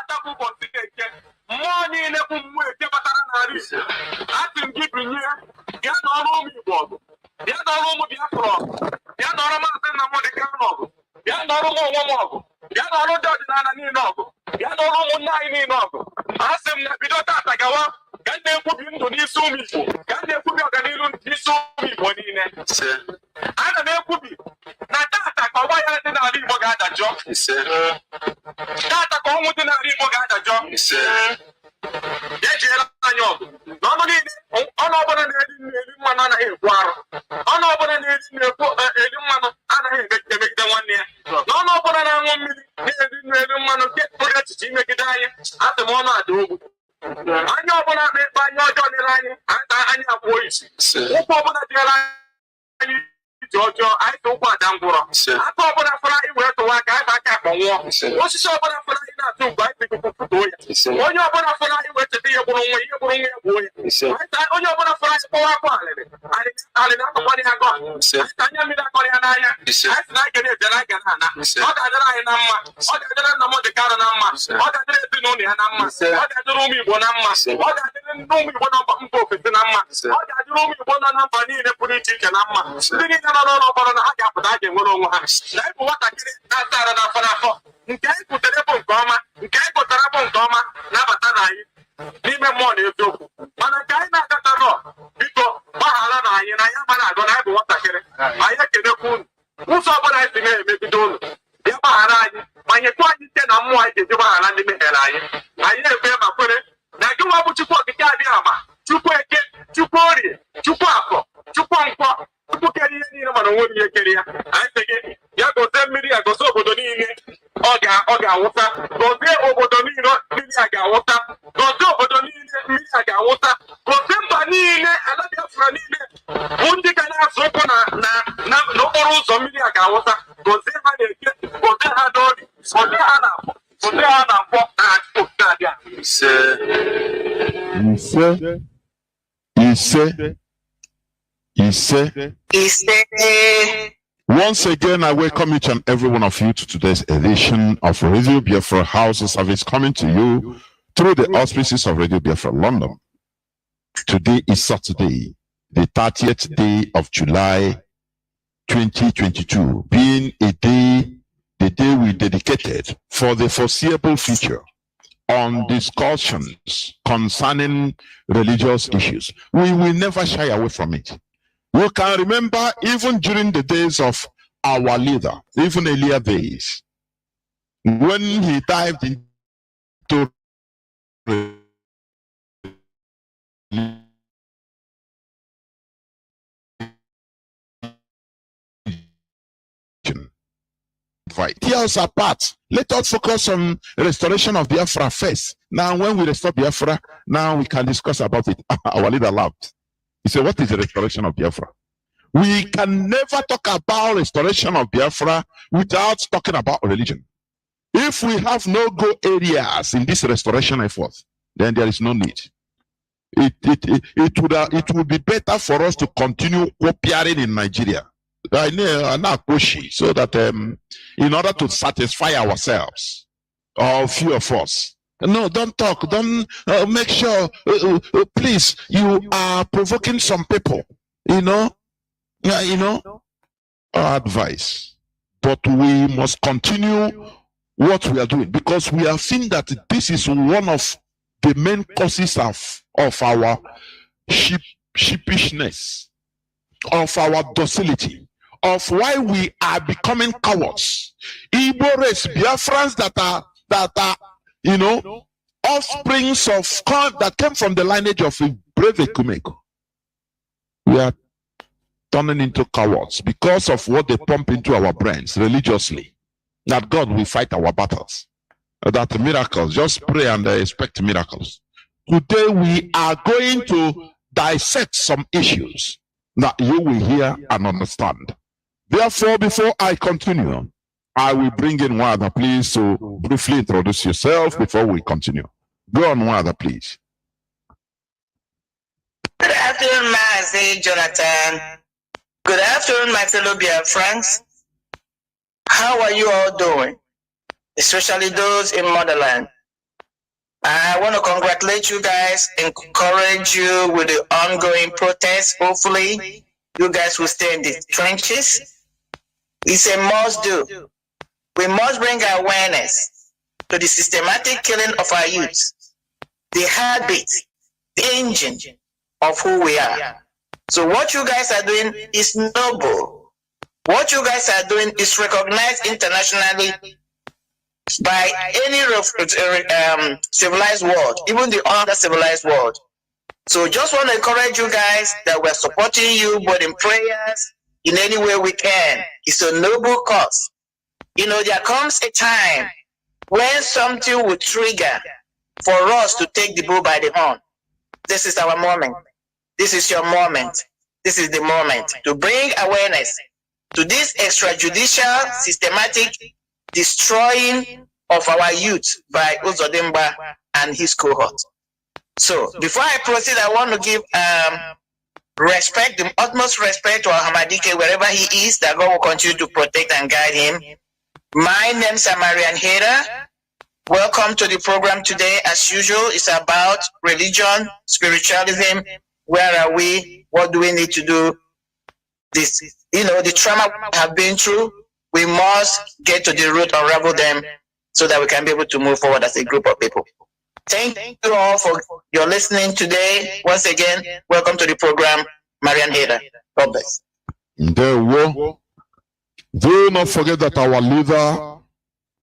tapu kontinente. Money ne kumwe ke batara na ri. Atim gibinye. Ya no ro mi bogo. Ya no ro mo Biafra. Ya no ro ma na mo de kanogo. Ya no ro mo mogo. Ya no ro do na ni nogo. Ya no ro mo nai ni nogo. Asim na bidota tagawa. Gande kubi ndo ni sumi. Gande kubi organilu ni sumi bonine. Ana me kubi. Na tata kwa waya na ali mo ga dajo. Tata kwa mu na ali mo ga dajo. Ya jela anyo. No no ni ono bona na eli mana na egwaru. Ono bona na eli mana ana he megide nwanne. No no bona na nwo mmiri na eli mana ke oga chichi megide anyị. Atem ono adogu. Anya ọbụla na-ekpe anya ọjọọ dịrị anyị anya abụọ isi ụkwụ ọbụla dịrị anyị iji ọjọọ anyị tụ ụkwụ ada ngwụrọ aka ọbụla fọrọ anyị wee tụwa aka anyị aka akpọ nwụọ osisi ọbụla fọrọ anyị na-atụ mgbe anyị bikọpụtoo ya onye ọbụla fọrọ anyị wee cheta ihe gburu nwa ya gbuo ya onye ọbụla fọrọ anyị kpọwa akwa alịrị akọkwara ya gọ anya mmiri akọrọ ya n'anya anyị si na aga na-eje na aga na ana ọ ga-adịrị anyị na mma ọ ga-adịrị nna m dịkara na mma ọ ga-adịrị ezinụlọ ya na mma ọ ga-adịrị ụmụ Igbo na mma ọ ga-adịrị ndị ụmụ Igbo na mba ofesi na mma ọ ga-adịrị ụmụ Igbo nọ na mba niile pụrụ iche iche na mma ndị niile nọ n'ụlọ mkpọrọ na ha ga-apụta a ga-enwere onwe ha na ịbụ nwatakịrị na-asa ara n'afọ n'afọ nke anyị pụtara bụ nke ọma nke anyị pụtara bụ nke ọma na-abata na anyị n'ime mmụọ na eziokwu mana nke anyị na-agata nọ biko gbaghara na anyị na ya gbara agụ na anyị bụ nwatakịrị anyị ekenekwa unu ụzọ ọbụla anyị si na-emegide unu bịa gbaghara anyị ma nyekwa anyị ike na mmụọ anyị ga-eji gbaghara ndị mehiere anyị na-ekwe ma kwere na gị nwa bụ Chukwu okike adịghị ama Chukwu eke Chukwu orie Chukwu afọ Chukwu nkwọ Chukwu kere ihe niile mana onwe ihe kere ya anyị sị gị ya gozie mmiri ya gozie obodo niile ọ ga-awụsa gozie obodo niile mmiri a ga-awụsa gozie obodo niile mmiri a ga-awụsa gozie mba niile ala Biafra niile bụ ndị ga na-azụ ụkwụ n'okporo ụzọ mmiri a ga-awụsa gozie ha na-eke gozie ha n'ori gozie ha na-afọ gozie ha na mkpọ na-abịa Ise. Once again, I welcome each and every one of you to today's edition of Radio Biafra Hausa service coming to you through the auspices of Radio Biafra London. Today is Saturday, the 30th day of July 2022, being the day we dedicated for the foreseeable future on discussions concerning religious issues. We will never shy away from it. You can remember even during the days of our leader, even earlier days, when he dived into years apart. Let us focus on restoration of Biafra first. Now, when we restore Biafra, now we can discuss about it. Our leader laughed. He said, what is the restoration of Biafra? We can never talk about restoration of Biafra without talking about religion. If we have no-go areas in this restoration effort, then there is no need. It would be better for us to continue cooperating in Nigeria. So that in order to satisfy ourselves, or few of us, no, don't talk, don't make sure, please, you are provoking some people, our advice. But we must continue what we are doing, because we have seen that this is one of the main causes of our sheepishness, of our docility, of why we are becoming cowards. Igbo race, Biafrans that are offsprings of that came from the lineage of brave Ekumeko. We are turning into cowards because of what they pump into our brains religiously. That God will fight our battles. That miracles, just pray and expect miracles. Today we are going to dissect some issues that you will hear and understand. Therefore, before I continue, I will bring in one other, please, to briefly introduce yourself before we continue. Go on, one other, please. Good afternoon, MAZI, Jonathan. Good afternoon, my fellow Biafrans. How are you all doing? Especially those in motherland. I want to congratulate you guys, encourage you with the ongoing protests. Hopefully, you guys will stay in the trenches. It's a must do. We must bring awareness to the systematic killing of our youth, the heartbeat, the engine of who we are. So what you guys are doing is noble. What you guys are doing is recognized internationally by any civilized world, even the under-civilized world. So just want to encourage you guys that we're supporting you, but in prayers, in any way we can. It's a noble cause. You know, there comes a time when something will trigger for us to take the bull by the horn. This is our moment. This is your moment. This is the moment to bring awareness to this extrajudicial, systematic destroying of our youth by Uzodimba and his cohort. So before I proceed, I want to give respect, the utmost respect to Hamadike wherever he is, that God will continue to protect and guide him. My name is Marian Hader. Welcome to the program today. As usual, it's about religion, spiritualism. Where are we? What do we need to do? This, you know, the trauma we have been through, we must get to the root, unravel them, so that we can be able to move forward as a group of people. Thank you all for your listening today. Once again, welcome to the program, Marian Hader. God bless. Do not forget that our leader,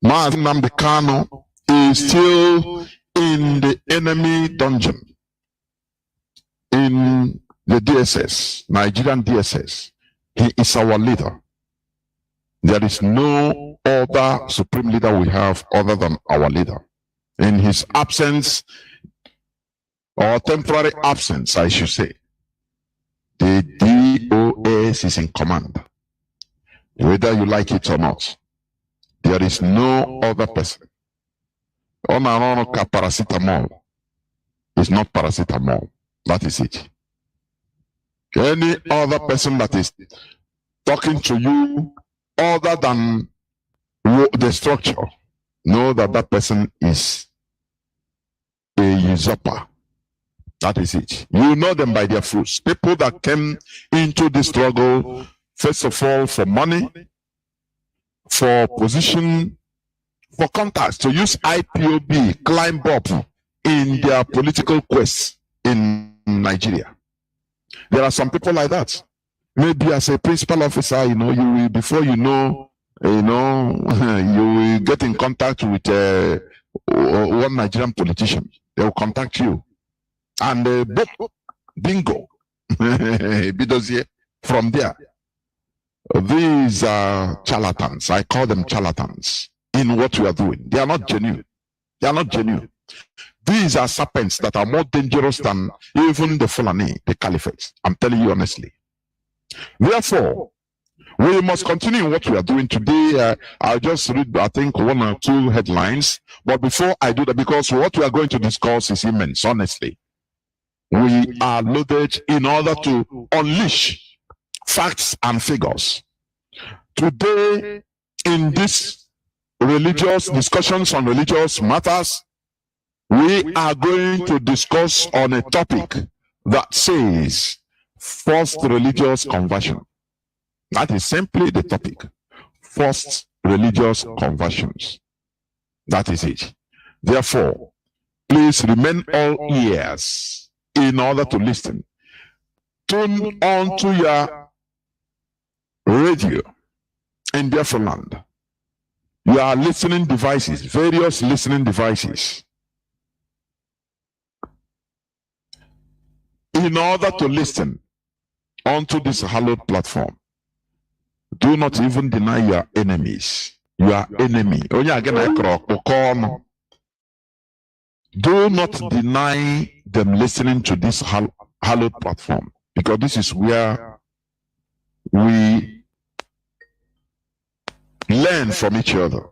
MAZI Nnamdi Kanu, is still in the enemy dungeon in the DSS, Nigerian DSS. He is our leader. There is no other supreme leader we have other than our leader. In his absence, or temporary absence, I should say, the DOS is in command. Whether you like it or not, there is no other person. Paracetamol is not paracetamol. That is it. Any other person that is talking to you other than the structure, know that that person is a usurper. That is it. You know them by their fruits. People that came into the struggle, first of all, for money, for position, for contacts, to use IPOB, climb up in their political quest in Nigeria. There are some people like that. Maybe as a principal officer, you know, you will, before you know, you will get in contact with one Nigerian politician. They will contact you. And bingo. From there. These are charlatans. I call them charlatans in what we are doing. They are not genuine. They are not genuine. These are serpents that are more dangerous than even the Fulani, the Caliphate. I'm telling you honestly. Therefore, we must continue what we are doing today. I'll just read, I think, one or two headlines. But before I do that, because what we are going to discuss is immense, honestly. We are loaded in order to unleash facts and figures. Today, in these religious discussions on religious matters, we are going to discuss on a topic that says forced religious conversion. That is simply the topic. Forced religious conversions. That is it. Therefore, please remain all ears in order to listen. Tune on to your radio in Biafra land. You are listening devices, various listening devices. In order to listen onto this hallowed platform, do not even deny your enemies. Your enemy. Do not deny them listening to this hallowed platform, because this is where we learn from each other.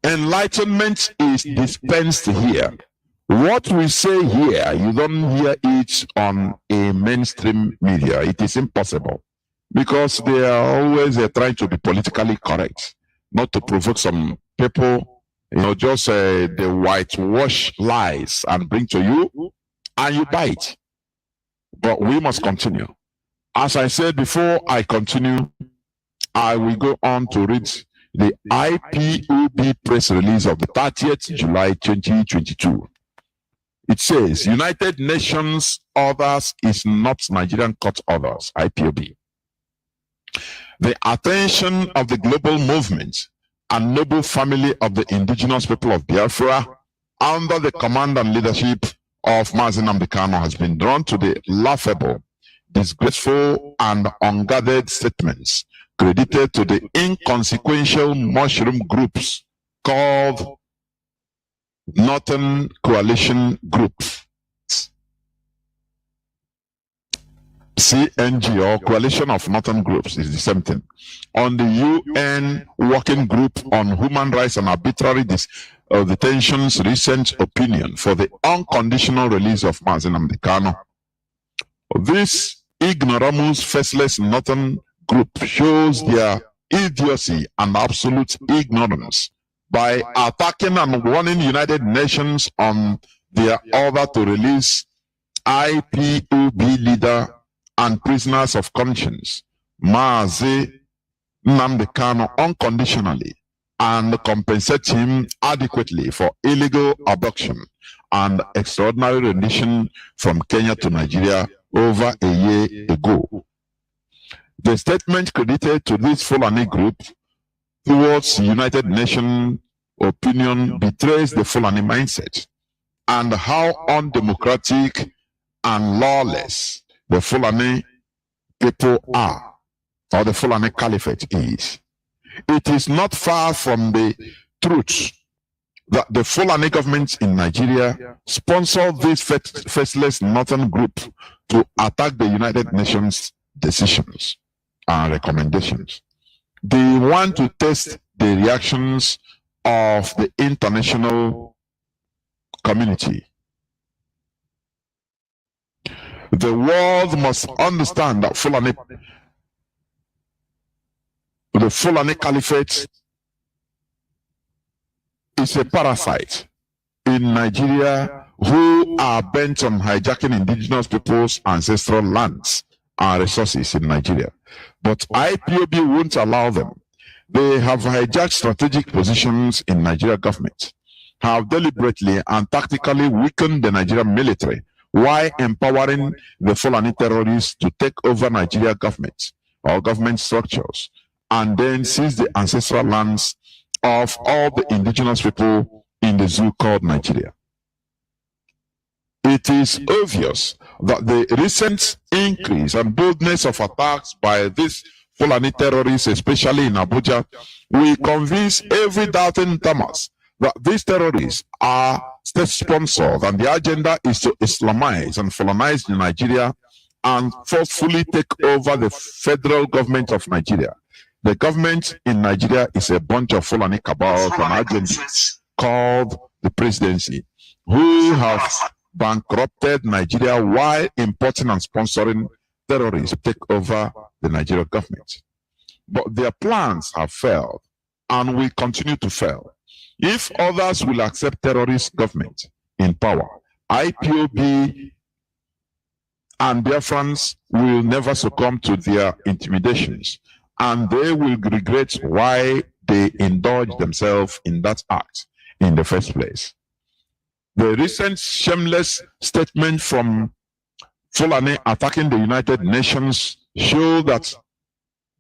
Enlightenment is dispensed here. What we say here, you don't hear it on a mainstream media. It is impossible, because they are always trying to be politically correct, not to provoke some people just the whitewash lies and bring to you, and you buy it. But we must continue. As I said before, I continue. I will go on to read the IPOB press release of the 30th July 2022. It says, United Nations Others is not Nigerian Court Others, IPOB. The attention of the global movement and noble family of the indigenous people of Biafra under the command and leadership of MAZI has been drawn to the laughable, disgraceful, and unguarded statements credited to the inconsequential mushroom groups called Northern Coalition Group, CNG, or Coalition of Northern Groups, is the same thing, on the UN Working Group on Human Rights and Arbitrary Detention's recent opinion for the unconditional release of MAZI Nnamdi Kanu. This ignoramus, faceless Northern Group shows their idiocy and absolute ignorance by attacking and warning United Nations on their order to release IPOB leader and prisoners of conscience, MAZI Nnamdi Kanu, unconditionally and compensate him adequately for illegal abduction and extraordinary rendition from Kenya to Nigeria over a year ago. The statement credited to this Fulani group towards United Nations opinion betrays the Fulani mindset and how undemocratic and lawless the Fulani people are, or the Fulani Caliphate is. It is not far from the truth that the Fulani government in Nigeria sponsored this faceless Northern group to attack the United Nations decisions and recommendations. They want to test the reactions of the international community. The world must understand that the Fulani Caliphate is a parasite in Nigeria who are bent on hijacking indigenous people's ancestral lands and resources in Nigeria. But IPOB won't allow them. They have hijacked strategic positions in Nigeria government, have deliberately and tactically weakened the Nigerian military while empowering the Fulani terrorists to take over Nigeria government or government structures and then seize the ancestral lands of all the indigenous people in the zoo called Nigeria. It is obvious that the recent increase and boldness of attacks by these Fulani terrorists, especially in Abuja, will convince every doubting Thomas that these terrorists are state-sponsored and the agenda is to Islamize and Fulanize Nigeria and forcefully take over the federal government of Nigeria. The government in Nigeria is a bunch of Fulani cabals and agencies called the presidency, who have bankrupted Nigeria while importing and sponsoring terrorists to take over the Nigeria government. But their plans have failed and will continue to fail. If others will accept terrorist government in power, IPOB and Biafrans will never succumb to their intimidations, and they will regret why they indulged themselves in that act in the first place. The recent shameless statement from Fulani attacking the United Nations show that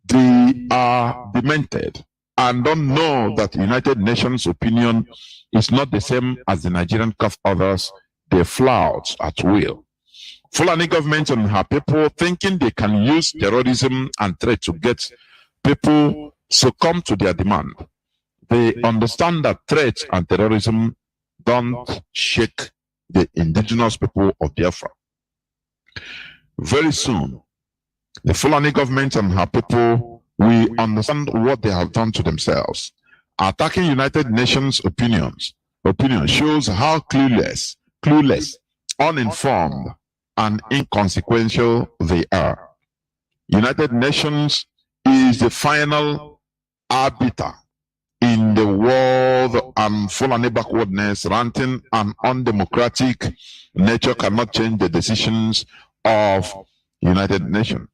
they are demented and don't know that the United Nations opinion is not the same as the Nigerian others. They flout at will. Fulani government and her people thinking they can use terrorism and threat to get people succumb to their demand. They understand that threat and terrorism don't shake the indigenous people of Biafra. Very soon, the Fulani government and her people will understand what they have done to themselves. Attacking United Nations opinion shows how clueless, uninformed, and inconsequential they are. United Nations is the final arbiter in the world and Fulani backwardness, ranting and undemocratic nature cannot change the decisions of United Nations.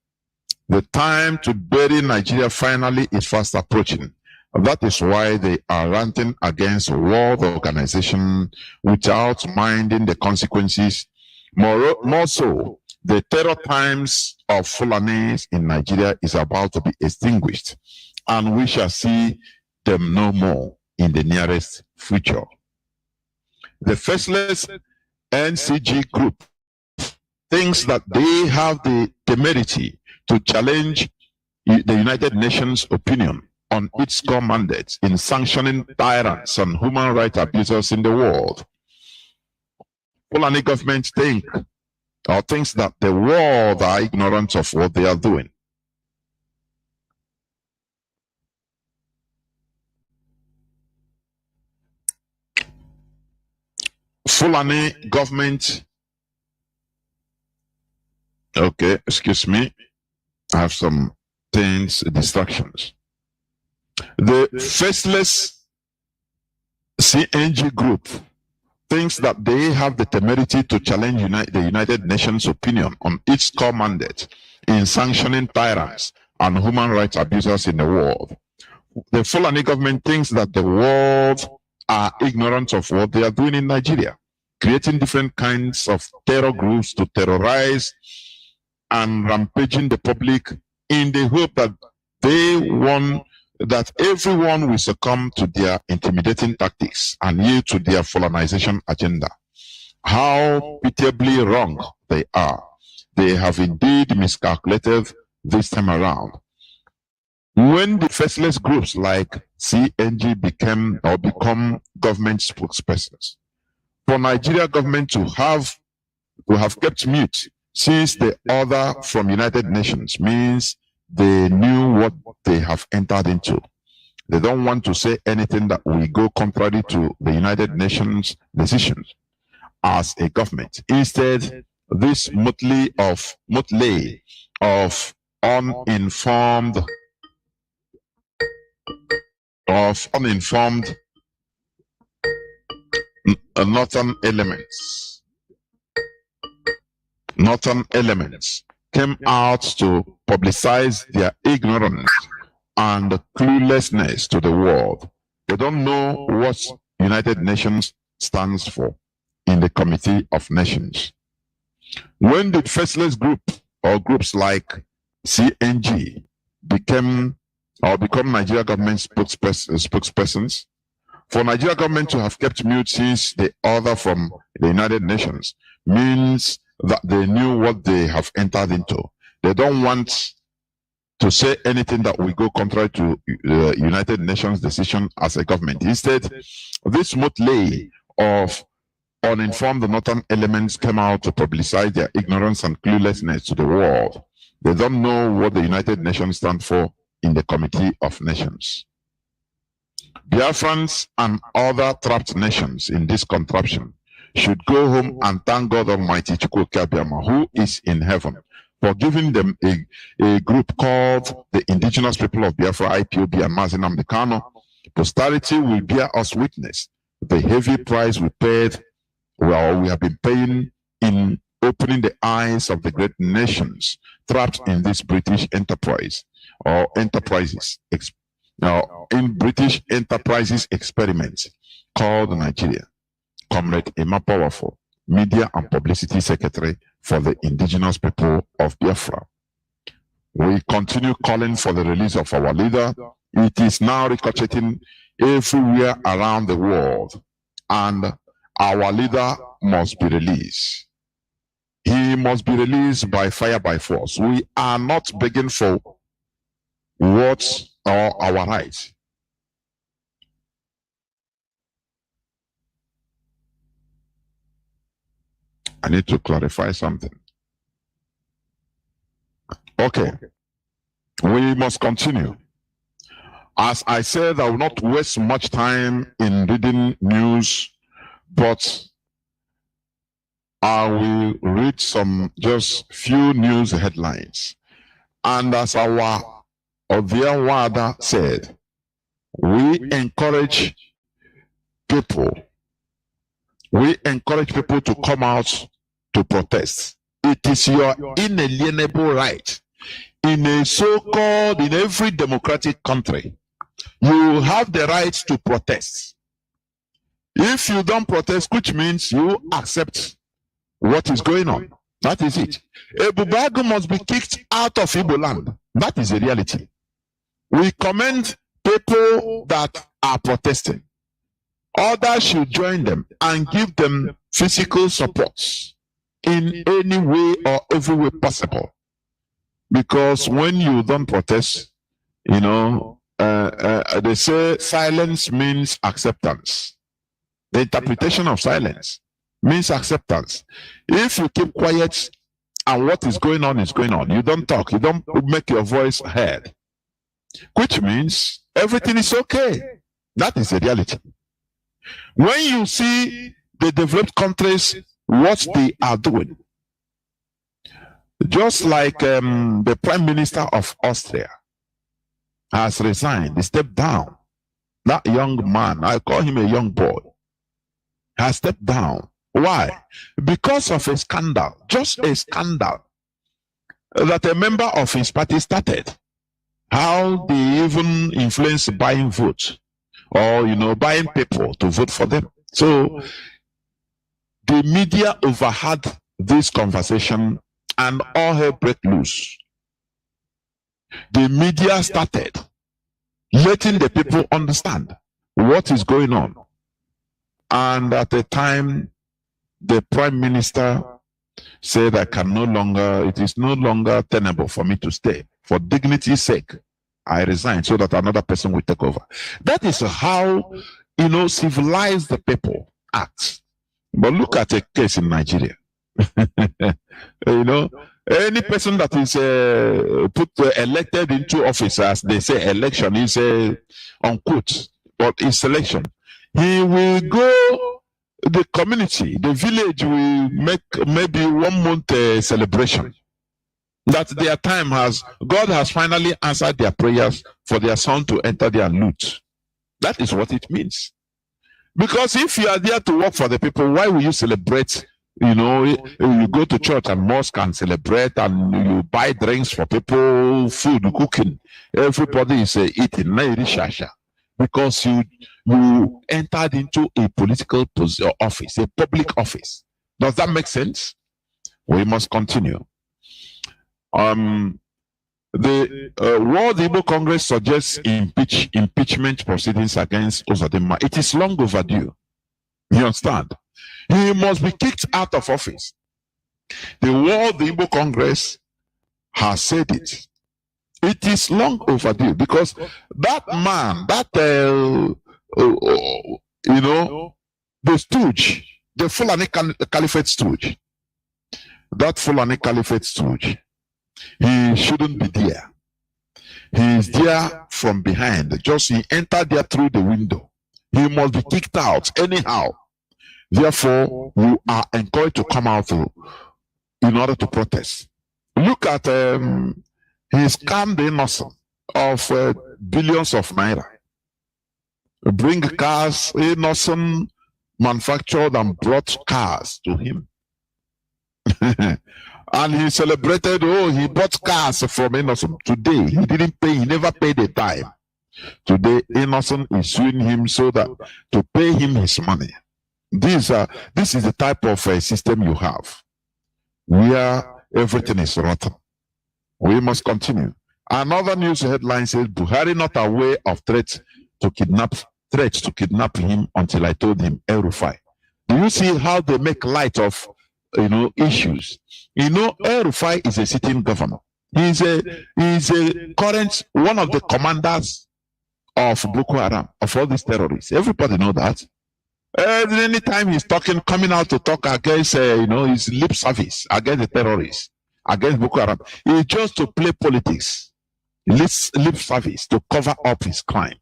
The time to bury Nigeria finally is fast approaching. That is why they are ranting against World Organization without minding the consequences. More so, the terror times of Fulanis in Nigeria is about to be extinguished, and we shall see them no more in the nearest future. The faceless NCG group thinks that they have the temerity to challenge the United Nations opinion on its core mandate in sanctioning tyrants and human rights abusers in the world. Fulani government thinks that the world are ignorant of what they are doing. Fulani government, okay, excuse me, I have some distractions. The faceless CNG group thinks that they have the temerity to challenge the United Nations opinion on its core mandate in sanctioning tyrants and human rights abusers in the world. The Fulani government thinks that the world are ignorant of what they are doing in Nigeria, creating different kinds of terror groups to terrorize and rampaging the public in the hope that that everyone will succumb to their intimidating tactics and yield to their Fulanization agenda. How pitiably wrong they are. They have indeed miscalculated this time around. When the faceless groups like CNG become government spokespersons, for Nigeria government to have kept mute since the order from United Nations means they knew what they have entered into. They don't want to say anything that will go contrary to the United Nations decisions as a government. Instead, this motley of uninformed northern elements came out to publicize their ignorance and cluelessness to the world. They don't know what United Nations stands for in the Committee of Nations. When did faceless group or groups like CNG become Nigeria government spokespersons? For Nigeria government to have kept mute since the order from the United Nations means that they knew what they have entered into. They don't want to say anything that will go contrary to the United Nations decision as a government. Instead, this motley of uninformed northern elements came out to publicize their ignorance and cluelessness to the world. They don't know what the United Nations stand for in the Committee of Nations. Biafrans and other trapped nations in this contraption should go home and thank God Almighty Chukwukabiama, who is in heaven, for giving them a group called the Indigenous People of Biafra, IPOB, and MAZI Namdekano. Posterity will bear us witness the heavy price we paid, well, we have been paying in opening the eyes of the great nations trapped in this British enterprise or enterprises. Now, in British enterprises experiments called Nigeria. Comrade Emma Powerful, Media and Publicity Secretary for the Indigenous People of Biafra. We continue calling for the release of our leader. It is now ricocheting everywhere around the world, and our leader must be released. He must be released by fire, by force. We are not begging for what or our rights. I need to clarify something. Okay. We must continue. As I said, I will not waste much time in reading news, but I will read just few news headlines. And as our Oviawada said, we encourage people to come out to protest. It is your inalienable right. In a so-called, in every democratic country, you have the right to protest. If you don't protest, which means you accept what is going on. That is it. Ebubago must be kicked out of Igbo land. That is the reality. We commend people that are protesting. Others should join them and give them physical support in any way or every way possible. Because when you don't protest, you know, they say silence means acceptance. The interpretation of silence means acceptance. If you keep quiet and what is going on, you don't talk, you don't make your voice heard, which means everything is okay. That is the reality. When you see the developed countries, what they are doing, just like the Prime Minister of Austria has resigned, he stepped down. That young man, I call him a young boy, has stepped down. Why? Because of a scandal, just a scandal that a member of his party started. How they even influence buying votes, or buying people to vote for them. So the media overheard this conversation and all hell broke loose. The media started letting the people understand what is going on. And at the time, the Prime Minister said, it is no longer tenable for me to stay. For dignity's sake, I resign so that another person will take over. That is how, civilized the people act. But look at a case in Nigeria. Any person that is elected into office, as they say, election is unquote, but it's selection. He will go, the community, the village will make maybe 1 month celebration. That their time God has finally answered their prayers for their son to enter their loot. That is what it means. Because if you are there to work for the people, why will you celebrate? You go to church and mosque and celebrate, and you buy drinks for people, food, cooking. Everybody is eating. Because you entered into a political office, a public office. Does that make sense? We must continue. The World Igbo Congress suggests impeachment proceedings against Uzodimma. It is long overdue. You understand? He must be kicked out of office. The World Igbo Congress has said it. It is long overdue because that man, the stooge, the Fulani Caliphate stooge, that Fulani Caliphate stooge, he shouldn't be there. He is there from behind. Just he entered there through the window. He must be kicked out anyhow. Therefore, you are encouraged to come out in order to protest. Look at he scammed the innocent of billions of naira. Bring cars, innocent manufactured and brought cars to him. And he celebrated, he bought cars from Innocent. Today, he didn't pay, he never paid a dime. Today, Innocent is suing him so that to pay him his money. This is the type of system you have, where everything is rotten. We must continue. Another news headline says, Buhari not aware of threats to kidnap him until I told him, El-Rufai. Do you see how they make light of issues? El-Rufai is a sitting governor. He's a current one of the commanders of Boko Haram, of all these terrorists. Everybody know that. Anytime he's coming out to talk against, his lip service against the terrorists, against Boko Haram, it's just to play politics, lip service to cover up his crime.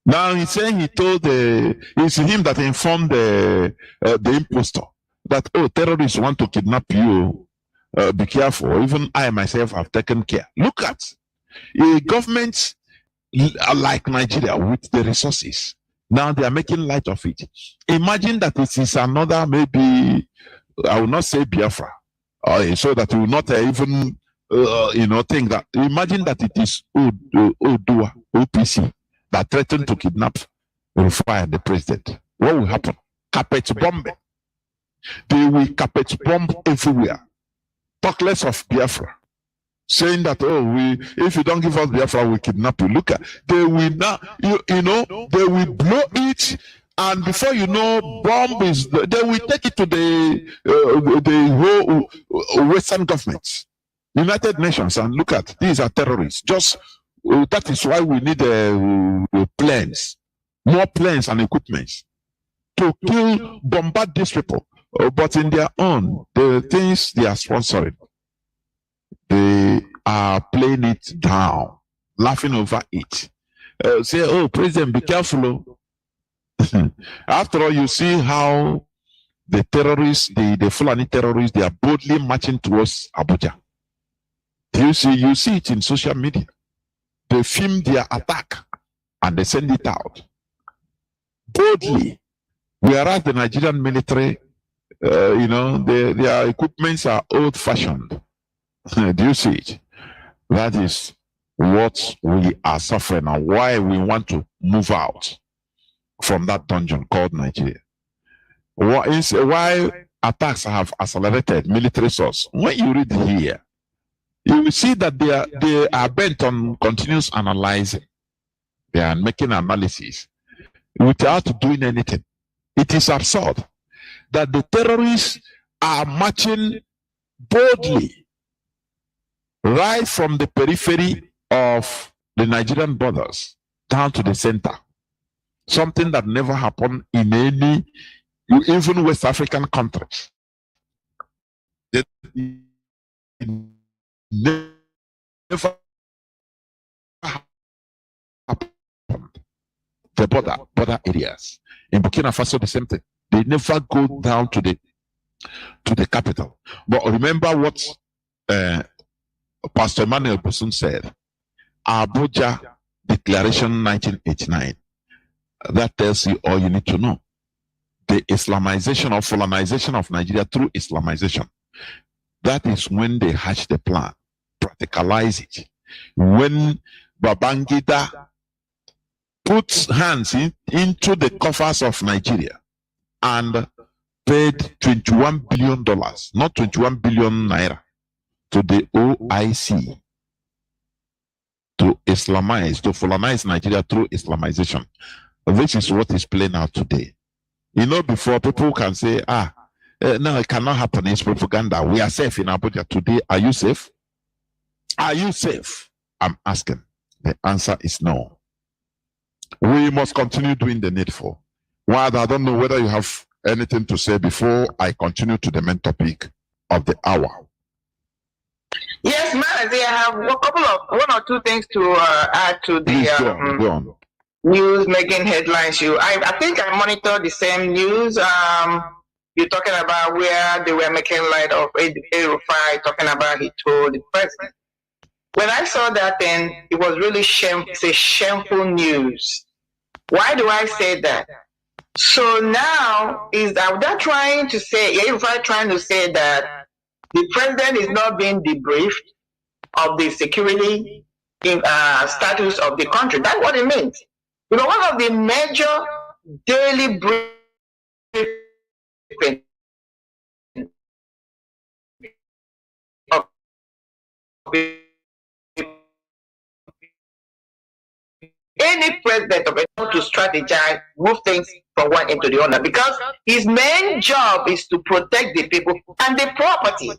Now he's saying it's him that informed the impostor that, terrorists want to kidnap you, be careful. Even I myself have taken care. Look at a government like Nigeria with the resources. Now they are making light of it. Imagine that it is another, maybe, I will not say Biafra, so that you will not even, think that. Imagine that it is Odua, OPC, that threatened to kidnap Rufai, the president. What will happen? Carpet bombing. They will carpet bomb everywhere. Talk less of Biafra, saying that, if you don't give us Biafra, we kidnap you. Look at, they will now, they will blow it, and before you know, bomb is, they will take it to the whole Western governments, United Nations, and look at, these are terrorists. Just that is why we need planes, more planes and equipment to kill, bombard these people. But in their own, the things they are sponsoring, they are playing it down, laughing over it. Say, oh, President, be careful. After all, you see how the terrorists, the Fulani terrorists, they are boldly marching towards Abuja. You see it in social media. They film their attack and they send it out boldly. Whereas the Nigerian military, their equipments are old-fashioned. Do you see it? That is what we are suffering and why we want to move out from that dungeon called Nigeria. Why attacks have accelerated military source. When you read here, you will see that they are bent on continuous analyzing. They are making analysis without doing anything. It is absurd that the terrorists are marching boldly right from the periphery of the Nigerian borders down to the center. Something that never happened in any, even West African countries. It never happened. The border areas. In Burkina Faso, the same thing. They never go down to the capital. But remember what Pastor Emmanuel Bosun said, Abuja Declaration 1989. That tells you all you need to know. The Islamization or Fulanization of Nigeria through Islamization. That is when they hatch the plan, practicalize it. When Babangida puts hands into the coffers of Nigeria and paid $21 billion, not 21 billion naira, to the OIC to Islamize, to Fulanize Nigeria through Islamization. This is what is playing out today. Before people can say, no, it cannot happen. It's propaganda. We are safe in Abuja today. Are you safe? Are you safe? I'm asking. The answer is no. We must continue doing the needful. While I don't know whether you have anything to say before I continue to the main topic of the hour. Yes, MAZI, I have one or two things to add to the go on. News making headlines. I think I monitor the same news. You're talking about where they were making light of Rufai, talking about he told the president. When I saw that, then it was really shameful. It's a shameful news. Why do I say that? So now is that trying to say that the president is not being debriefed of the security status of the country? That's what it means. One of the major daily briefings of any president of able to strategize, move things from one into the other, because his main job is to protect the people and the property.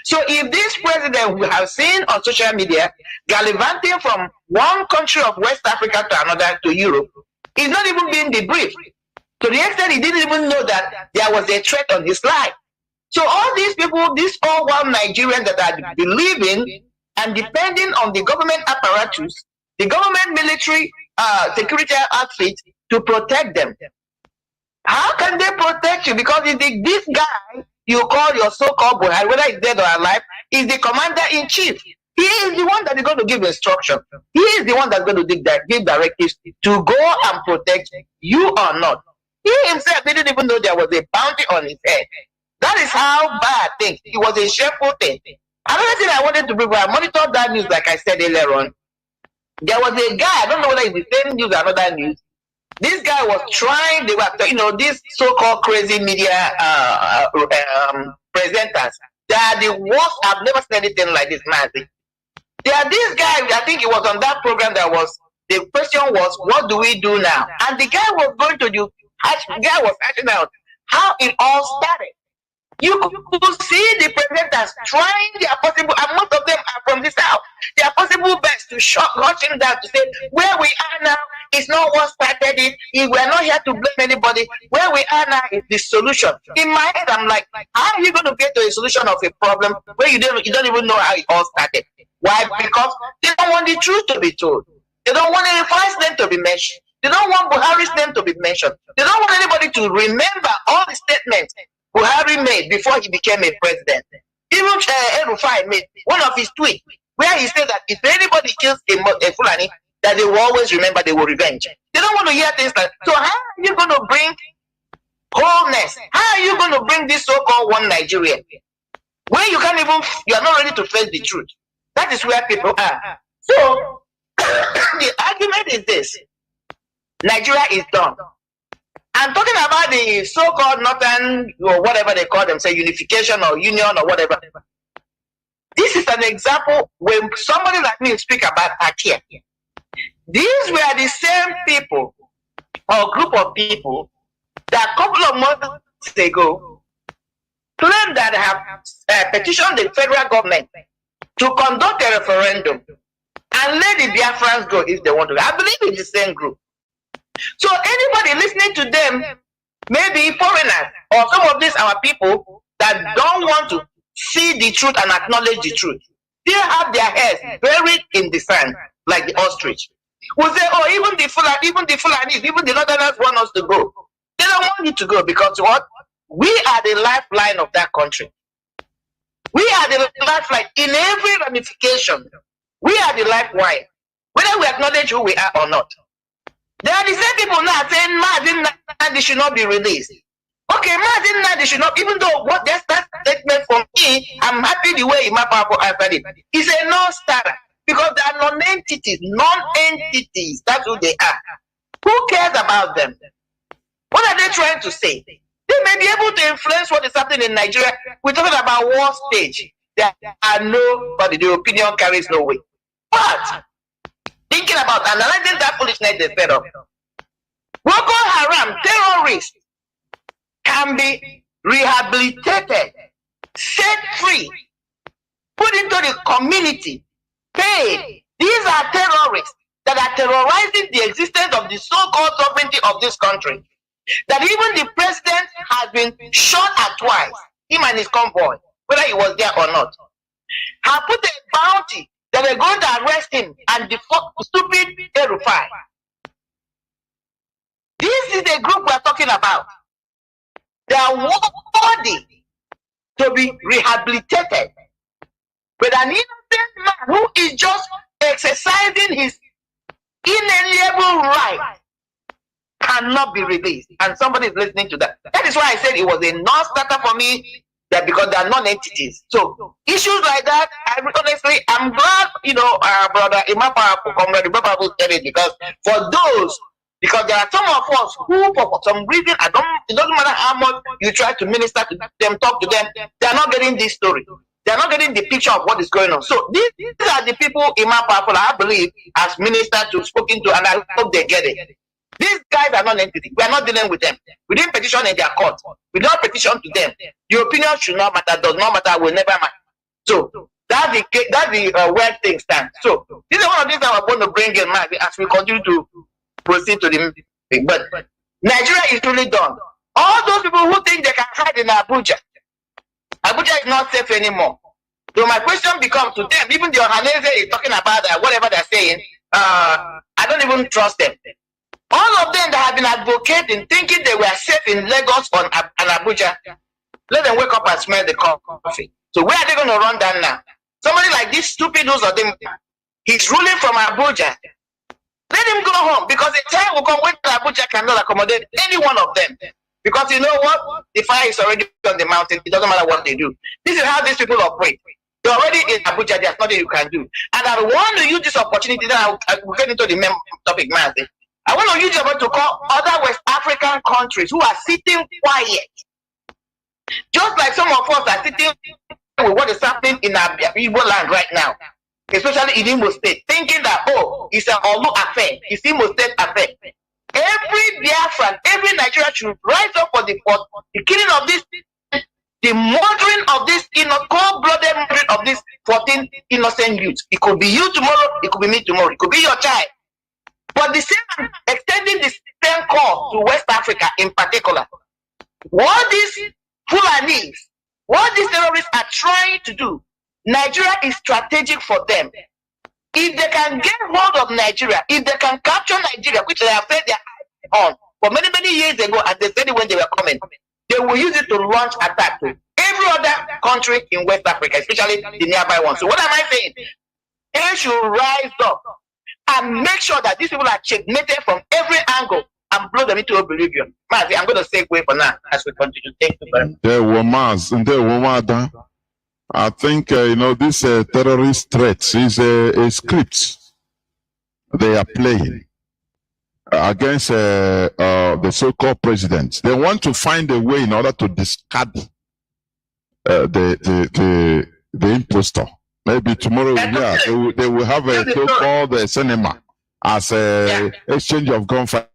So if this president we have seen on social media gallivanting from one country of West Africa to another to Europe, he's not even being debriefed. To the extent he didn't even know that there was a threat on his life. So all these people, these all one Nigerians that are believing and depending on the government apparatus, the government military security outfit to protect them. How can they protect you? Because this guy you call your so-called Buhari, whether he's dead or alive, is the commander-in-chief. He is the one that is going to give instruction. He is the one that's going to give directives to go and protect you or not. He himself didn't even know there was a bounty on his head. That is how bad things. It was a shameful thing. Another thing I wanted to bring, I monitored that news, like I said earlier on. There was a guy, I don't know whether it's the same news or another news. This guy was trying, they were, these so-called crazy media presenters. They are the worst. I've never seen anything like this, MAZI. There are these guys, I think it was on that program the question was, what do we do now? And the guy was asking out how it all started. You could see the presenters trying their possible, and most of them are from the South, their possible best to rush him down to say, where we are now is not what started it. We are not here to blame anybody. Where we are now is the solution. In my head, I'm like, how are you going to get to a solution of a problem where you don't even know how it all started? Why? Because they don't want the truth to be told. They don't want any vice name to be mentioned. They don't want Buhari's name to be mentioned. They don't want anybody to remember all the statements Buhari made before he became a president. Even El-Rufai made one of his tweets where he said that if anybody kills a Fulani, that they will always remember, they will revenge. They don't want to hear things like, so how are you going to bring wholeness? How are you going to bring this so-called one Nigeria when you can't even, you are not ready to face the truth? That is where people are. So the argument is this: Nigeria is done. I'm talking about the so-called northern, or whatever they call them, say unification or union or whatever. This is an example when somebody like me speak about Akia. These were the same people or group of people that a couple of months ago claimed that have petitioned the federal government to conduct a referendum and let the Biafrans go if they want to. I believe in the same group. So anybody listening to them, maybe foreigners or some of these our people that don't want to see the truth and acknowledge the truth, they have their heads buried in the sand like the ostrich. We say, oh, even the Fulanis, even the Northerners want us to go. They don't want you to go because what? We are the lifeline of that country. We are the lifeline in every ramification. We are the lifeline, whether we acknowledge who we are or not. There are the same people now saying MAZI should not be released. Okay, MAZI should not, even though what that statement for me, I'm happy the way Yamal-402 answered it. It's a non-starter because they are non-entities. Non-entities, that's who they are. Who cares about them? What are they trying to say? They may be able to influence what is happening in Nigeria. We're talking about war stage. There are nobody, the opinion carries no weight. But thinking about analyzing that foolishness they set up, Boko Haram terrorists can be rehabilitated, set free, put into the community, paid. These are terrorists that are terrorizing the existence of the so-called sovereignty of this country. That even the president has been shot at twice, him and his convoy, whether he was there or not, have put a bounty that they're going to arrest him and the stupid El-Rufai. This is the group we're talking about. They are worthy to be rehabilitated. But an innocent man who is just exercising his inalienable right cannot be released. And somebody is listening to that. That is why I said it was a non-starter for me, that because they are non-entities. So issues like that, honestly, I'm glad, brother Yamal-402, comrade Yamal-402 said it, because for those, because there are some of us who, for some reason, it doesn't matter how much you try to minister to them, talk to them, they are not getting this story. They are not getting the picture of what is going on. So these are the people Yamal-402, I believe, has ministered to, spoken to, and I hope they get it. These guys are not entities. We are not dealing with them. We didn't petition in their court. We don't petition to them. The opinion should not matter, does not matter, will never matter. So that's the where things stand. So this is one of these that we're going to bring in mind as we continue to proceed to the meeting. But Nigeria is truly done. All those people who think they can hide in Abuja is not safe anymore. So my question becomes to them, even the Ohanese is talking about whatever they're saying, I don't even trust them. All of them that have been advocating, thinking they were safe in Lagos and Abuja, let them wake up and smell the coffee. So where are they going to run down now? Somebody like this stupid who's of them, he's ruling from Abuja. Let him go home, because the time will come when Abuja cannot accommodate any one of them. Because you know what? The fire is already on the mountain. It doesn't matter what they do. This is how these people operate. They're already in Abuja. There's nothing you can do. And I want to use this opportunity. Now I will get into the main topic, MAZI. I want to use it to call other West African countries who are sitting quiet. Just like some of us are sitting with what is happening in our Igbo land right now, especially in Imo State, thinking that, oh, it's an Olu affair, it's Imo State affair. Every Biafran, every Nigerian should rise up for the killing of this, the murdering of this, cold-blooded murdering of this 14 innocent youths. It could be you tomorrow, it could be me tomorrow, it could be your child. But the same, extending the same call to West Africa in particular. What these Fulanis, what these terrorists are trying to do, Nigeria is strategic for them. If they can get hold of Nigeria, if they can capture Nigeria, which they have said they are on for many, many years ago, and they said it when they were coming, they will use it to launch attack to every other country in West Africa, especially the nearby ones. So what am I saying? They should rise up and make sure that these people are checkmated from every angle and blow them into oblivion. MAZI, I'm going to segue for now as we continue. Thank you very much. There were Maz and there were Mada. I think, this terrorist threat is a script they are playing against the so-called president. They want to find a way in order to discard the impostor. Maybe tomorrow, they will have a so-called cinema as a exchange of gunfire.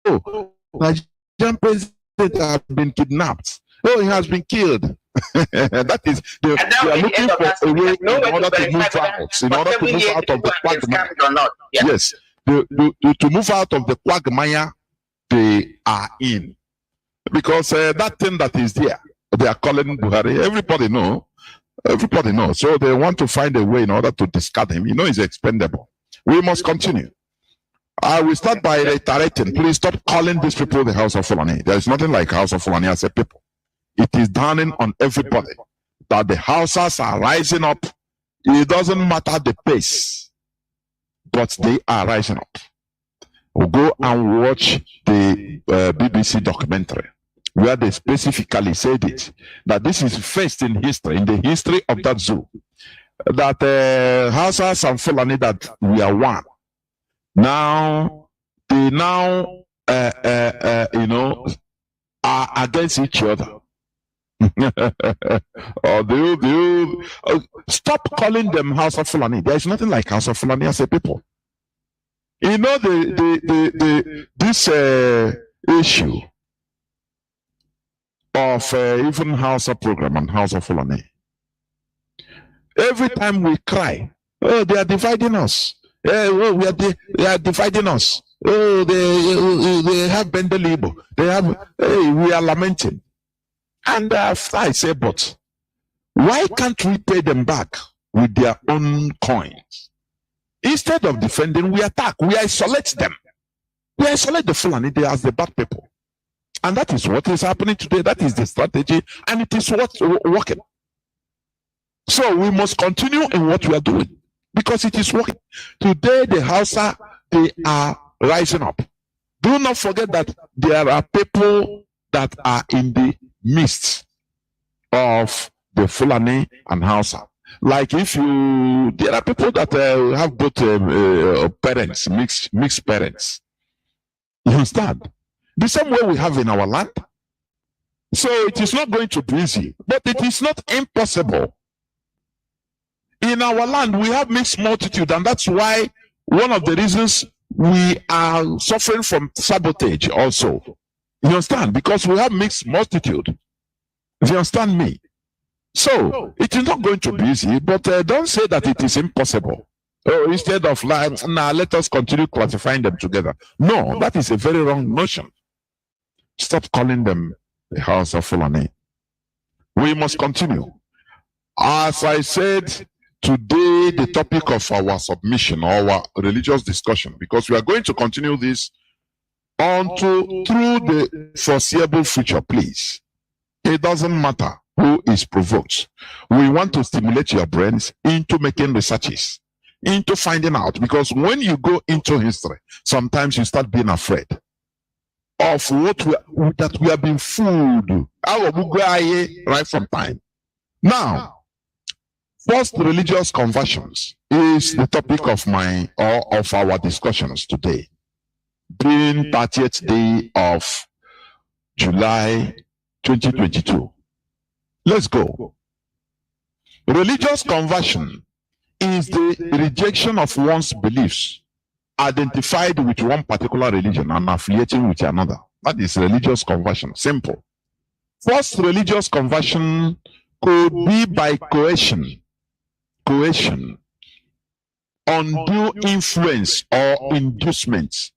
Oh, Nigerian president has been kidnapped. Oh, he has been killed. That is, they are looking for a way in order to move out, in order to move out of the quagmire. Yes, to move out of the quagmire they are in. Because that thing that is there, they are calling Buhari, everybody knows. Everybody knows. So they want to find a way in order to discard him. He's expendable. We must continue. I will start by reiterating, please stop calling these people the House of Fulani. There is nothing like House of Fulani as a people. It is dawning on everybody that the Hausas are rising up. It doesn't matter the pace, but they are rising up. We'll go and watch the BBC documentary where they specifically said it, that this is first in history, in the history of that zoo, that Hausas and Fulani, that we are one. Now, they are against each other. Stop calling them House of Fulani. There is nothing like House of Fulani as a people. This issue of even House of Program and House of Fulani. Every time we cry, oh, they are dividing us. They are dividing us. Oh, they have Bendelibo. They have. We are lamenting. And after I say, but why can't we pay them back with their own coins? Instead of defending, we attack. We isolate them. We isolate the Fulani as the bad people. And that is what is happening today. That is the strategy. And it is what's working. So we must continue in what we are doing, because it is working. Today, the Hausa, they are rising up. Do not forget that there are people that are in the midst of the Fulani and Hausa. Like there are people that have both parents, mixed parents. You understand? The same way we have in our land. So it is not going to be easy, but it is not impossible. In our land, we have mixed multitude, and that's why one of the reasons we are suffering from sabotage also. You understand? Because we have mixed multitude. You understand me? So it is not going to be easy, but don't say that it is impossible. Oh, instead of like, now let us continue classifying them together. No, that is a very wrong notion. Stop calling them the House of Fulani. We must continue. As I said, today the topic of our submission, our religious discussion, because we are going to continue this through the foreseeable future, please. It doesn't matter who is provoked. We want to stimulate your brains into making researches, into finding out, because when you go into history, sometimes you start being afraid of that we have been fooled right from time. Now, first religious conversions is the topic of our discussions today, being 30th day of July 2022. Let's go. Religious conversion is the rejection of one's beliefs identified with one particular religion and affiliating with another. That is religious conversion. Simple. First religious conversion could be by coercion, undue influence or inducement.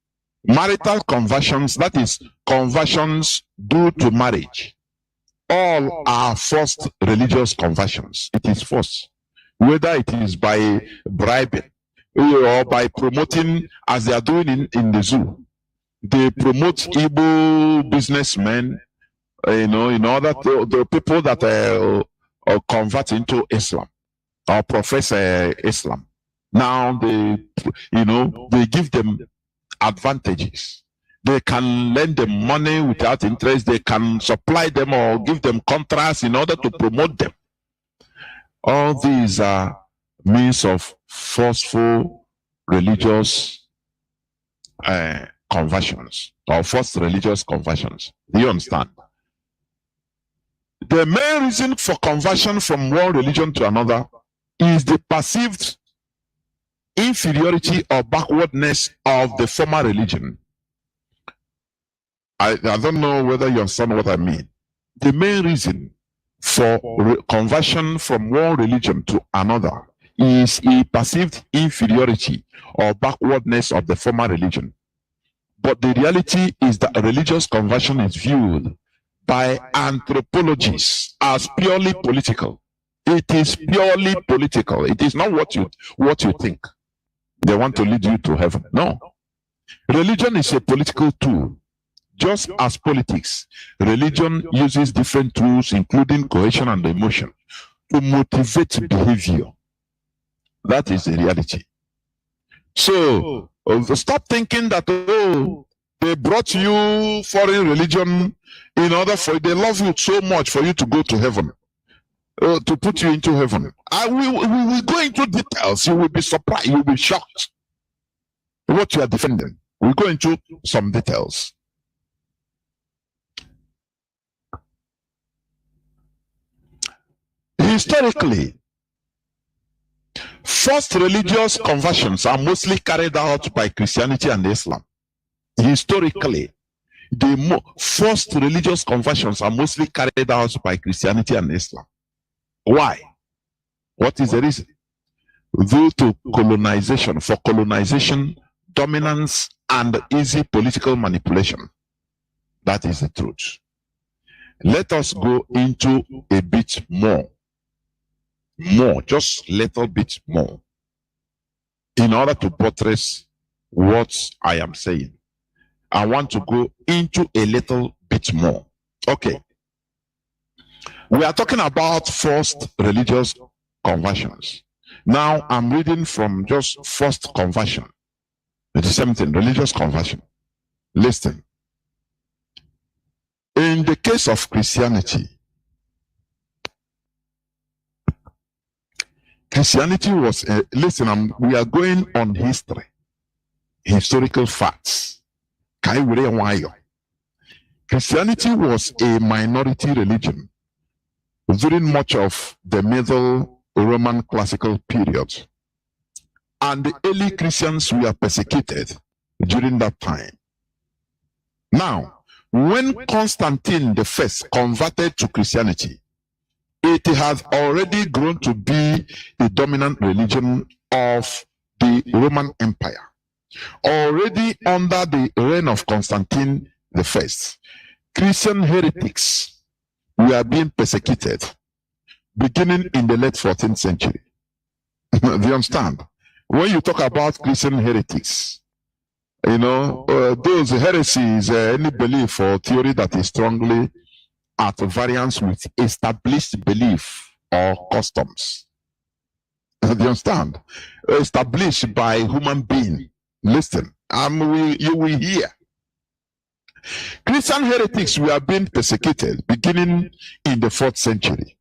Marital conversions, that is conversions due to marriage. All are first religious conversions. It is first. Whether it is by bribing or by promoting, as they are doing in the zoo. They promote Igbo businessmen, in order to the people that convert into Islam or profess Islam. Now they give them advantages. They can lend them money without interest. They can supply them or give them contracts in order to promote them. All these are means of forceful religious conversions or forced religious conversions. Do you understand? The main reason for conversion from one religion to another is the perceived inferiority or backwardness of the former religion. I don't know whether you understand what I mean. The main reason for conversion from one religion to another is a perceived inferiority or backwardness of the former religion. But the reality is that religious conversion is viewed by anthropologists as purely political. It is purely political. It is not what you think. They want to lead you to heaven. No. Religion is a political tool. Just as politics, religion uses different tools, including coercion and emotion, to motivate behavior. That is the reality. So, stop thinking that, they brought you foreign religion in order they love you so much for you to go to heaven, to put you into heaven. We will go into details. You will be surprised. You will be shocked what you are defending. We'll go into some details. Historically, first religious conversions are mostly carried out by Christianity and Islam. Historically, the first religious conversions are mostly carried out by Christianity and Islam. Why? What is the reason? Due to colonization. For colonization, dominance, and easy political manipulation. That is the truth. Let us go into a bit more, just a little bit more, in order to buttress what I am saying. I want to go into a little bit more. Okay. We are talking about first religious conversions. Now I'm reading from just first conversion. It is something, religious conversion. Listen. In the case of Christianity, was, listen, we are going on history, historical facts. Christianity was a minority religion during much of the Middle Roman classical period. And the early Christians were persecuted during that time. Now, when Constantine I converted to Christianity, it had already grown to be the dominant religion of the Roman Empire. Already under the reign of Constantine I, Christian heretics were being persecuted, beginning in the late 14th century. Do you understand? When you talk about Christian heretics, those heresies, any belief or theory that is strongly at variance with established belief or customs. Do you understand? Established by human being. Listen, you will hear. Christian heretics were being persecuted beginning in the 4th century.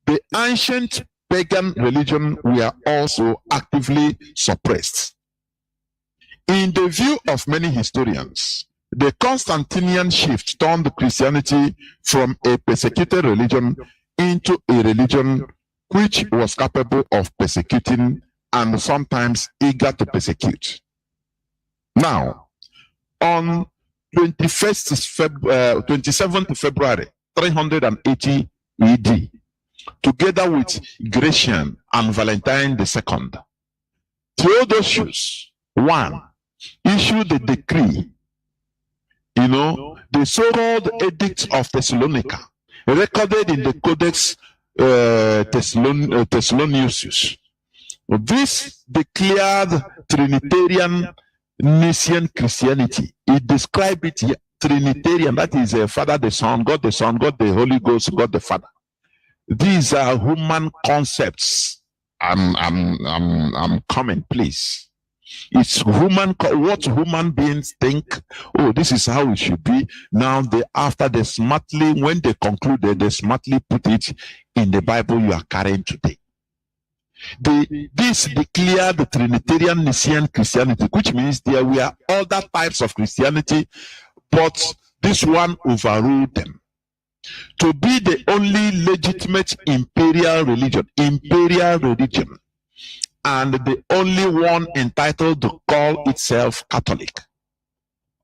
The ancient pagan religion were also actively suppressed. In the view of many historians, the Constantinian shift turned Christianity from a persecuted religion into a religion which was capable of persecuting and sometimes eager to persecute. Now, on 27th February 380 AD, together with Gratian and Valentine II, Theodosius I issued a decree, the so-called Edict of Thessalonica, recorded in the Codex Thessalonius. This declared Trinitarian Nicene Christianity. It described it here, Trinitarian, that is Father the Son, God the Holy Ghost, God the Father. These are human concepts. I'm coming, please. It's human, what human beings think. Oh, this is how it should be. Now, after they smartly, when they concluded, they smartly put it in the Bible you are carrying today. This declared the Trinitarian Nicene Christianity, which means there were other types of Christianity, but this one overruled them. To be the only legitimate imperial religion, and the only one entitled to call itself Catholic.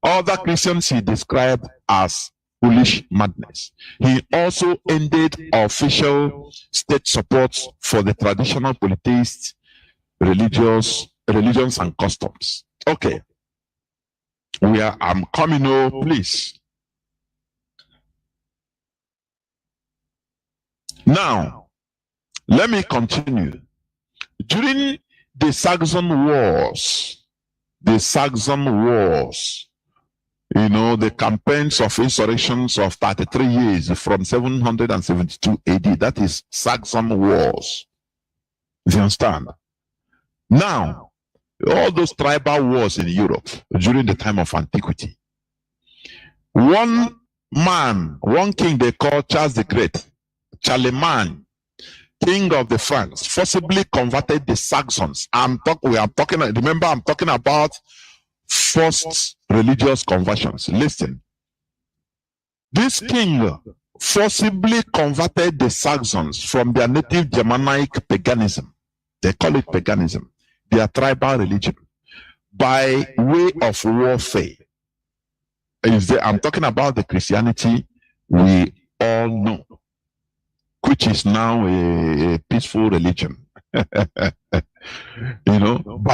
Other Christians he described as foolish madness. He also ended official state support for the traditional polytheist religions and customs. Okay. I'm coming now, please. Now, let me continue. During the Saxon Wars, the campaigns of insurrections of 33 years from 772 AD, that is Saxon Wars. You understand? Now, all those tribal wars in Europe during the time of antiquity, one king they called Charles the Great, Charlemagne, king of the Franks, forcibly converted the Saxons. Remember, I'm talking about forced religious conversions. Listen. This king forcibly converted the Saxons from their native Germanic paganism. They call it paganism, their tribal religion, by way of warfare. I'm talking about the Christianity we all know, which is now a peaceful religion, by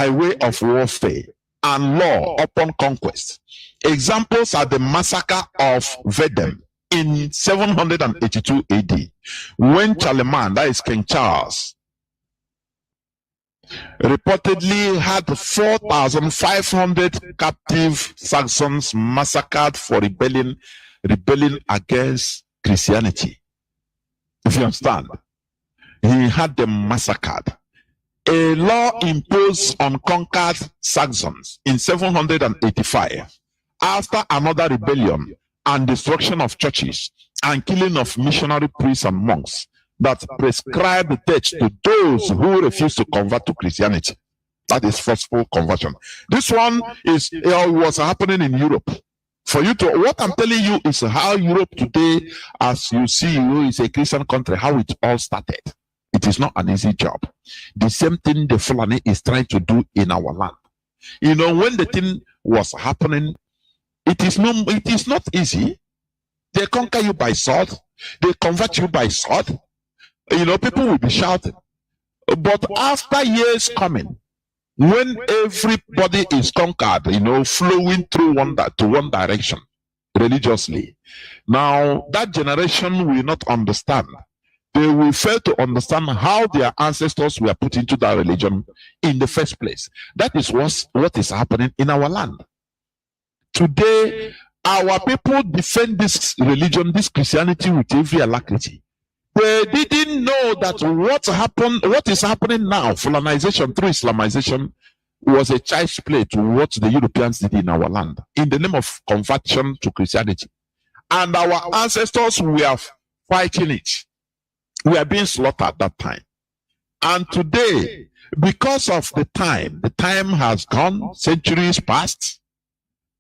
way of warfare and law upon conquest. Examples are the massacre of Verdun in 782 AD, when Charlemagne, that is King Charles, reportedly had 4,500 captive Saxons massacred for rebelling against Christianity. If you understand, he had them massacred. A law imposed on conquered Saxons in 785 after another rebellion and destruction of churches and killing of missionary priests and monks that prescribed death to those who refused to convert to Christianity. That is forceful conversion. This one was happening in Europe. What I'm telling you is how Europe today, as you see, is a Christian country, how it all started. It is not an easy job. The same thing the Fulani is trying to do in our land. When the thing was happening, it is not easy. They conquer you by sword. They convert you by sword. People will be shouting. But after years coming, when everybody is conquered, flowing through one direction religiously, now that generation will not understand. They will fail to understand how their ancestors were put into that religion in the first place. That is what is happening in our land. Today, Our people defend this religion, this Christianity, with every alacrity. They didn't know that what is happening now, colonization through Islamization, was a child's play to what the Europeans did in our land in the name of conversion to Christianity. And our ancestors were fighting it. We are being slaughtered at that time. And today, because of the time has gone, centuries passed,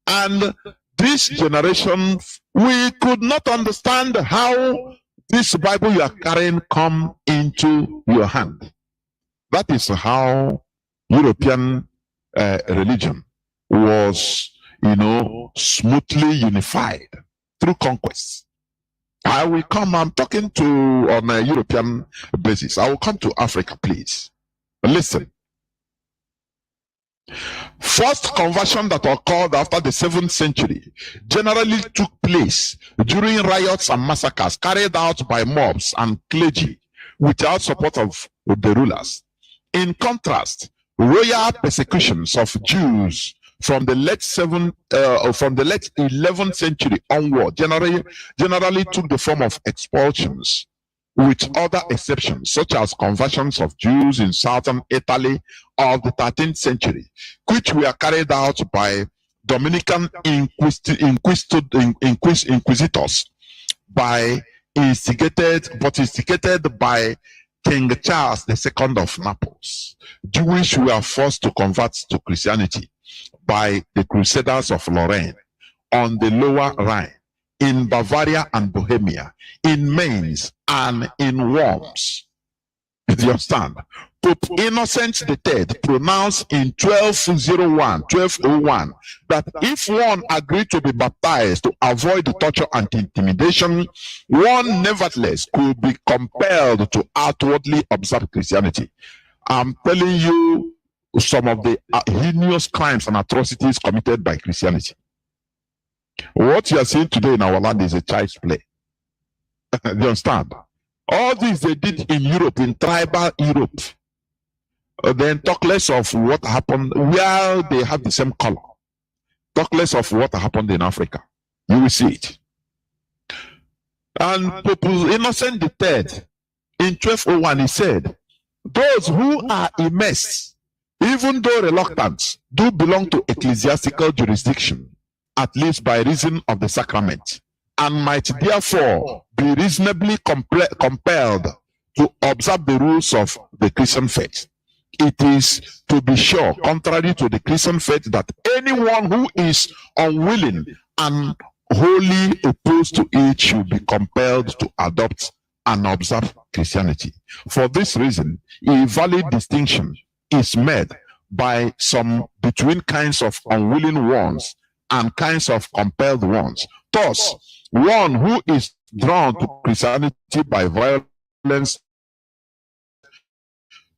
and this generation, we could not understand how this Bible you are carrying come into your hand. That is how European religion was, smoothly unified through conquest. I will come, I'm talking to on a European basis. I will come to Africa, please. Listen. First conversion that occurred after the 7th century generally took place during riots and massacres carried out by mobs and clergy without support of the rulers. In contrast, royal persecutions of Jews from the late 11th century onward generally took the form of expulsions, with other exceptions such as conversions of Jews in southern Italy of the 13th century, which were carried out by Dominican inquisitors instigated by King Charles II of Naples. Jewish were forced to convert to Christianity by the Crusaders of Lorraine on the Lower Rhine, in Bavaria and Bohemia, in Mainz and in Worms. Do you understand? Pope Innocent III pronounced in 1201 that if one agreed to be baptized to avoid the torture and intimidation, one nevertheless could be compelled to outwardly observe Christianity. I'm telling you some of the heinous crimes and atrocities committed by Christianity. What you are seeing today in our land is a child's play. Do you understand? All this they did in Europe, in tribal Europe. Then talk less of what happened where they have the same color. Talk less of what happened in Africa. You will see it. And Pope Innocent III, in 1201, he said, those who are immersed, even though reluctant, do belong to ecclesiastical jurisdiction, at least by reason of the sacrament, and might therefore be reasonably compelled to observe the rules of the Christian faith. It is, to be sure, contrary to the Christian faith that anyone who is unwilling and wholly opposed to it should be compelled to adopt and observe Christianity. For this reason, a valid distinction is made by some between kinds of unwilling ones and kinds of compelled ones. Thus, one who is drawn to Christianity by violence,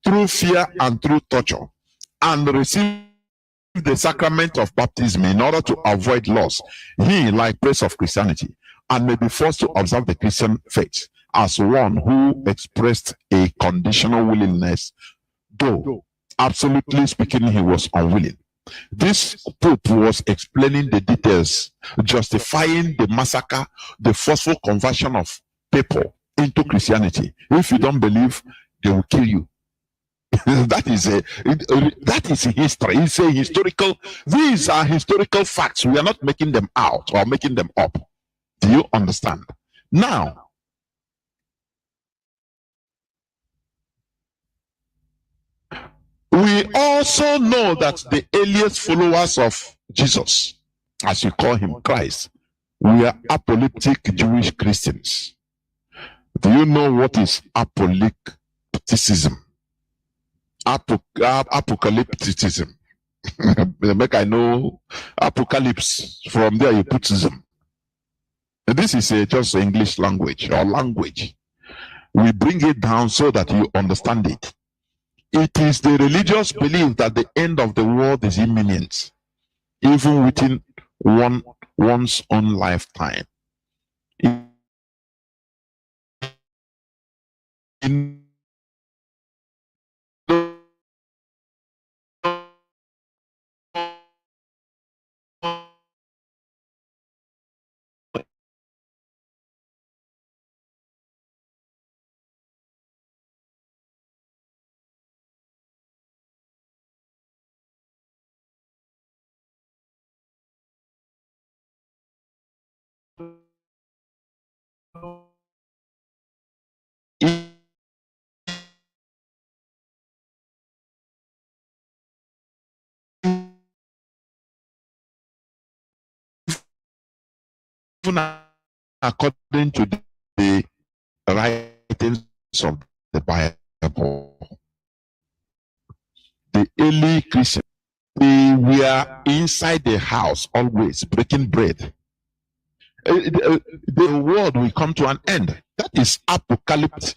through fear and through torture, and receive the sacrament of baptism in order to avoid loss, he, like praise of Christianity, and may be forced to observe the Christian faith as one who expressed a conditional willingness, though absolutely speaking he was unwilling. This Pope was explaining the details, justifying the massacre, the forceful conversion of people into Christianity. If you don't believe, they will kill you. that is history. It's a historical. These are historical facts. We are not making them out or making them up. Do you understand? Now, we also know that the earliest followers of Jesus, as you call him, Christ, were apocalyptic Jewish Christians. Do you know what is apocalypticism? Apocalypticism. Make I know apocalypse. From there you put ism. This is just English language or language. We bring it down so that you understand it. It is the religious belief that the end of the world is imminent, even within one's own lifetime. In according to the writings of the Bible, the early Christians, they were inside the house always breaking bread. The world will come to an end. That is apocalypse.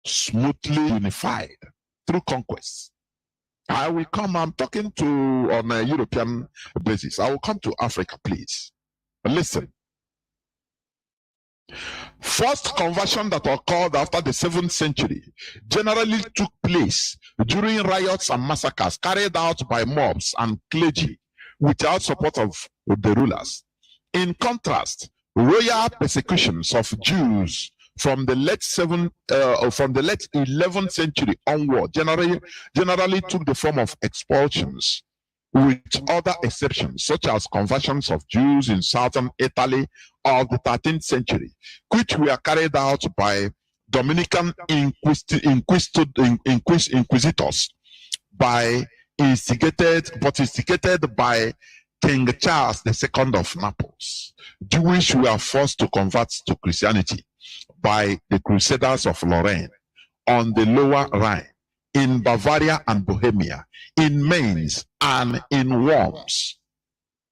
Smoothly unified through conquest. I will come, I'm talking to on a European basis. I will come to Africa, please. Listen. First conversion that occurred after the 7th century generally took place during riots and massacres carried out by mobs and clergy without support of the rulers. In contrast, royal persecutions of Jews from the late 11th century onward generally took the form of expulsions, with other exceptions such as conversions of Jews in southern Italy of the 13th century, which were carried out by Dominican inquisitors instigated by King Charles II of Naples. Jewish were forced to convert to Christianity by the Crusaders of Lorraine on the Lower Rhine, in Bavaria and Bohemia, in Mainz, and in Worms.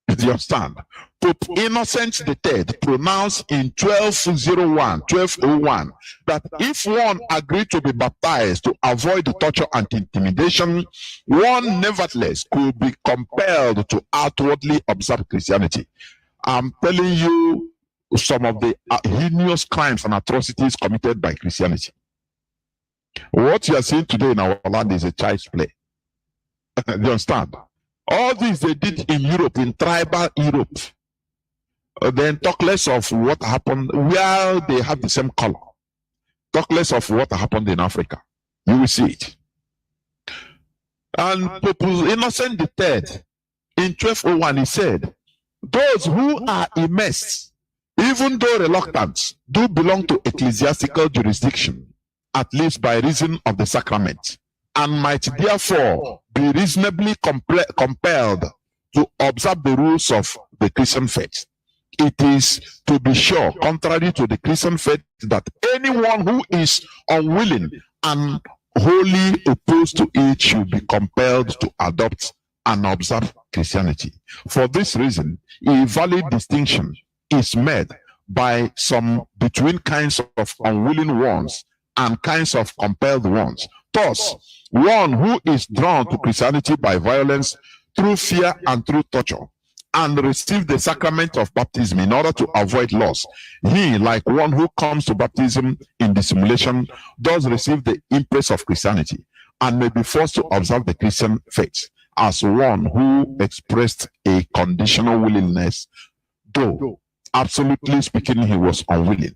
Do you understand? Pope Innocent III pronounced in 1201 that if one agreed to be baptized to avoid torture and intimidation, one nevertheless could be compelled to outwardly observe Christianity. I'm telling you some of the heinous crimes and atrocities committed by Christianity. What you are seeing today in our land is a child's play. Do you understand? All this they did in Europe, in tribal Europe. Then talk less of what happened where they have the same color. Talk less of what happened in Africa. You will see it. And Pope Innocent III, in 1201, he said, those who are immersed, even though reluctant, do belong to ecclesiastical jurisdiction, at least by reason of the sacrament, and might therefore be reasonably compelled to observe the rules of the Christian faith. It is, to be sure, contrary to the Christian faith that anyone who is unwilling and wholly opposed to it should be compelled to adopt and observe Christianity. For this reason, a valid distinction is made by some between kinds of unwilling ones and kinds of compelled ones. Thus, one who is drawn to Christianity by violence, through fear and through torture, and receive the sacrament of baptism in order to avoid loss, he, like one who comes to baptism in dissimulation, does receive the impress of Christianity and may be forced to observe the Christian faith, as one who expressed a conditional willingness, though absolutely speaking he was unwilling.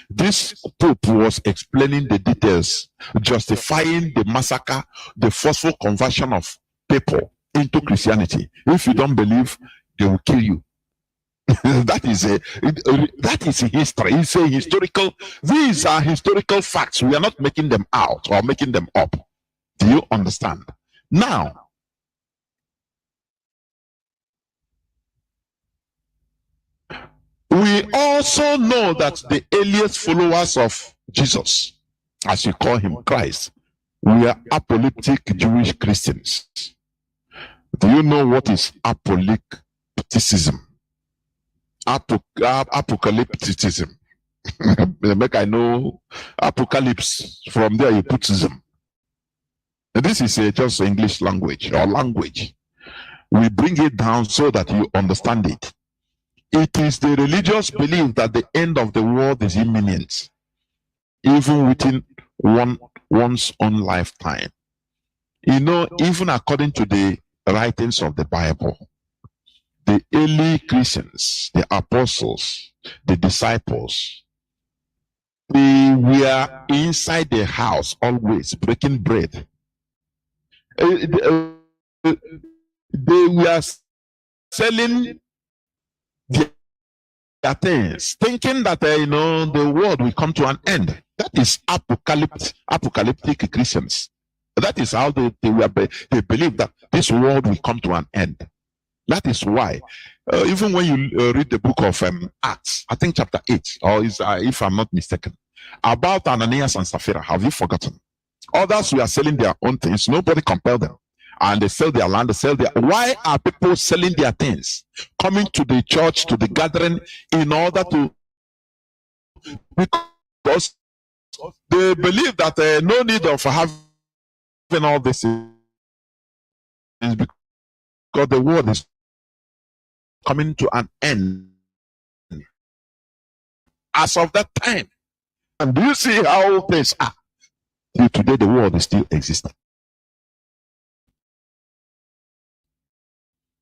This Pope was explaining the details, justifying the massacre, the forceful conversion of people into Christianity. If you don't believe, they will kill you. that is history. It's a historical. These are historical facts. We are not making them out or making them up. Do you understand? Now, we also know that the earliest followers of Jesus, as you call him, Christ, were apocalyptic Jewish Christians. Do you know what is apocalypticism? Apocalypticism. Make I know apocalypse. From there you put ism. This is just English language or language. We bring it down so that you understand it. It is the religious belief that the end of the world is imminent, even within one's own lifetime. You know, even according to the writings of the Bible, the early Christians, the apostles, the disciples, they were inside the house always breaking bread. They were selling their things, thinking that the world will come to an end. That is apocalyptic Christians. That is how they believe that this world will come to an end. That is why, even when you read the book of Acts, I think chapter 8, or if I'm not mistaken, about Ananias and Sapphira, have you forgotten? Others were selling their own things. Nobody compelled them. And they sell their land, why are people selling their things? Coming to the church, to the gathering, in order to, because they believe that no need of having all this is because the world is coming to an end. as of that time. And do you see how things are? Till today, the world is still existing.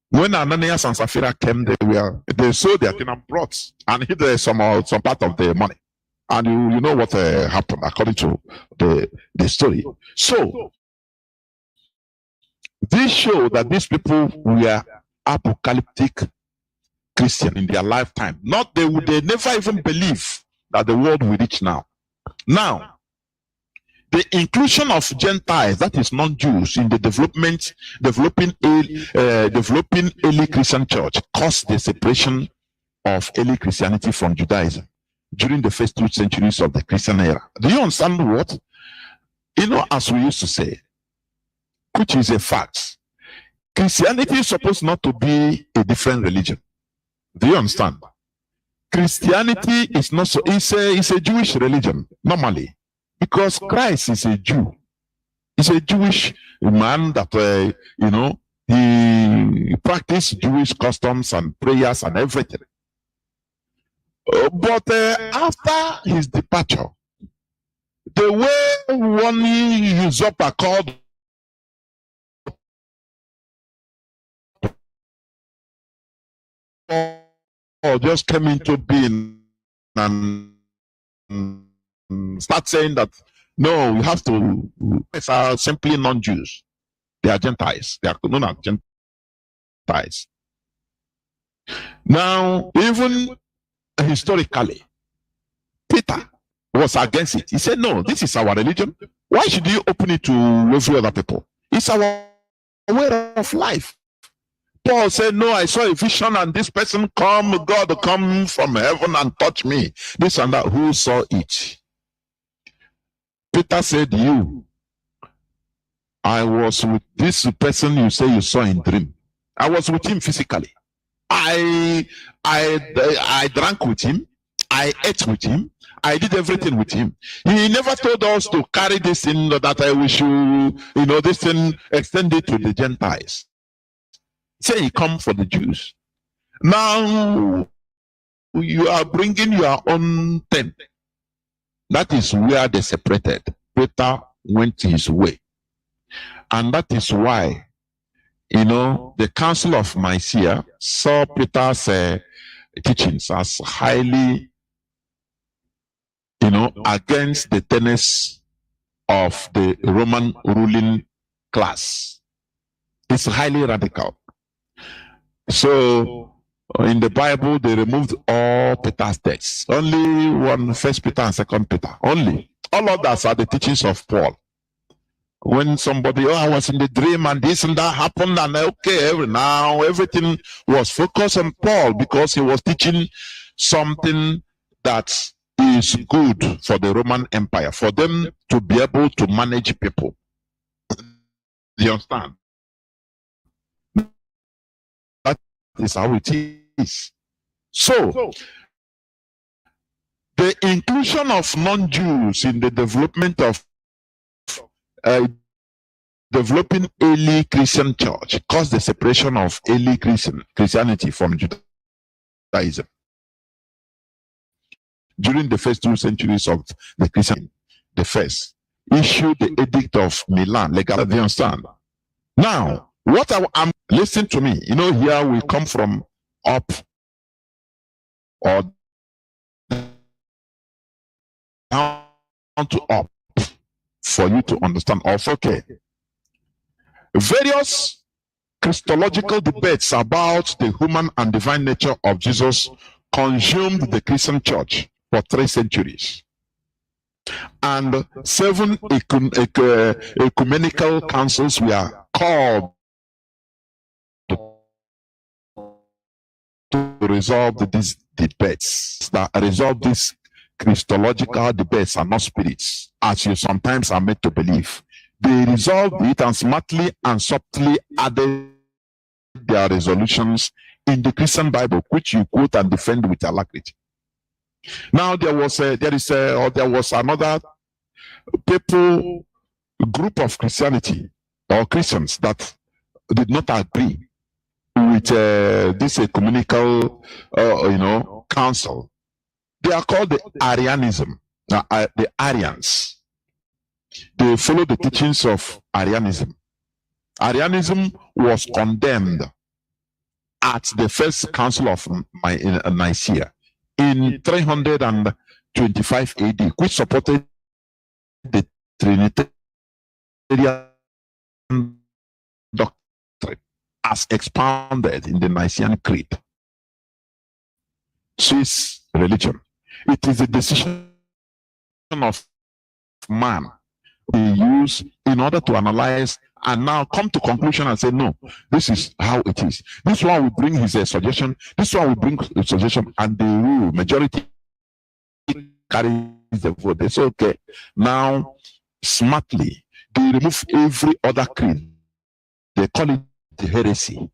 When Ananias and Sapphira came, they sold their kingdom brought and hid some part of the money. And you know what happened according to the story. So this show that these people were apocalyptic Christian in their lifetime. They never even believe that the world will reach now. Now, the inclusion of Gentiles, that is non-Jews, in the developing early Christian church caused the separation of early Christianity from Judaism during the first 2 centuries of the Christian era. Do you understand what? You know, as we used to say, which is a fact, Christianity is supposed not to be a different religion. Do you understand? Christianity is not so, it's a Jewish religion, normally. Because Christ is a Jew. He's a Jewish man that, you know, he practiced Jewish customs and prayers and everything. But after his departure, the way one usurper called just came into being and start saying that no, we have to, these are simply non-Jews. They are Gentiles. They are known as Gentiles. Now, even historically, Peter was against it. He said, no, this is our religion. Why should you open it to every other people? It's our way of life. Paul said, no, I saw a vision and this person God come from heaven and touch me. This and that. Who saw it? Peter said, I was with this person you say you saw in dream. I was with him physically. I drank with him. I ate with him. I did everything with him. He never told us to carry this thing that we should, you know, this thing extended to the Gentiles. Say he come for the Jews. Now you are bringing your own thing. That is where they separated. Peter went his way. And that is why, you know, the Council of Nicaea saw Peter's teachings as highly, you know, against the tenets of the Roman ruling class. It's highly radical. So, in the Bible, they removed all Peter's texts. Only 1 Peter and 2 Peter. Only. All others are the teachings of Paul. When somebody, I was in the dream and this and that happened, and okay, now everything was focused on Paul because he was teaching something that is good for the Roman Empire, for them to be able to manage people. Do you understand? That is how it is. So, the inclusion of non-Jews in the development of developing early Christian church caused the separation of early Christianity from Judaism. During the first 2 centuries of the Christian, the first issued the Edict of Milan, legal. Do you understand? Now, what I'm listen to me, you know, here we come from up or down to up for you to understand. Also, okay. Various Christological debates about the human and divine nature of Jesus consumed the Christian church for 3 centuries. And 7 ecumenical councils were called to resolve these debates. That resolve these Christological debates are not spirits, as you sometimes are made to believe. They resolved it and smartly and subtly added their resolutions in the Christian Bible, which you quote and defend with alacrity. Now there was another group of Christianity or Christians that did not agree with this ecumenical, council. They are called the Arianism. The Arians. They follow the teachings of Arianism. Arianism was condemned at the first council of Nicaea in 325 AD, which supported the Trinitarian doctrine as expounded in the Nicene Creed. Swiss religion. It is a decision of man they use in order to analyze and now come to conclusion and say, no, this is how it is. This one will bring his suggestion, this one will bring a suggestion, and the rule, majority carries the vote. They say, okay, now smartly, they remove every other creed. They call it the heresy.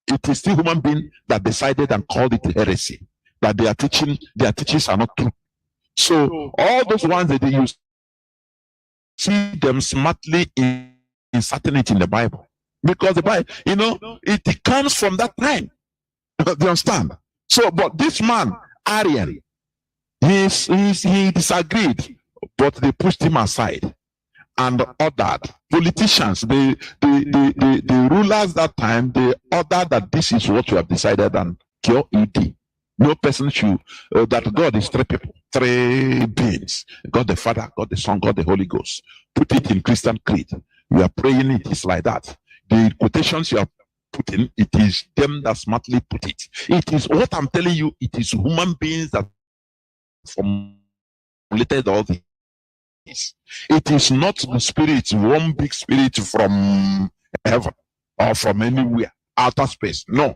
It is still human being that decided and called it heresy, that their teachings are not true. So all those ones that they use, see them smartly inserting it in the Bible, because the Bible, it comes from that time. Do you understand? So, but this man Arian, he disagreed, but they pushed him aside and ordered politicians, the rulers that time, they ordered that this is what you have decided and cure it. No person should, that God is three people, three beings, God the Father, God the Son, God the Holy Ghost. Put it in Christian creed. You are praying, it is like that. The quotations you are putting, it is them that smartly put it. It is what I'm telling you, it is human beings that formulated all this. It is not the spirit, one big spirit from heaven or from anywhere, outer space. No.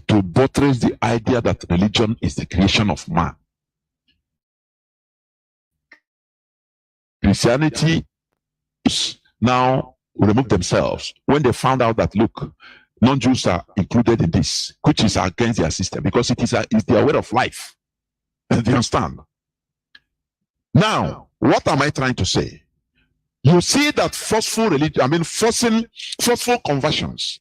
To buttress the idea that religion is the creation of man. Christianity now remove themselves when they found out that, look, non-Jews are included in this, which is against their system, because it's their way of life. Do you understand? Now, what am I trying to say? You see that forceful religion, forceful conversions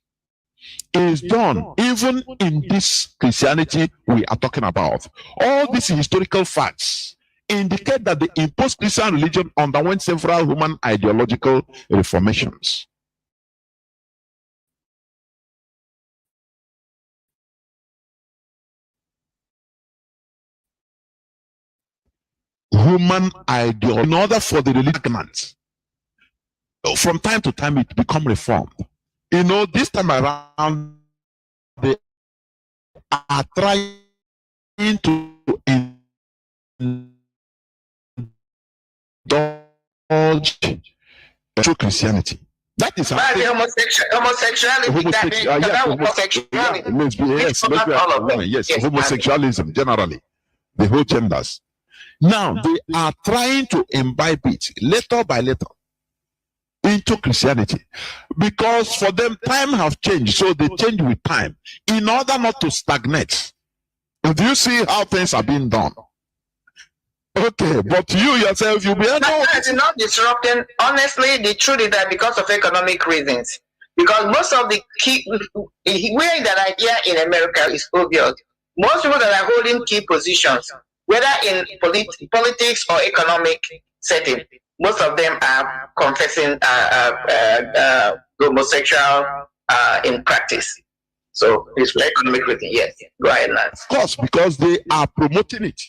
is done even in this Christianity we are talking about. All these historical facts indicate that the imposed Christian religion underwent several human ideological reformations. Human ideology, in order for the religion, from time to time it become reformed. This time around, they are trying to indulge true Christianity. That is homosexualism generally, the whole genders. Now they are trying to imbibe it letter by letter into Christianity, because for them time have changed, so they change with time in order not to stagnate. Do you see how things are being done? Okay, but you yourself, you'll be it's not disrupting. Honestly, the truth is that because of economic reasons, because most of the key, where that idea in America is obvious, most people that are holding key positions, whether in politics or economic setting, most of them are confessing homosexual in practice. So it's for economic reason. Yes, go ahead, Lance. Of course, because they are promoting it.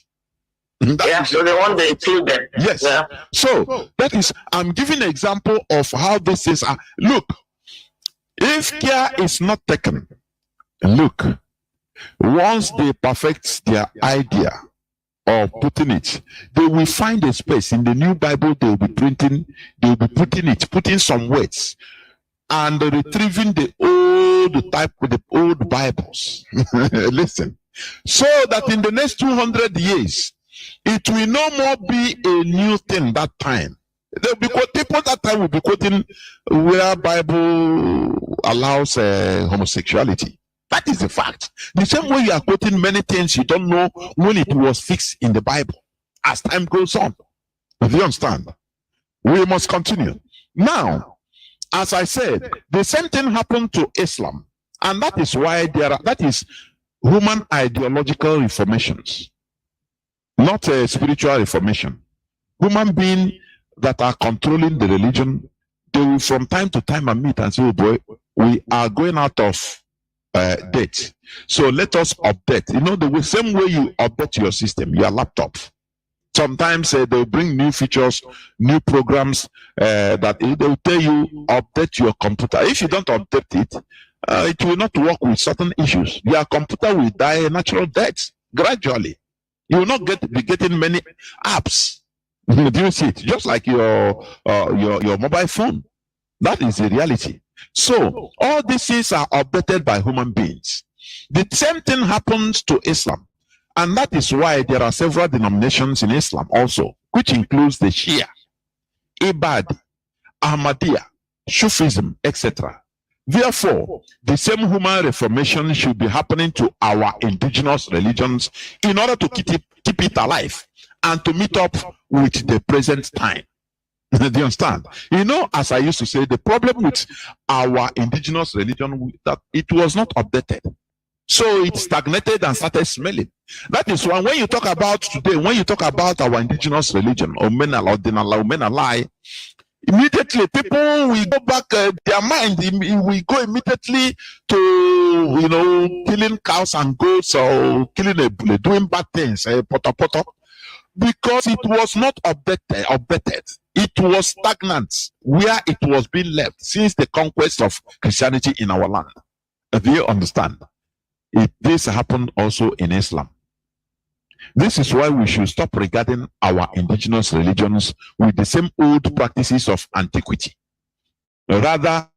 So they want to include them. Yes. Yeah. So that is, I'm giving an example of how this is. Look, if care is not taken, look, once they perfect their idea of putting it, they will find a space in the new Bible. They will be putting some words and retrieving the old type with the old Bibles. Listen, so that in the next 200 years, it will no more be a new thing that time. They'll be people that time will be quoting where Bible allows homosexuality. That is the fact. The same way you are quoting many things you don't know when it was fixed in the Bible. As time goes on, do you understand? We must continue. Now, as I said, the same thing happened to Islam, and that is why that is human ideological reformations, not a spiritual reformation. Human beings that are controlling the religion, they will from time to time meet and say, oh boy, we are going out of date. So let us update. You know, the same way you update your system, your laptop. Sometimes they'll bring new features, new programs that they'll tell you, update your computer. If you don't update it, it will not work with certain issues. Your computer will die a natural death gradually. You will not be getting many apps. Do you see it? Just like your mobile phone. That is the reality. So all these things are updated by human beings. The same thing happens to Islam. And that is why there are several denominations in Islam also, which includes the Shia, Ibadi, Ahmadiyya, Sufism, etc. Therefore, the same human reformation should be happening to our indigenous religions in order to keep it alive and to meet up with the present time. Do you understand? You know, as I used to say, the problem with our indigenous religion that it was not updated. So it stagnated and started smelling. That is why when you talk about today, when you talk about our indigenous religion, Omenalai, immediately people will go back, their mind we go immediately to, you know, killing cows and goats or killing a bully, doing bad things, because it was not updated. It was stagnant where it was being left since the conquest of Christianity in our land. Do you understand? This happened also in Islam. This is why we should stop regarding our indigenous religions with the same old practices of antiquity. Rather,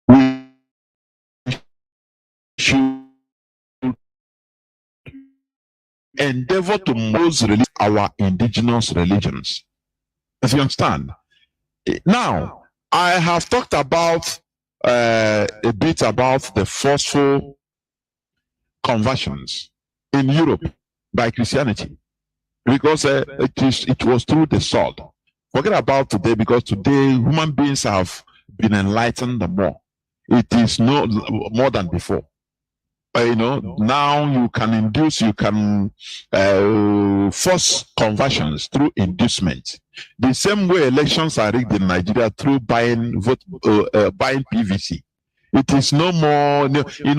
we should endeavor to most release our indigenous religions. As you understand? Now, I have talked about a bit about the forceful conversions in Europe by Christianity, because it was through the sword. Forget about today, because today human beings have been enlightened more. It is no more than before. You know, now you can force conversions through inducement. The same way elections are rigged in Nigeria through buying PVC. It is no more, you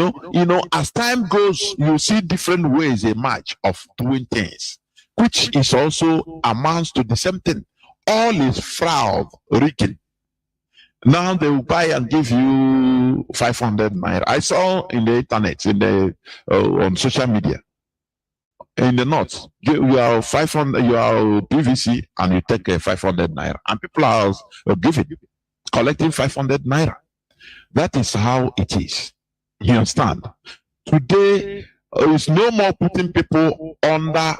know, as time goes, you see different ways emerge of doing things, which is also amounts to the same thing. All is fraud, rigging. Now they will buy and give you 500 naira. I saw in the internet, on social media, in the north, you are 500, you are PVC, and you take 500 naira, and people are collecting 500 naira. That is how it is. You understand? Today, is no more putting people under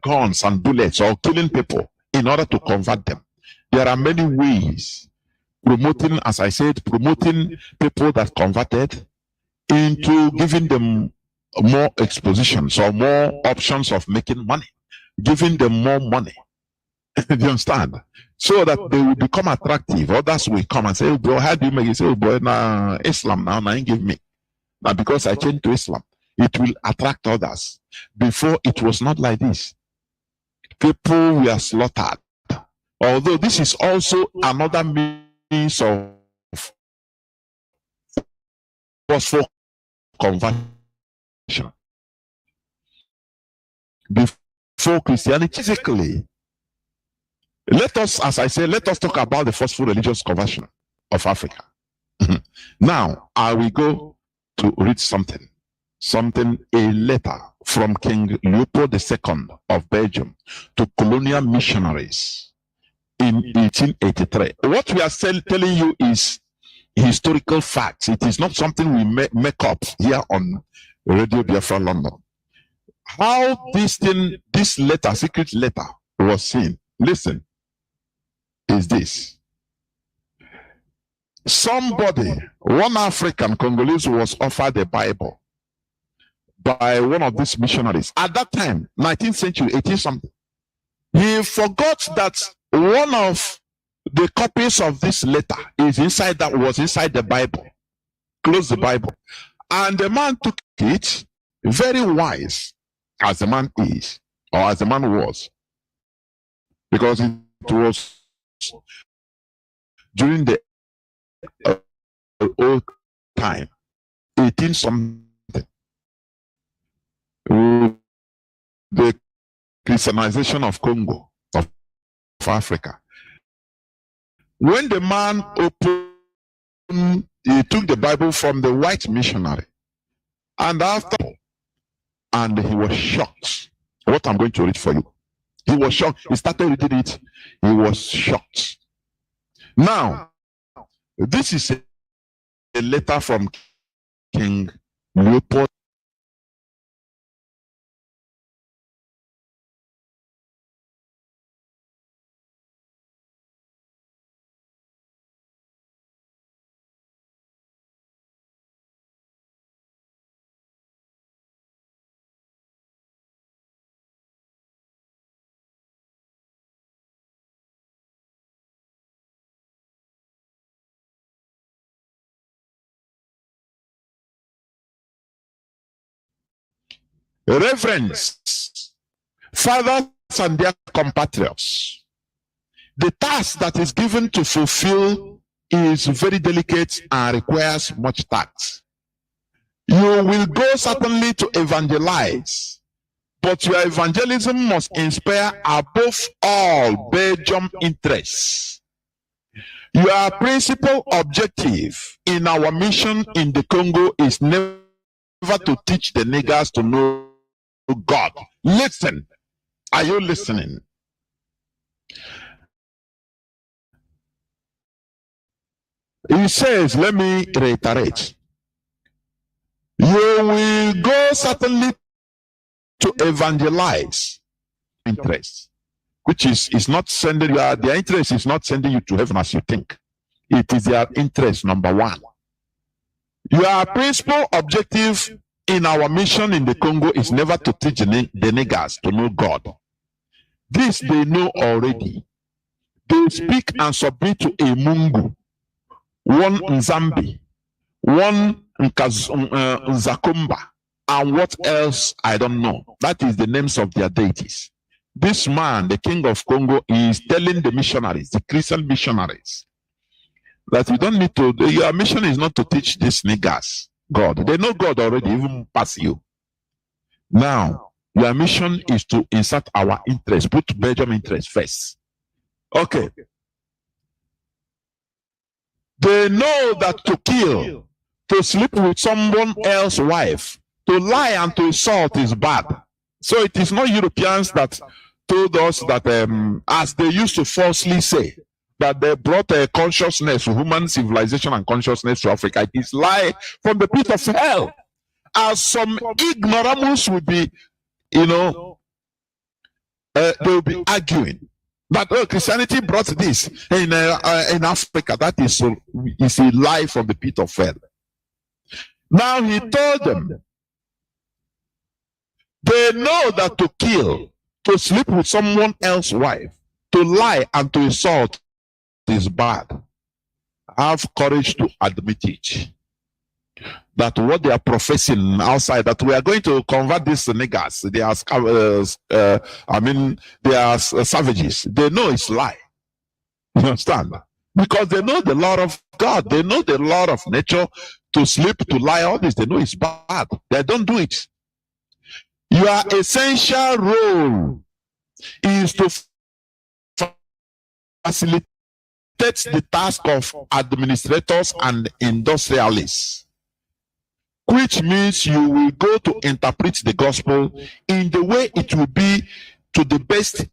guns and bullets or killing people in order to convert them. There are many ways. Promoting, as I said, promoting people that converted into giving them more expositions or more options of making money, giving them more money. Do you understand? So that they will become attractive. Others will come and say, oh, bro, how do you make it? Say, oh, boy, nah, Islam now give me. Now, because I changed to Islam, it will attract others. Before, it was not like this. People were slaughtered. Although this is also another means of forceful conversion. Before Christianity, physically, let us, as I say, let us talk about the forceful religious conversion of Africa. Now, I will go to read something, a letter from King Leopold II of Belgium to colonial missionaries in 1883. What we are telling you is historical facts. It is not something we make up here on Radio Biafra London. How this letter, secret letter, was seen, listen, is this. Somebody, one African Congolese, was offered a Bible by one of these missionaries. At that time, 19th century, 18 something. He forgot that one of the copies of this letter was inside the Bible. Close the Bible. And the man took it, very wise, as the man is, or as the man was, because it was during the old time, 18 something, the Christianization of Congo, of Africa. When the man opened, he took the Bible from the white missionary, and he was shocked. What I'm going to read for you. He was shocked. He started reading it. He was shocked. Now, this is a letter from King Leopold. Reverends, fathers and their compatriots, the task that is given to fulfill is very delicate and requires much tact. You will go certainly to evangelize, but your evangelism must inspire above all Belgium interests. Your principal objective in our mission in the Congo is never to teach the niggers to know God. Listen. Are you listening? He says, let me reiterate. You will go certainly to evangelize interest, which is not sending you, their interest is not sending you to heaven as you think. It is their interest, number one. Your principal objective in our mission in the Congo is never to teach the niggers to know God. This they know already. They speak and submit to a Mungu, one Nzambi, one Nzakumba, and what else I don't know. That is the names of their deities. This man, the king of Congo, is telling the missionaries, the Christian missionaries, that you don't need to, your mission is not to teach these niggers God. They know God already, even past you. Now, your mission is to insert our interest, put Belgium interest first. Okay. They know that to kill, to sleep with someone else's wife, to lie and to insult is bad. So it is not Europeans that told us that, as they used to falsely say, that they brought a consciousness, human civilization and consciousness to Africa. It is lie from the pit of hell. As some ignoramus would be, they will be arguing that, oh, Christianity brought this in Africa. That is a lie from the pit of hell. Now he told them, they know that to kill, to sleep with someone else's wife, to lie and to insult is bad. Have courage to admit it. That what they are professing outside, that we are going to convert these niggers, they are savages. They know it's lie. You understand? Because they know the law of God. They know the law of nature. To sleep, to lie, all this, they know it's bad. They don't do it. Your essential role is to facilitate the task of administrators and industrialists, which means you will go to interpret the gospel in the way it will be to the best,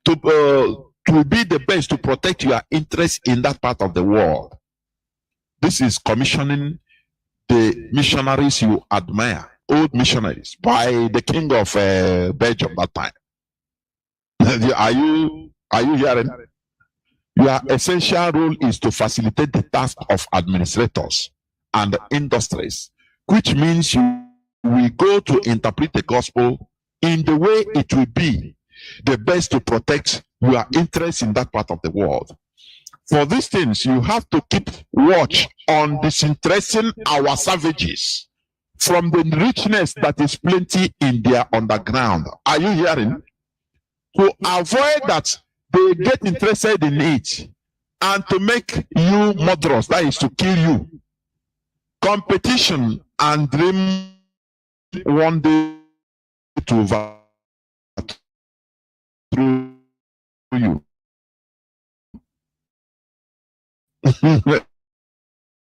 to be the best to protect your interests in that part of the world. This is commissioning the missionaries you admire, old missionaries, by the king of Belgium that time. Are you hearing? Your essential role is to facilitate the task of administrators and industries, which means you will go to interpret the gospel in the way it will be the best to protect your interests in that part of the world. For these things, you have to keep watch on disinteresting our savages from the richness that is plenty in their underground. Are you hearing? To avoid that they get interested in it and to make you murderous, that is to kill you. Competition and dream one day to overthrow you.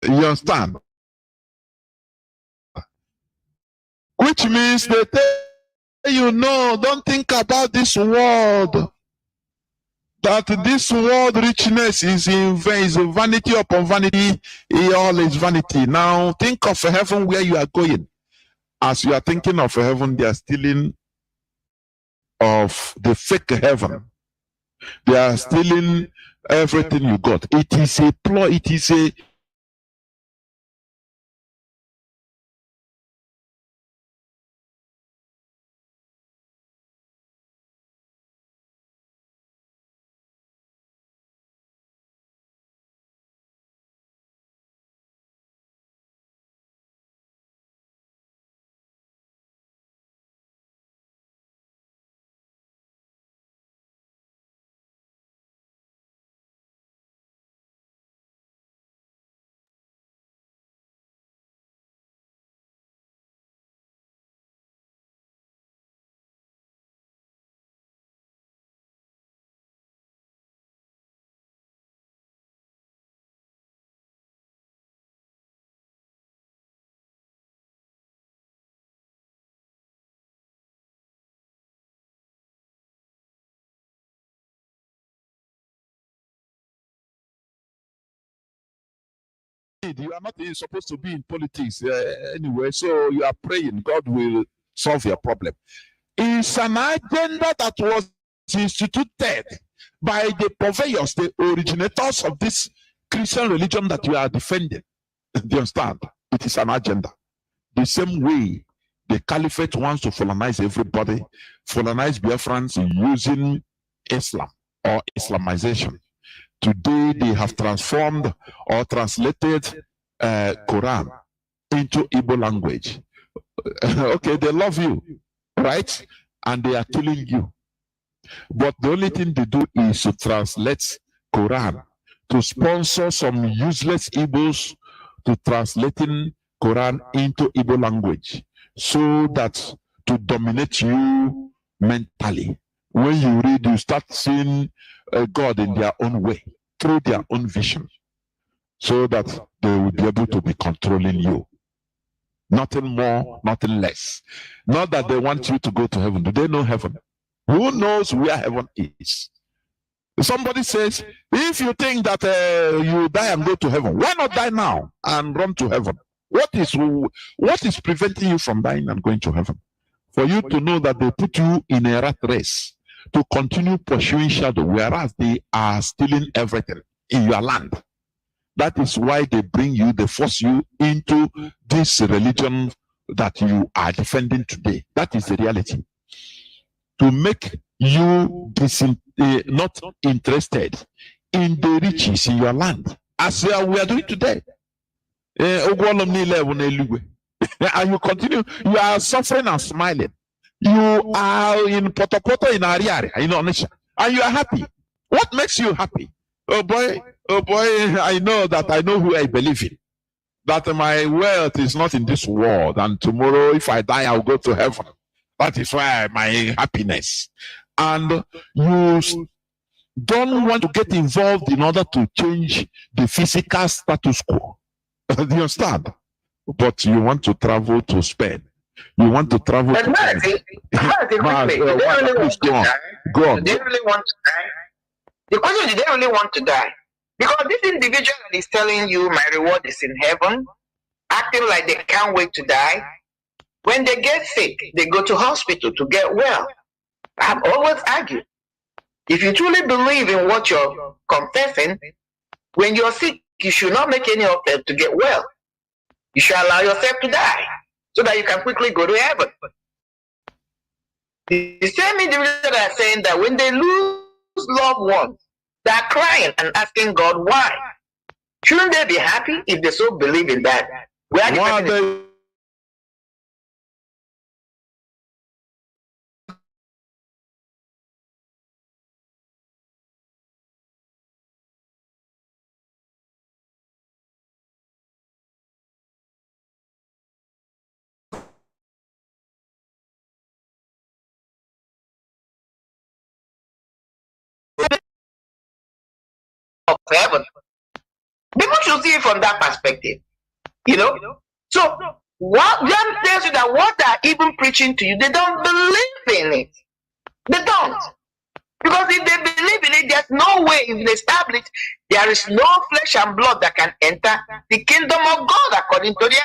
You understand? Which means they tell you, no, don't think about this world. That this world richness is in vain, is vanity upon vanity, all is vanity. Now think of heaven where you are going. As you are thinking of heaven, they are stealing of the fake heaven. They are stealing everything you got. It is a ploy, it is a you are not supposed to be in politics anyway, so you are praying God will solve your problem. It's an agenda that was instituted by the purveyors, the originators of this Christian religion that you are defending. Do you understand? It is an agenda. The same way the caliphate wants to colonize everybody, colonize Biafrans using Islam or Islamization. Today they have transformed or translated Quran into Igbo language. Okay, they love you, right? And they are killing you. But the only thing they do is to translate Quran, to sponsor some useless Igbos to translating Quran into Igbo language, so that to dominate you mentally. When you read, you start seeing God in their own way, through their own vision, so that they will be able to be controlling you. Nothing more, nothing less. Not that they want you to go to heaven. Do they know heaven? Who knows where heaven is? Somebody says, if you think that you die and go to heaven, why not die now and run to heaven? What is preventing you from dying and going to heaven? For you to know that they put you in a rat race to continue pursuing shadow, whereas they are stealing everything in your land. That is why they bring you, they force you into this religion that you are defending today. That is the reality. To make you not interested in the riches in your land, as we are doing today. And you continue, you are suffering and smiling. You are in Potopoto in Ariari, in Onisha, and you are happy. What makes you happy? Oh boy, I know that I know who I believe in. That my wealth is not in this world, and tomorrow if I die, I'll go to heaven. That is why my happiness. And you don't want to get involved in order to change the physical status quo. Do you understand? But you want to travel to Spain. You want to travel to Spain. Go on. Do they really want to die? The question is, do they really want to die? Because this individual is telling you my reward is in heaven, acting like they can't wait to die. When they get sick, they go to hospital to get well. I've always argued, if you truly believe in what you're confessing, when you're sick, you should not make any effort to get well. You should allow yourself to die so that you can quickly go to heaven. The same individuals that are saying that when they lose loved ones, they're crying and asking God why. Shouldn't they be happy if they so believe in that? heaven. People should see it from that perspective. You know? So what them tells you that what they're even preaching to you, they don't believe in it. They don't. Because if they believe in it, there's no way it's established. There is no flesh and blood that can enter the kingdom of God according to their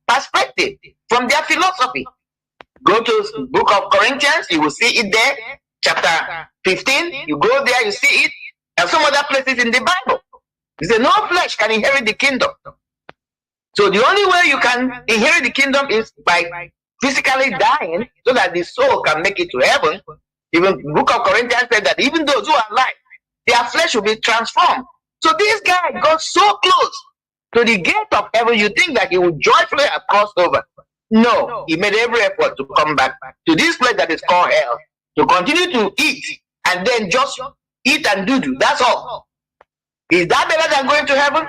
perspective, from their philosophy. Go to book of Corinthians, you will see it there. Chapter 15, you go there, you see it. And some other places in the Bible. It says no flesh can inherit the kingdom. So the only way you can inherit the kingdom is by physically dying so that the soul can make it to heaven. Even the book of Corinthians said that even those who are alive, their flesh will be transformed. So this guy got so close to the gate of heaven, you think that he would joyfully have crossed over. No, he made every effort to come back to this place that is called hell, to continue to eat and then just eat and do. That's all. Is that better than going to heaven?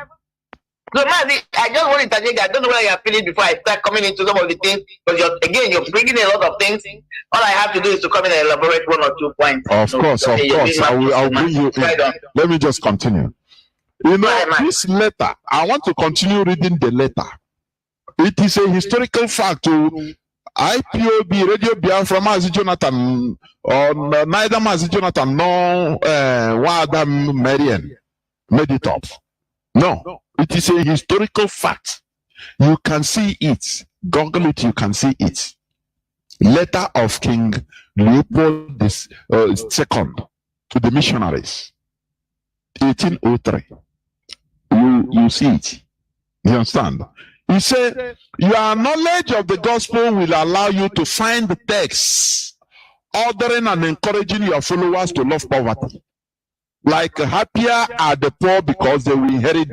So, MAZI, I just want to interject. I don't know whether you are feeling before I start coming into some of the things, because you're bringing a lot of things. All I have to do is to come in and elaborate 1 or 2 points. Of course. I'll bring you in. Let me just continue. You know, this letter, I want to continue reading the letter. It is a historical fact to IPOB, Radio Biafra, MAZI Jonathan, or neither MAZI Jonathan nor Wadam Marian made it up. No, it is a historical fact. You can see it. Google it, you can see it. Letter of King Leopold II to the missionaries. 1803. You see it. You understand? He said, your knowledge of the gospel will allow you to find the texts ordering and encouraging your followers to love poverty. Like happier are the poor because they will inherit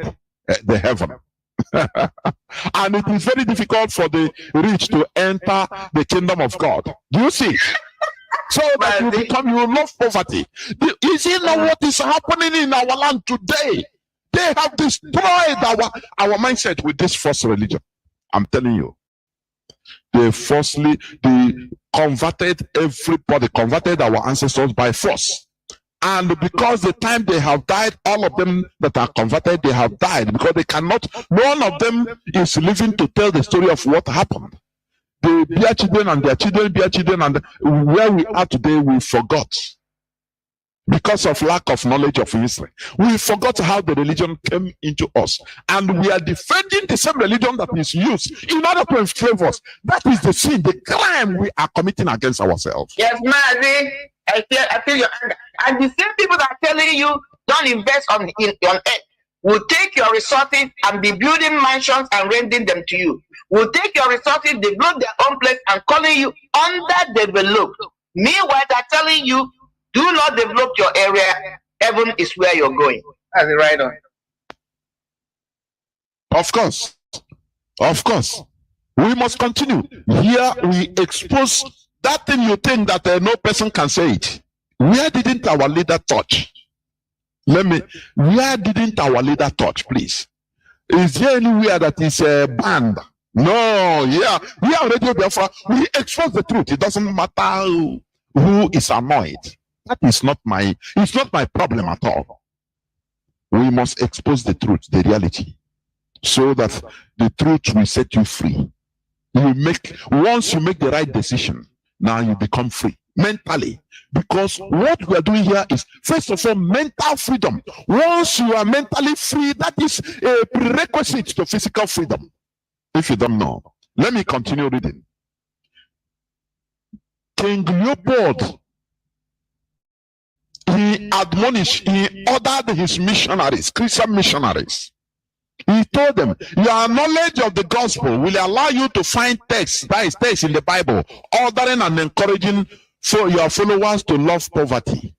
the heaven. And it is very difficult for the rich to enter the kingdom of God. Do you see? So that you love poverty. You see now what is happening in our land today? They have destroyed our mindset with this false religion. I'm telling you. They converted everybody, converted our ancestors by force. And because the time they have died, all of them that are converted, they have died because they cannot, none of them is living to tell the story of what happened. They bear children and their children bear children, and where we are today, we forgot. Because of lack of knowledge of history, we forgot how the religion came into us, and we are defending the same religion that is used in order to enslave us. That is the sin, the crime we are committing against ourselves. Yes, MAZI, I feel your anger. And the same people that are telling you don't invest on earth will take your resources and be building mansions and renting them to you. Will take your resources, develop their own place, and calling you underdeveloped. Meanwhile, they're telling you, do not develop your area. Heaven is where you're going. That's it, right on. Of course. Of course. We must continue. Here we expose that thing you think that no person can say it. Where didn't our leader touch? Where didn't our leader touch, please? Is there anywhere that is banned? No, yeah. We are Radio Biafra. We expose the truth. It doesn't matter who is annoyed. That is not it's not my problem at all. We must expose the truth, the reality, so that the truth will set you free. Once you make the right decision, now you become free mentally. Because what we are doing here is, first of all, mental freedom. Once you are mentally free, that is a prerequisite to physical freedom. If you don't know, let me continue reading. King Leopold, he ordered his missionaries, Christian missionaries. He told them, your knowledge of the gospel will allow you to find text in the Bible, ordering and encouraging for your followers to love poverty.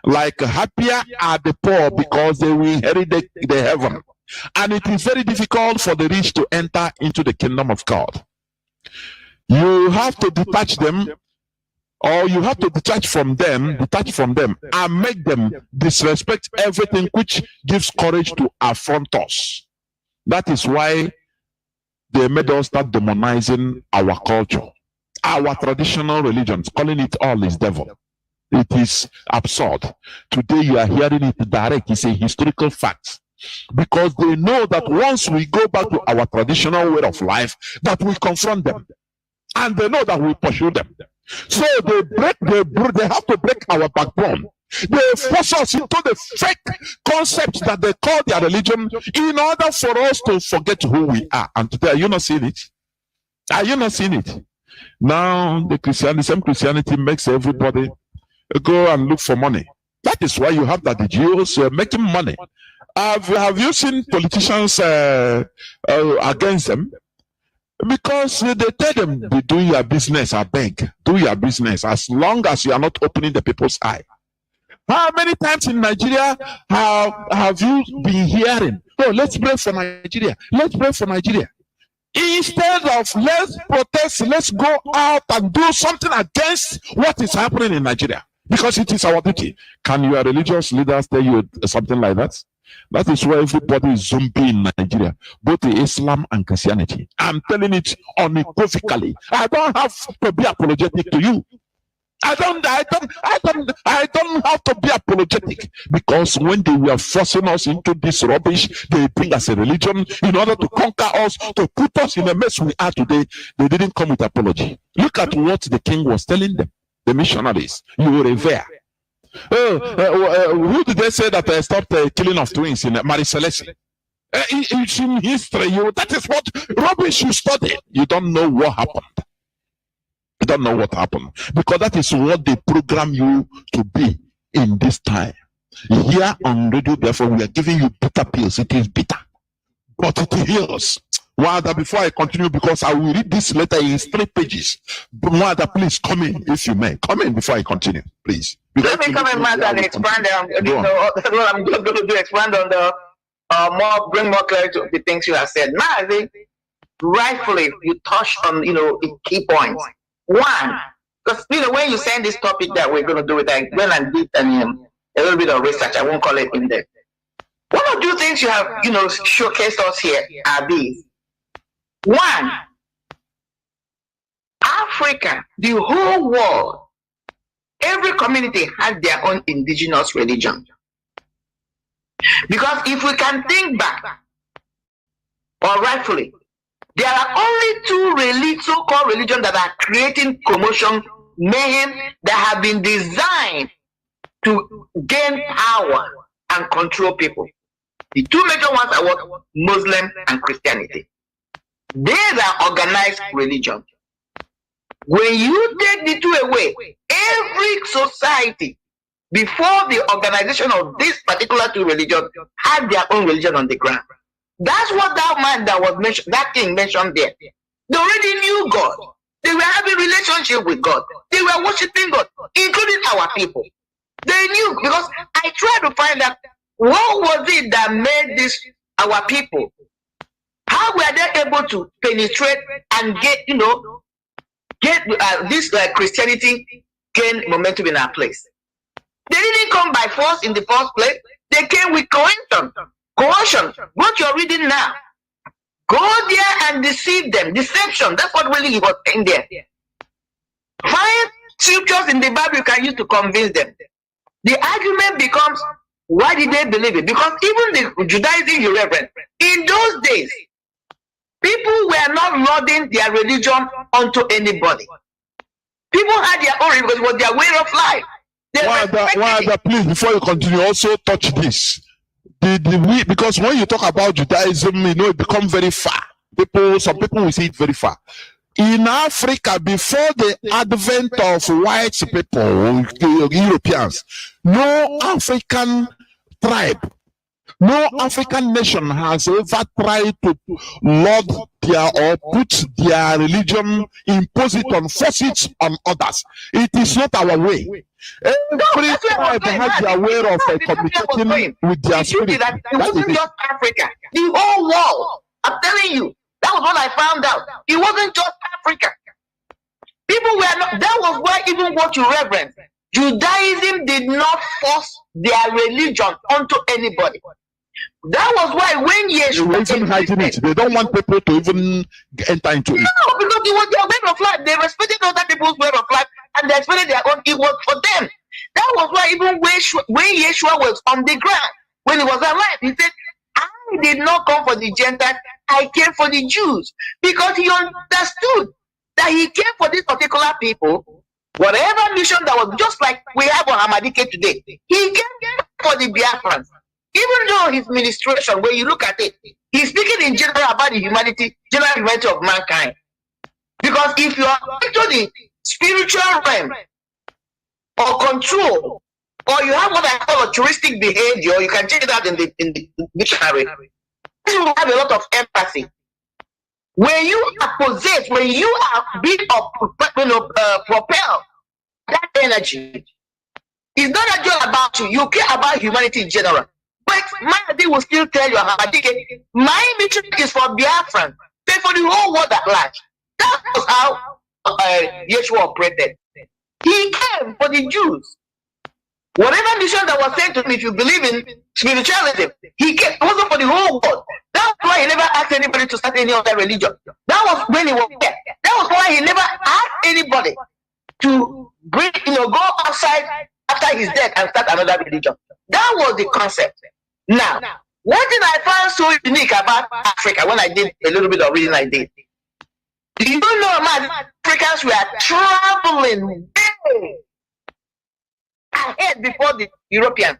Like happier are the poor because they will inherit the heaven. And it is very difficult for the rich to enter into the kingdom of God. You have to detach them, or you have to detach from them, and make them disrespect everything which gives courage to affront us. That is why they made us start demonizing our culture, our traditional religions, calling it all is devil. It is absurd. Today you are hearing it direct. It's a historical fact. Because they know that once we go back to our traditional way of life, that we confront them. And they know that we pursue them. So they have to break our backbone. They force us into the fake concepts that they call their religion in order for us to forget who we are. And today, are you not seeing it? Are you not seeing it? Now, the same Christianity makes everybody go and look for money. That is why you have that the Jews making money. Have you seen politicians against them? Because they tell them, do your business, I beg. Do your business as long as you are not opening the people's eye. How many times in Nigeria have you been hearing, oh, let's pray for Nigeria. Let's pray for Nigeria. Instead of let's protest, let's go out and do something against what is happening in Nigeria. Because it is our duty. Can your religious leaders tell you something like that? That is why everybody is zombie in Nigeria, both Islam and Christianity. I'm telling it unequivocally. I don't have to be apologetic to you. I don't have to be apologetic, because when they were forcing us into this rubbish, they bring us a religion in order to conquer us, to put us in the mess we are today. They didn't come with apology. Look at what the king was telling them, the missionaries. You revere. Who did they say that stopped the killing of twins in Marie Celeste? It's in history. That is what rubbish you study. You don't know what happened. You don't know what happened, because that is what they program you to be in this time. Here on Radio Biafra, we are giving you bitter pills. It is bitter, but it heals. Wada, before I continue, because I will read this letter in 3 pages. Wada, please come in, if you may. Come in before I continue, please. Let me come in, Matt, and expand on. What I'm going to do, expand on the bring more clarity to the things you have said. Mazi, rightfully, you touched on key points. One, because when you send this topic that we're going to do it, I went and did a little bit of research. I won't call it in depth. One of the things you have showcased us here are these. One, Africa, the whole world, every community has their own indigenous religion. Because if we can think back, or rightfully, there are only 2 so-called religions that are creating commotion, mayhem, that have been designed to gain power and control people. The 2 major ones are what? Muslim and Christianity. These are organized religions. When you take the 2 away, every society, before the organization of this particular 2 religions, had their own religion on the ground. That's what that man that was mentioned, that king mentioned there. They already knew God. They were having a relationship with God. They were worshiping God, including our people. They knew, because I tried to find out what was it that made this our people. How were they able to penetrate and get this Christianity gain momentum in our place? They didn't come by force in the first place. They came with coercion. What you're reading now. Go there and deceive them. Deception. That's what really he was saying there. Find scriptures in the Bible you can use to convince them. The argument becomes, why did they believe it? Because even the Judaism you reverend, in those days, people were not loading their religion onto anybody. People had their own, because it was their way of life. Please, before you continue, also touch this. Because when you talk about Judaism, it becomes very far. Some people will see it very far. In Africa, before the advent of white people, Europeans, no African tribe, no African nation has ever tried to lord or put their religion, impose it on, force it on others. It is not our way. Every tribe has their way of communicating with their spirit. It wasn't just Africa, the whole world. I'm telling you, that was what I found out. It wasn't just Africa. People were not, that was why even what you reverence, Judaism did not force their religion onto anybody. That was why when Yeshua, they don't want people to even enter into it. No, because it was their way of life. They respected other people's way of life. and they expected their own. It was for them. That was why even when Yeshua was on the ground, when he was alive, he said, I did not come for the Gentiles, I came for the Jews. Because he understood that he came for these particular people, whatever mission that was, just like we have on Hamadike today. He came for the Biafrans. Even though his ministration, when you look at it, he's speaking in general about the general humanity of mankind. Because if you are into the spiritual realm or control, or you have what I call a touristic behavior, you can check it out in the dictionary. You have a lot of empathy. When you are possessed, when you are being propelled, that energy is not just about you. You care about humanity in general. But MAZI will still tell you, my mission is for Biafran, but for the whole world at large. That was how Yeshua operated. He came for the Jews. Whatever mission that was sent to him, if you believe in spiritualism, he came. It wasn't for the whole world. That's why he never asked anybody to start any other religion. That was when he was there. That was why he never asked anybody to bring, go outside after his death and start another religion. That was the concept. Now, one thing I found so unique about Africa, when I did a little bit of reading I did, do you know, man, Africans were traveling way ahead before the Europeans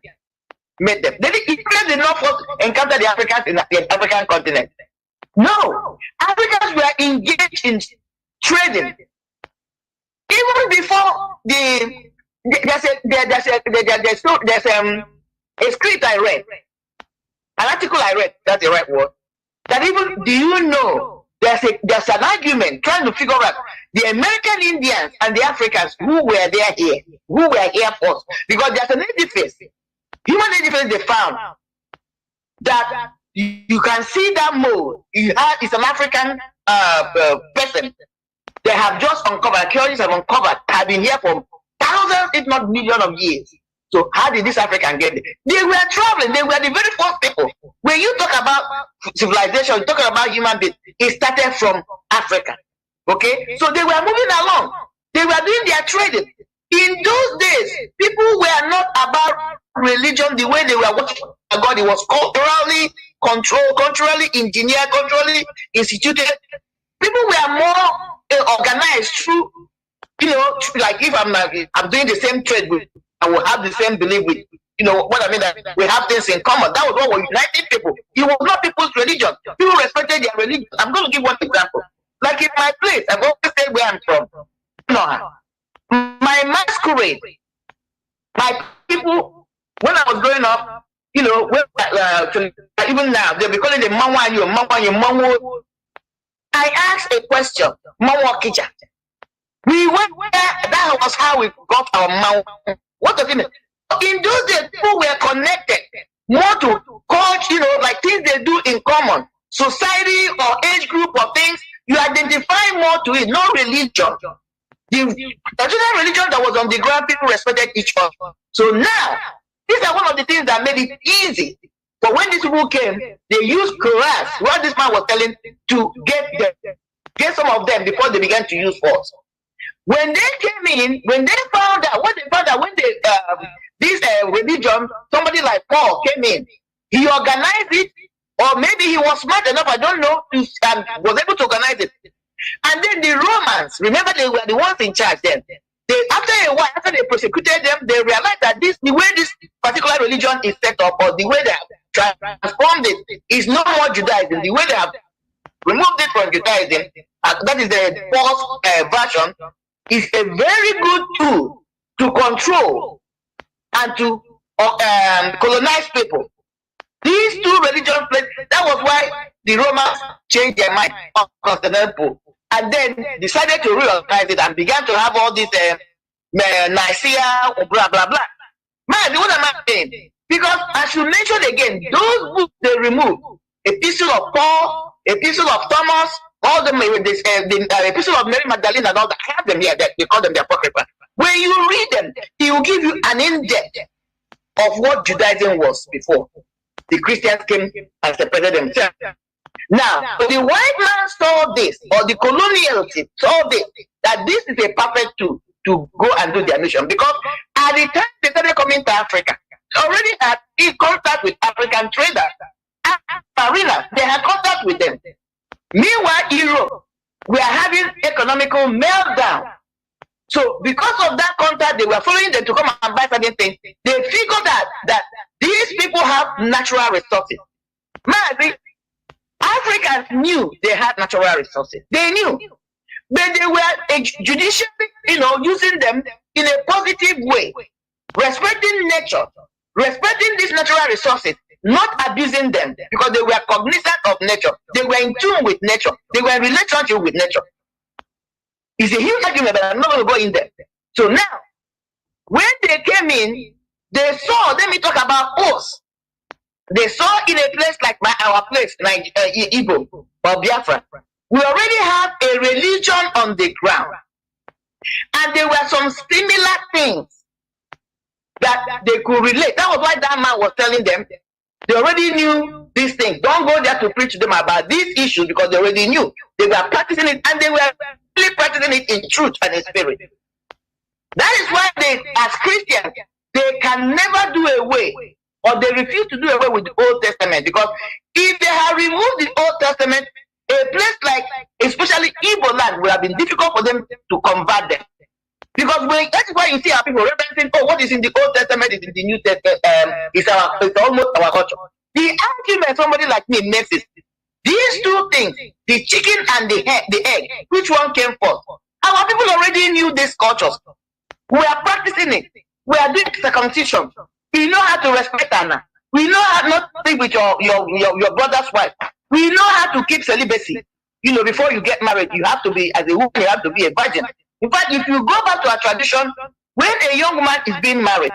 met them. They did not first encounter the Africans in the African continent. No, Africans were engaged in trading. Even before there's a script I read, an article I read, that's the right word, that even, do you know, there's an argument trying to figure out the American Indians and the Africans who were here first, because there's an edifice, human edifice they found, that you can see that mold. It's an African person. They have just uncovered, archaeologists have uncovered, have been here for thousands, if not millions of years. So how did this African get there? They were traveling. They were the very first people. When you talk about civilization, you talk about human beings, it started from Africa. Okay? So they were moving along. They were doing their trading. In those days, people were not about religion the way they were worshiping God. It was culturally controlled, culturally engineered, culturally instituted. People were more organized through, like if I'm doing the same trade with, I will have the same belief with, what I mean, that we have things in common. That was what was uniting people. It was not people's religion. People respected their religion. I'm going to give one example. Like in my place, I've always said where I'm from. My masquerade, my people, when I was growing up, even now, they'll be calling the Mawanyo. I asked a question, Mawakija. We went there, that was how we got our Mawan. What does it mean? In those days, people were connected more to culture, like things they do in common, society or age group or things. You identify more to it, no religion. The traditional religion that was on the ground, people respected each other. So now, these are one of the things that made it easy. But when these people came, they used coerce, what this man was telling, to get some of them before they began to use force. When they came in, when they found out, when this religion, somebody like Paul came in, he organized it, or maybe he was smart enough, I don't know, was able to organize it. And then the Romans, remember they were the ones in charge then. After a while, after they persecuted them, they realized that the way this particular religion is set up, or the way they have transformed it, is no more Judaism. The way they have removed it from Judaism, that is the false version, is a very good tool to control and to colonize people. These two religions, that was why the Romans changed their mind on Constantinople and then decided to reorganize it and began to have all this Nicaea, blah, blah, blah. Man, what am I saying? Because as you mentioned again, those books they removed, Epistle of Paul, Epistle of Thomas, all the Epistle of Mary Magdalene and all that, I have them here, they call them the Apocrypha. When you read them, it will give you an in-depth of what Judaism was before the Christians came and separated themselves. Now, the white man saw this, or the coloniality saw this, that this is a perfect tool to go and do their mission. Because at the time they started coming to Africa, they already had in contact with African traders. Marina, they had contact with them. Meanwhile, Europe, we are having economical meltdown. So because of that contact, they were following them to come and buy certain things. They figured that these people have natural resources. MAZI, Africans knew they had natural resources. They knew. But they were judicially, using them in a positive way, respecting nature, respecting these natural resources, not abusing them, because they were cognizant of nature. They were in tune with nature. They were in relationship with nature. It's a huge argument, but I'm not going to go in there. So now, when they came in, they saw, let me talk about us. They saw in a place like our place, like Igbo or Biafra, we already have a religion on the ground. And there were some similar things that they could relate. That was why that man was telling them, they already knew these things. Don't go there to preach to them about these issues, because they already knew. They were practicing it, and they were really practicing it in truth and in spirit. That is why they, as Christians, they can never do away, or they refuse to do away with the Old Testament, because if they have removed the Old Testament, a place like, especially Igbo land, would have been difficult for them to convert them. Because that is why you see our people referencing, oh, what is in the Old Testament is in the New Testament, it's almost our culture. The argument somebody like me makes is, these two things, the chicken and the egg, which one came first? Our people already knew these cultures. We are practicing it. We are doing circumcision. We know how to respect Anna. We know how not to sleep with your brother's wife. We know how to keep celibacy. Before you get married, you have to be, as a woman, you have to be a virgin. In fact, if you go back to our tradition, when a young man is being married,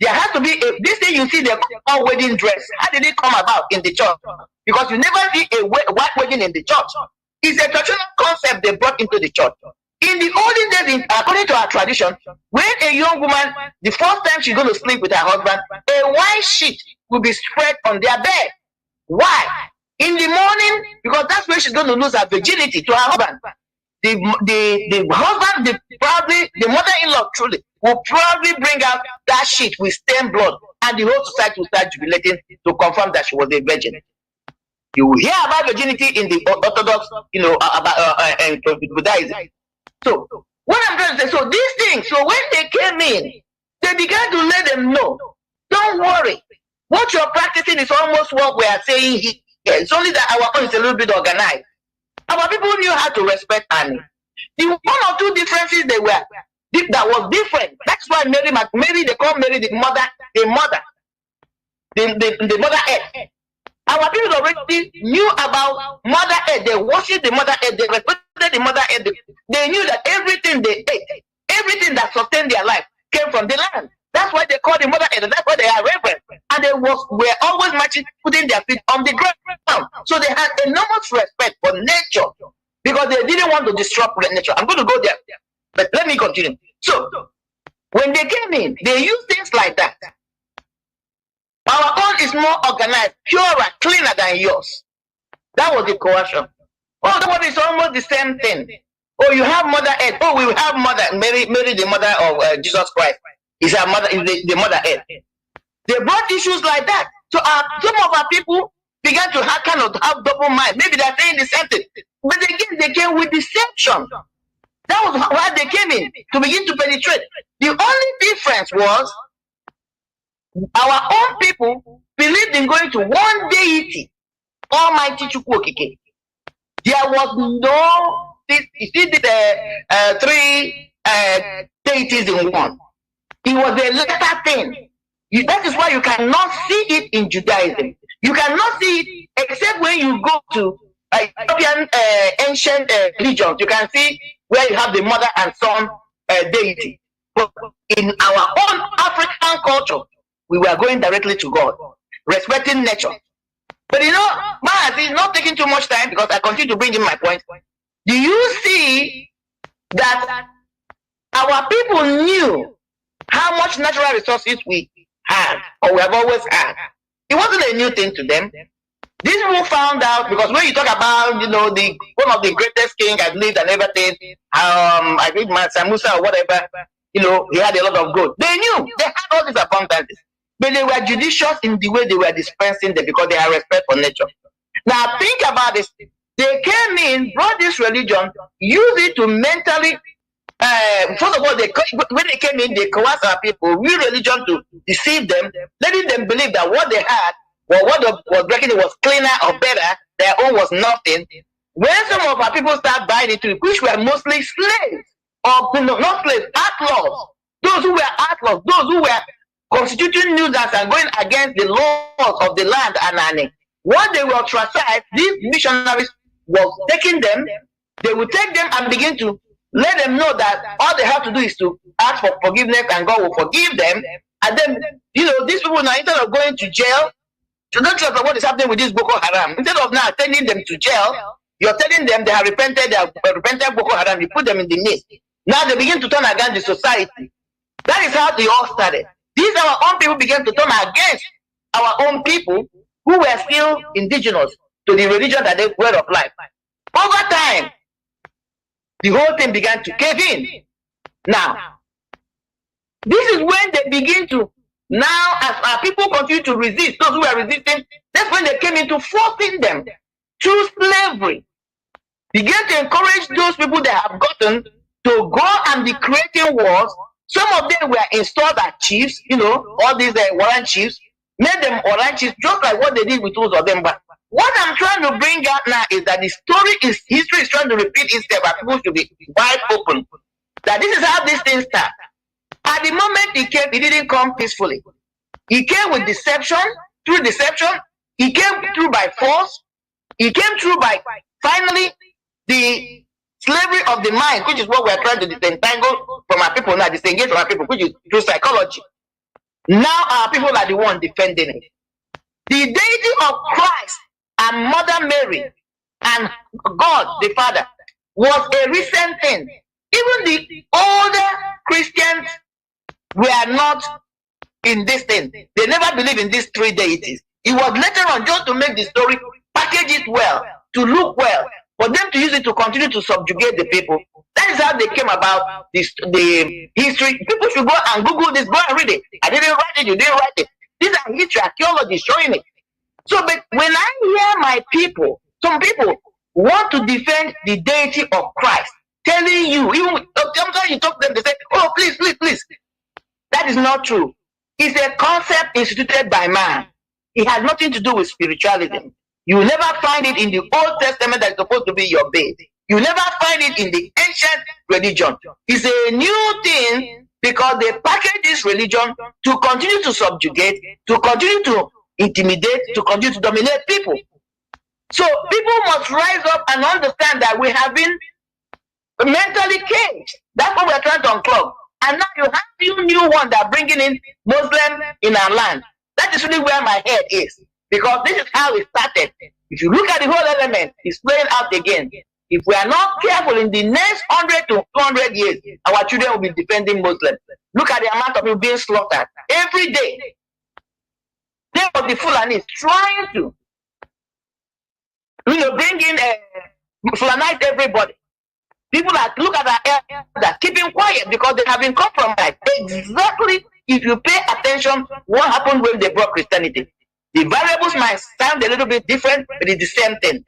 there has to be this thing you see, they call wedding dress. How did it come about in the church? Because you never see a white wedding in the church. It's a traditional concept they brought into the church. In the olden days, according to our tradition, when a young woman, the first time she's going to sleep with her husband, a white sheet will be spread on their bed. Why? In the morning, because that's where she's going to lose her virginity to her husband. The husband, the mother-in-law truly, will probably bring out that sheet with stained blood, and the whole society will start jubilating to confirm that she was a virgin. You will hear about virginity in the Orthodox, and Buddhism. So, what I'm trying to say, so these things, so when they came in, they began to let them know, don't worry, what you're practicing is almost what we are saying here. It's only that our own is a little bit organized. Our people knew how to respect Annie. The one or two differences that was different. That's why Mary, they call Mary the mother earth. Our people already knew about Mother Earth. They worshipped the Mother Earth. They respected the Mother Earth. They knew that everything they ate, everything that sustained their life, came from the land. That's why they call the Mother Earth. That's why they are reverent. And they were always marching, putting their feet on the ground. So they had enormous respect for nature, because they didn't want to disrupt nature. I'm going to go there, but let me continue. So when they came in, they used things like that. Our own is more organized, purer, cleaner than yours. That was the coercion. Oh, that one is almost the same thing. Oh, you have Mother Earth. Oh, we will have Mother Mary, the mother of Jesus Christ. Is our mother, is the Mother Earth. They brought issues like that. So some of our people began to have double mind. Maybe they're saying the same thing, but again they came with deception. That was why they came in, to begin to penetrate. The only difference was our own people believed in going to one deity, Almighty Chukwokike. There was no, you see the three deities in one. It was a later thing. That is why you cannot see it in Judaism. You cannot see it except when you go to European ancient religions. You can see where you have the mother and son deity. But in our own African culture, we were going directly to God, respecting nature. But MAZI is not taking too much time, because I continue to bring in my point. Do you see that our people knew how much natural resources we had, or we have always had? It wasn't a new thing to them. These people found out because when you talk about, you know, the one of the greatest king I've lived and everything, I think Samusa or whatever, you know, he had a lot of gold. They knew they had all these abundances, but they were judicious in the way they were dispensing them because they had respect for nature. Now think about this. They came in, brought this religion, used it to mentally. First of all, when they came in, they coerced our people, real religion to deceive them, letting them believe that what they had, or what was breaking it was cleaner or better, their own was nothing. When some of our people start buying into it, which were mostly slaves, or not slaves, outlaws, those who were outlaws, those who were constituting nuisance and going against the laws of the land and Anani. Once they were ostracized, these missionaries was taking them, they would take them and begin to let them know that all they have to do is to ask for forgiveness and God will forgive them. And then, you know, these people now, instead of going to jail, to not just what is happening with this Boko Haram, instead of now sending them to jail, you're telling them they have repented Boko Haram, you put them in the midst. Now they begin to turn against the society. That is how they all started. These our own people began to turn against our own people who were still indigenous to the religion that they were of life. Over time, the whole thing began to cave in. Now, this is when they begin to, now as our people continue to resist, those who are resisting, that's when they came into forcing them through slavery. Began to encourage those people that have gotten to go and be creating wars. Some of them were installed as chiefs, you know, all these warrant chiefs, made them warrant chiefs, just like what they did with those of them. But what I'm trying to bring out now is that the history is trying to repeat itself, and people should be wide open. That this is how this thing starts. At the moment he came, he didn't come peacefully. He came with deception, through deception. He came through by force. He came through by, finally, the slavery of the mind, which is what we're trying to disentangle from our people now, disengage from our people, which is through psychology. Now our people are the ones defending it. The deity of Christ and Mother Mary and God the Father was a recent thing. Even the older Christians were not in this thing. They never believed in these three deities. It was later on, just to make the story, package it well, to look well, for them to use it to continue to subjugate the people. That is how they came about this, the history. People should go and Google this, go and read it. I didn't write it, you didn't write it. These are history, archaeology showing it. So, but when I hear my people, some people want to defend the deity of Christ, telling you, even sometimes you talk to them, they say, oh, please, please, please. That is not true. It's a concept instituted by man. It has nothing to do with spiritualism. You will never find it in the Old Testament that is supposed to be your base. You will never find it in the ancient religion. It's a new thing because they package this religion to continue to subjugate, to continue to intimidate, to continue to dominate people. So people must rise up and understand that we have been mentally caged. That's what we're trying to unclog. And now you have you new one that are bringing in Muslim in our land. That is really where my head is. Because this is how it started. If you look at the whole element, it's playing out again. If we are not careful in the next 100 to 200 years, our children will be defending Muslims. Look at the amount of people being slaughtered every day. There was the Fulanis trying to, bring in Fulanize everybody. People that look at that keeping quiet because they have been compromised. Exactly, if you pay attention, what happened when they brought Christianity? The variables might sound a little bit different, but it's the same thing.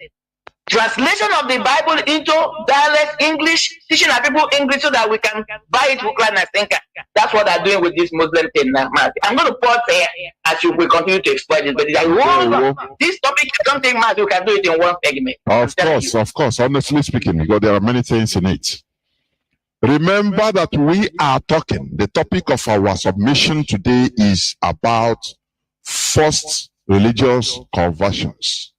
Translation of the Bible into dialect English, teaching our people English so that we can buy it hook, line, and sinker. That's what they're doing with this Muslim thing now. I'm going to pause here as we continue to explain this. But this topic, I don't think Matthew can do it in one segment. Of course. Honestly speaking, because there are many things in it. Remember that we are talking. The topic of our submission today is about forced religious conversions.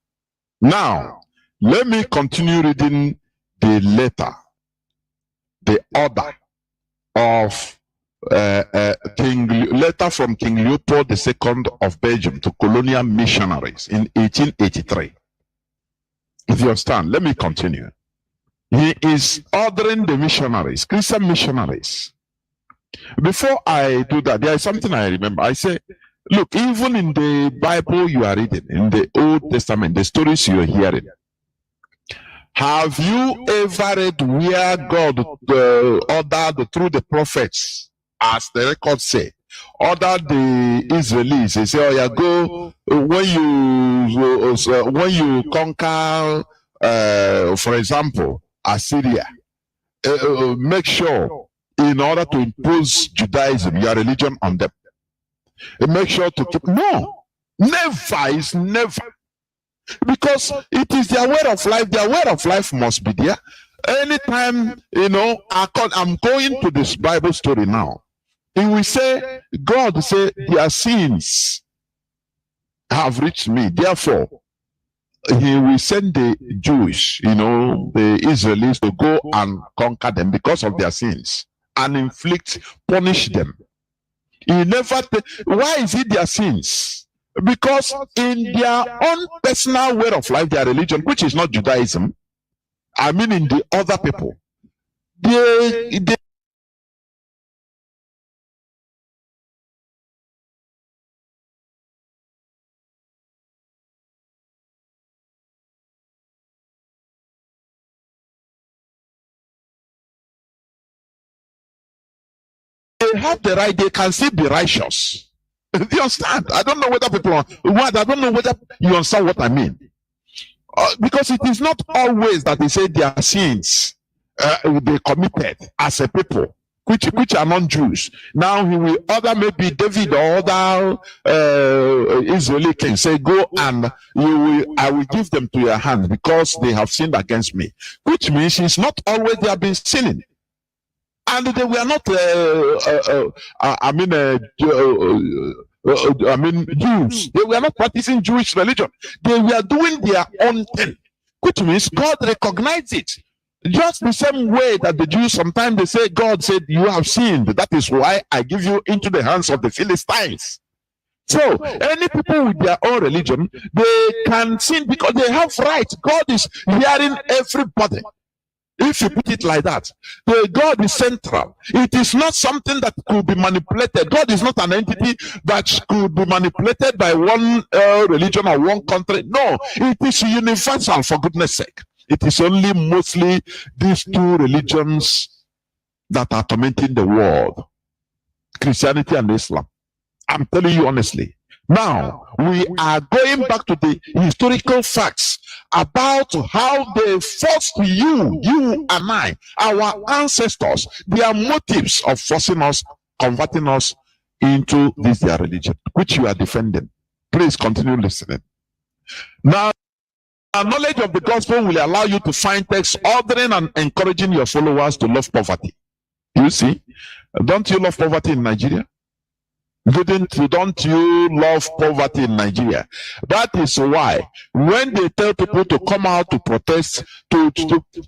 Now, let me continue reading the letter, the order of letter from King Leopold II of Belgium to colonial missionaries in 1883. If you understand, let me continue. He is ordering the missionaries, Christian missionaries. Before I do that, there is something I remember. I say, Look, even in the Bible you are reading, in the Old Testament, the stories you are hearing, have you ever read where God ordered through the prophets, as the records say, ordered the Israelis? They say, "Oh yeah, go when you conquer, for example, Assyria, make sure in order to impose Judaism, your religion on them, make sure to keep." No, never is never. Because it is their way of life. Their way of life must be there. Anytime, I'm going to this Bible story now. He will say, God say, their sins have reached me. Therefore, he will send the Jewish, the Israelis, to go and conquer them because of their sins and punish them. He never. Why is it their sins? Because in their own personal way of life, their religion, which is not Judaism, I mean in the other people, they have the right, they can still be righteous. Do you understand? I don't know whether people I don't know whether you understand what I mean. Because it is not always that they say their sins they committed as a people, which are non-Jews. Now he will order maybe David or other Israeli king, say, go and I will give them to your hand because they have sinned against me. Which means it's not always they have been sinning. And they were not, Jews. They were not practicing Jewish religion. They were doing their own thing, which means God recognized it. Just the same way that the Jews, sometimes they say, God said, you have sinned. That is why I give you into the hands of the Philistines. So, any people with their own religion, they can sin because they have rights. God is hearing everybody. If you put it like that, the God is central. It is not something that could be manipulated. God is not an entity that could be manipulated by one religion or one country. No, it is universal, for goodness sake. It is only mostly these two religions that are tormenting the world, Christianity and Islam. I'm telling you honestly. Now, we are going back to the historical facts about how they forced you and I, our ancestors, their motives of forcing us, converting us into this their religion, which you are defending. Please continue listening. Now, our knowledge of the gospel will allow you to find texts ordering and encouraging your followers to love poverty. You see, don't you love poverty in Nigeria? Don't you love poverty in Nigeria? That is why when they tell people to come out to protest, to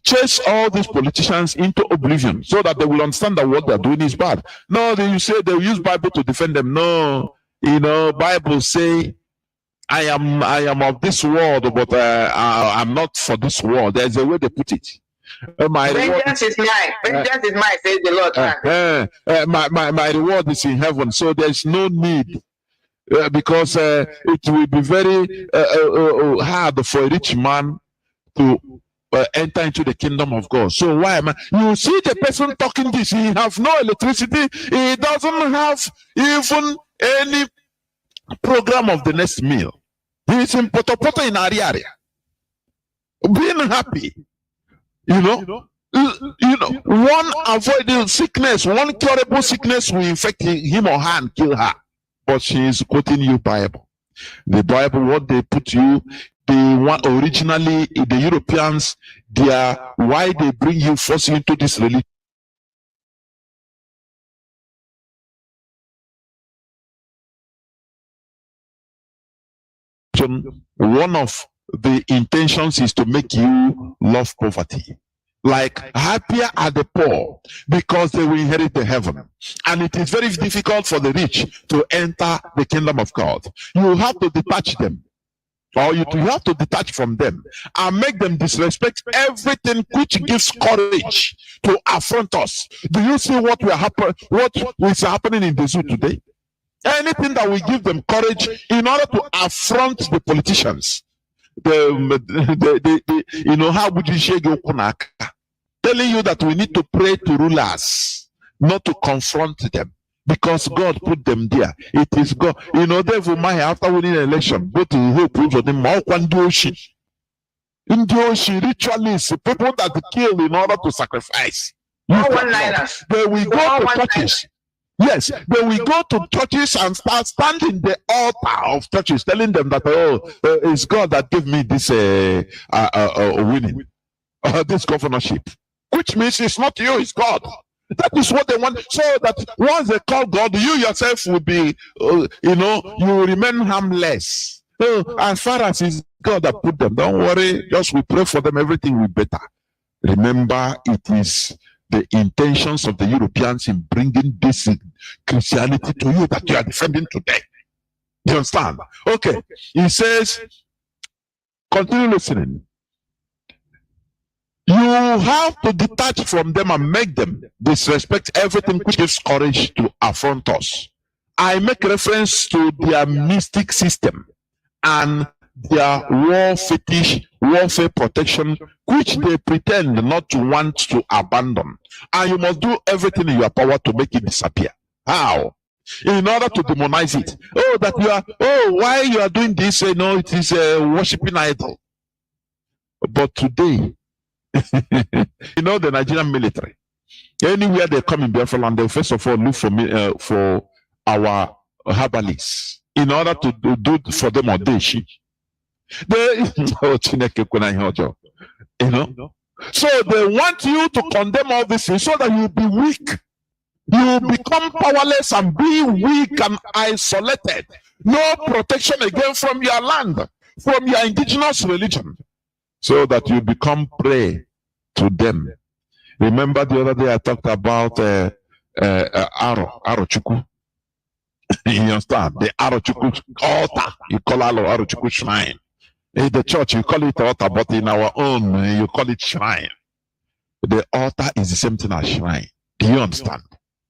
chase all these politicians into oblivion so that they will understand that what they're doing is bad. No, you say they'll use Bible to defend them. No, Bible say, I am of this world, but I'm not for this world. There's a way they put it. Vengeance is mine. Vengeance is mine, says the Lord. My reward is in heaven, so there's no need because it will be very hard for a rich man to enter into the kingdom of God. So why am I? You see the person talking this, he have no electricity, he doesn't have even any program of the next meal. He's in Potopoto in Ariaria, being happy. One avoiding sickness, one curable sickness will infect him or her and kill her. But she is quoting you Bible. The Bible, what they put you, the one originally the Europeans, why they bring you, force you into this religion. One of the intentions is to make you love poverty. Like, happier are the poor because they will inherit the heaven. And it is very difficult for the rich to enter the kingdom of God. You have to detach them, or you have to detach from them and make them disrespect everything which gives courage to affront us. Do you see what is happening in the zoo today? Anything that will give them courage in order to affront the politicians. You know, how would you shake your kunaka? Telling you that we need to pray to rulers, not to confront them, because God put them there. It is God. You know, therefore, after winning an election, go to hope for them. Indioshi ritualists, people that kill in order to sacrifice. They will go to churches. Yes, they will go to churches and start standing the altar of churches, telling them that, it's God that gave me this winning, this governorship, which means it's not you, it's God. That is what they want. So that once they call God, you yourself will be, you will remain harmless. As far as it's God that put them, don't worry, just we pray for them, everything will be better. Remember, it is the intentions of the Europeans in bringing this Christianity to you that you are defending today. You understand? Okay. He says, continue listening. You have to detach from them and make them disrespect everything which gives courage to affront us. I make reference to their mystic system and their war fetish, warfare protection, which they pretend not to want to abandon. And you must do everything in your power to make it disappear. How? In order to demonize it. Oh, that you are, why you are doing this? No, it is worshiping idol. But today, you know, the Nigerian military, anywhere they come in Biafra land, they first of all look for our herbalists in order to do for them audition. You know, so they want you to condemn all this so that you be weak. You become powerless and be weak and isolated. No protection again from your land, from your indigenous religion, so that you become prey to them. Remember the other day I talked about Arochukwu. You understand? The Arochukwu altar. You call Arochukwu shrine. In the church, you call it altar, but in our own, you call it shrine. The altar is the same thing as shrine. Do you understand?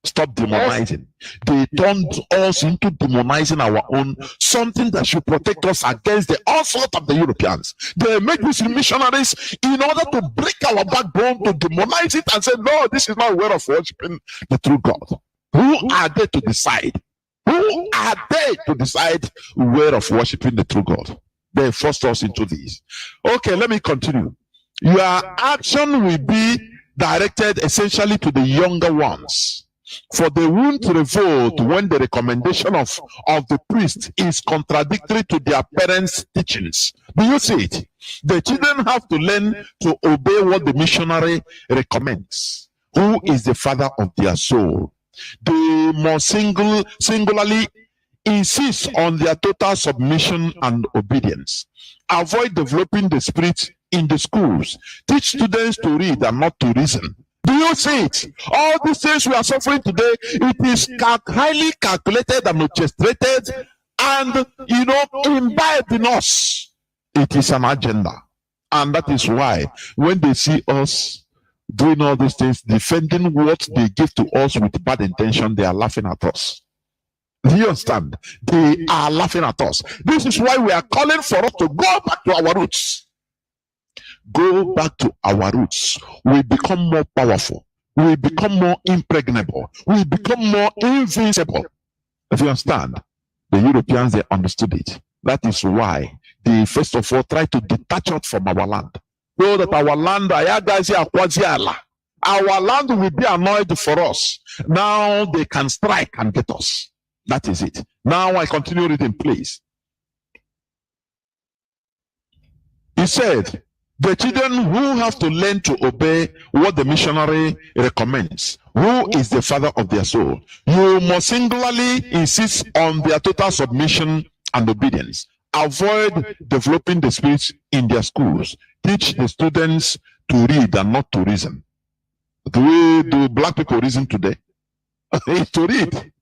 Stop demonizing. They turned us into demonizing our own, something that should protect us against the onslaught of the Europeans. They make these missionaries in order to break our backbone, to demonize it and say, no, this is not a way of worshiping the true God. Who are they to decide? Who are they to decide where of worshiping the true God? They forced us into this. Okay, let me continue. Your action will be directed essentially to the younger ones, for they won't revolt when the recommendation of the priest is contradictory to their parents' teachings. Do you see it? The children have to learn to obey what the missionary recommends. Who is the father of their soul? They must singularly insist on their total submission and obedience. Avoid developing the spirit in the schools. Teach students to read and not to reason. Do you see it? All these things we are suffering today, it is highly calculated and orchestrated and, imbibed in us. It is an agenda. And that is why when they see us doing all these things, defending what they give to us with bad intention, they are laughing at us. Do you understand? They are laughing at us. This is why we are calling for us to go back to our roots. Go back to our roots. We become more powerful. We become more impregnable. We become more invincible. If you understand, the Europeans, they understood it. That is why they first of all try to detach us from our land. So that our land will be annoyed for us. Now they can strike and get us. That is it. Now I continue reading, please. He said, the children who have to learn to obey what the missionary recommends, who is the father of their soul, you must singularly insist on their total submission and obedience. Avoid developing the spirits in their schools. Teach the students to read and not to reason. Do black people reason today? To read.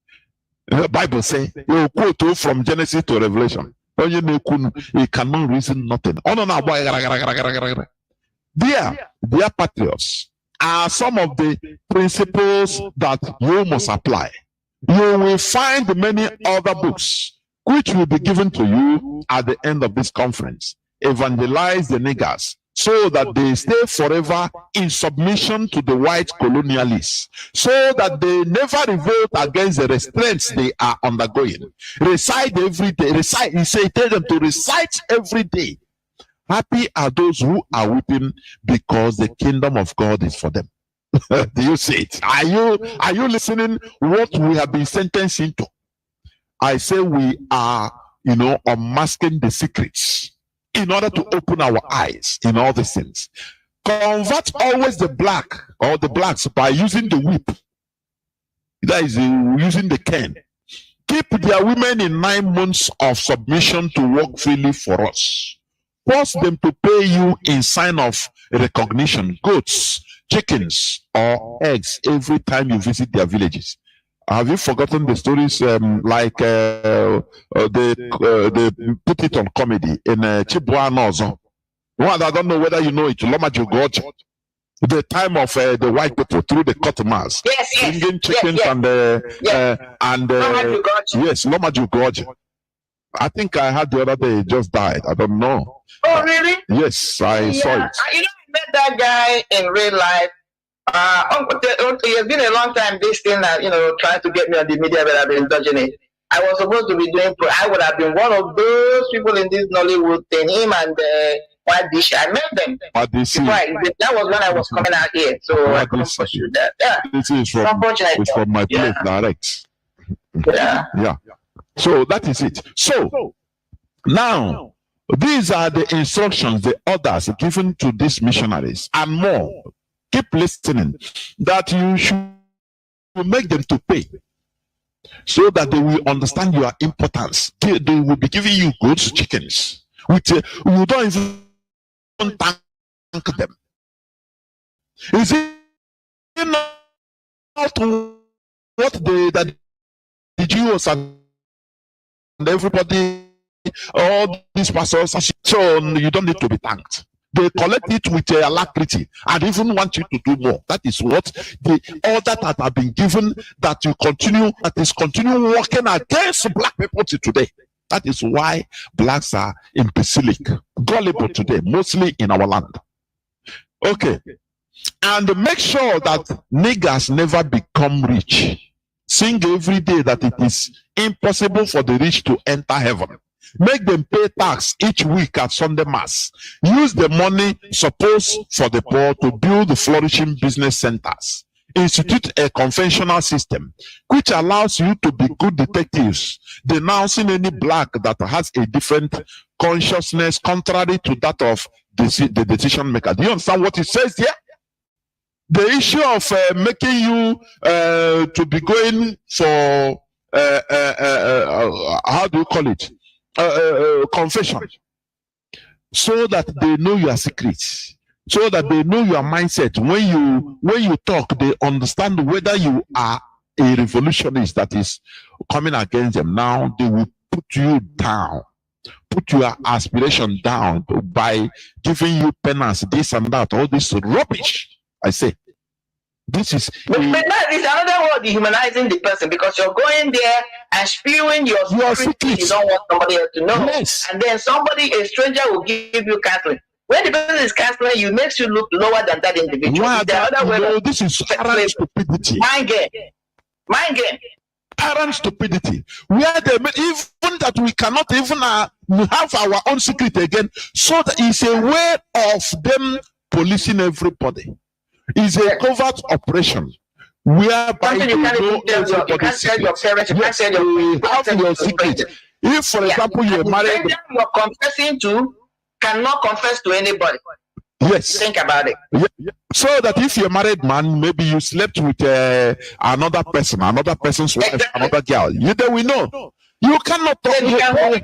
The Bible says, you quote from Genesis to Revelation. He cannot reason nothing. Dear patriots, are some of the principles that you must apply. You will find many other books which will be given to you at the end of this conference. Evangelize the niggers so that they stay forever in submission to the white colonialists, so that they never revolt against the restraints they are undergoing. Recite every day. Recite. He said, tell them to recite every day. Happy are those who are weeping because the kingdom of God is for them. Do you see it? Are you listening what we have been sentenced into? I say we are, unmasking the secrets in order to open our eyes in all these things. Convert always the black or the blacks by using the whip. That is using the cane. Keep their women in 9 months of submission to work freely for us. Force them to pay you in sign of recognition, goats, chickens, or eggs every time you visit their villages. Have you forgotten the stories they put it on comedy in Chibwa Nozo? One, I don't know whether you know it, the time of the white people through the cutmans, bringing chickens and yes, Lomaju Gorge. I think I had the other day, just died. I don't know. Oh, really? Yes, I saw it. I met that guy in real life. It has been a long time, this thing that, trying to get me on the media, but I've been dodging it. I was supposed to be doing, I would have been one of those people in this Nollywood thing, him and White Dish. I met them. That was when I was coming out here. So I couldn't pursue that. Yeah. This is from my place direct. Yeah. So that is it. So now, these are the instructions, the orders given to these missionaries and more. Keep listening, that you should make them to pay so that they will understand your importance. They will be giving you goods, chickens, which you don't even thank them. Is it not what the Jews and everybody, all these pastors, so you don't need to be thanked. They collect it with alacrity and even want you to do more. That is what the order that have been given, that you continue, that is continue working against black people today. That is why blacks are imbecilic, gullible today, mostly in our land. Okay. And make sure that niggers never become rich. Sing every day that it is impossible for the rich to enter heaven. Make them pay tax each week at Sunday Mass. Use the money supposed for the poor to build flourishing business centers. Institute a conventional system which allows you to be good detectives, denouncing any black that has a different consciousness contrary to that of the decision maker. Do you understand what it says here? The issue of making you to be going for how do you call it? Confession, so that they know your secrets, so that they know your mindset. When you talk, they understand whether you are a revolutionist that is coming against them. Now they will put you down, put your aspiration down by giving you penance, this and that, all this rubbish. I say this is but that is another word, dehumanizing the person, because you're going there and spewing your secret. You don't want somebody else to know. Yes. And then a stranger will give you counseling. When the person is counseling you, makes you look lower than that individual. This is arrant stupidity. Mind game. Arrant stupidity. Where they even that we cannot even have our own secret again. So that it's a way of them policing everybody. It's a covert operation whereby you know everybody's secret. You have your secret. If, for example, you're married, you're confessing to cannot confess to anybody. Yes. Think about it. Yeah. So that if you're a married man, maybe you slept with another person's wife, exactly. Another girl. Then we know. You cannot talk. You can hold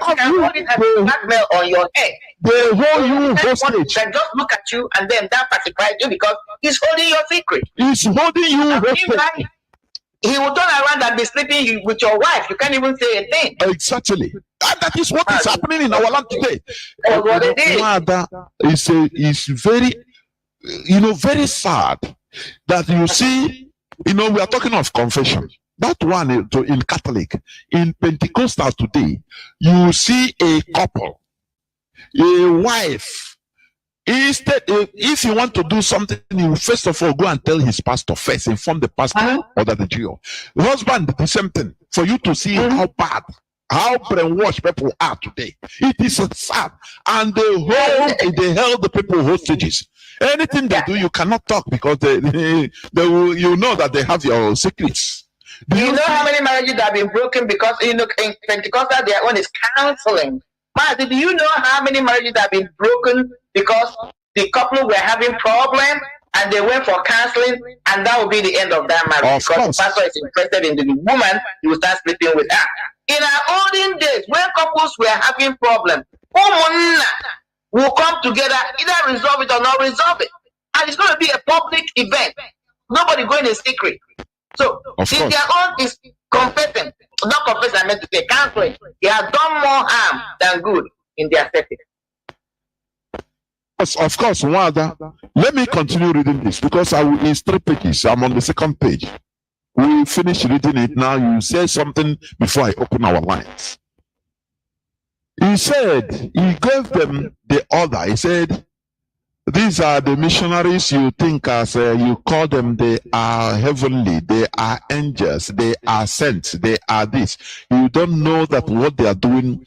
it as a blackmail on your head. They hold you hostage. Can just look at you and then that pacifies you because he's holding your secret. He's holding you hostage. He will turn around and be sleeping with your wife. You can't even say a thing. Exactly. And that is what is happening in our land today. That's what it is. It's very, very sad that you see, we are talking of confession. That one in Catholic. In Pentecostal today, you see a couple, a wife. Instead, if you want to do something, you first of all go and tell his pastor first, inform the pastor or the Jew. The husband, the same thing. For you to see how bad, how brainwashed people are today. It is sad. And they held the people hostages. Anything they do, you cannot talk because they will, you know that they have your secrets. Do you know how many marriages have been broken because in Pentecostal their one is counseling? Mazi, do you know how many marriages have been broken because the couple were having problems and they went for counseling, and that will be the end of that marriage? Because the pastor is interested in the woman, he will start sleeping with her. In our olden days, when couples were having problems, will come together, either resolve it or not resolve it. And it's going to be a public event. Nobody going in secret. So if their own is competent, not confess, I meant to say counseling, they have done more harm than good in their setting. Of course, Wada. Let me continue reading this because it's 3 pages. I'm on the 2nd page. We finish reading it now. You say something before I open our lines. He said, he gave them the order. He said, these are the missionaries you think as you call them, they are heavenly, they are angels, they are sent, they are this. You don't know that what they are doing,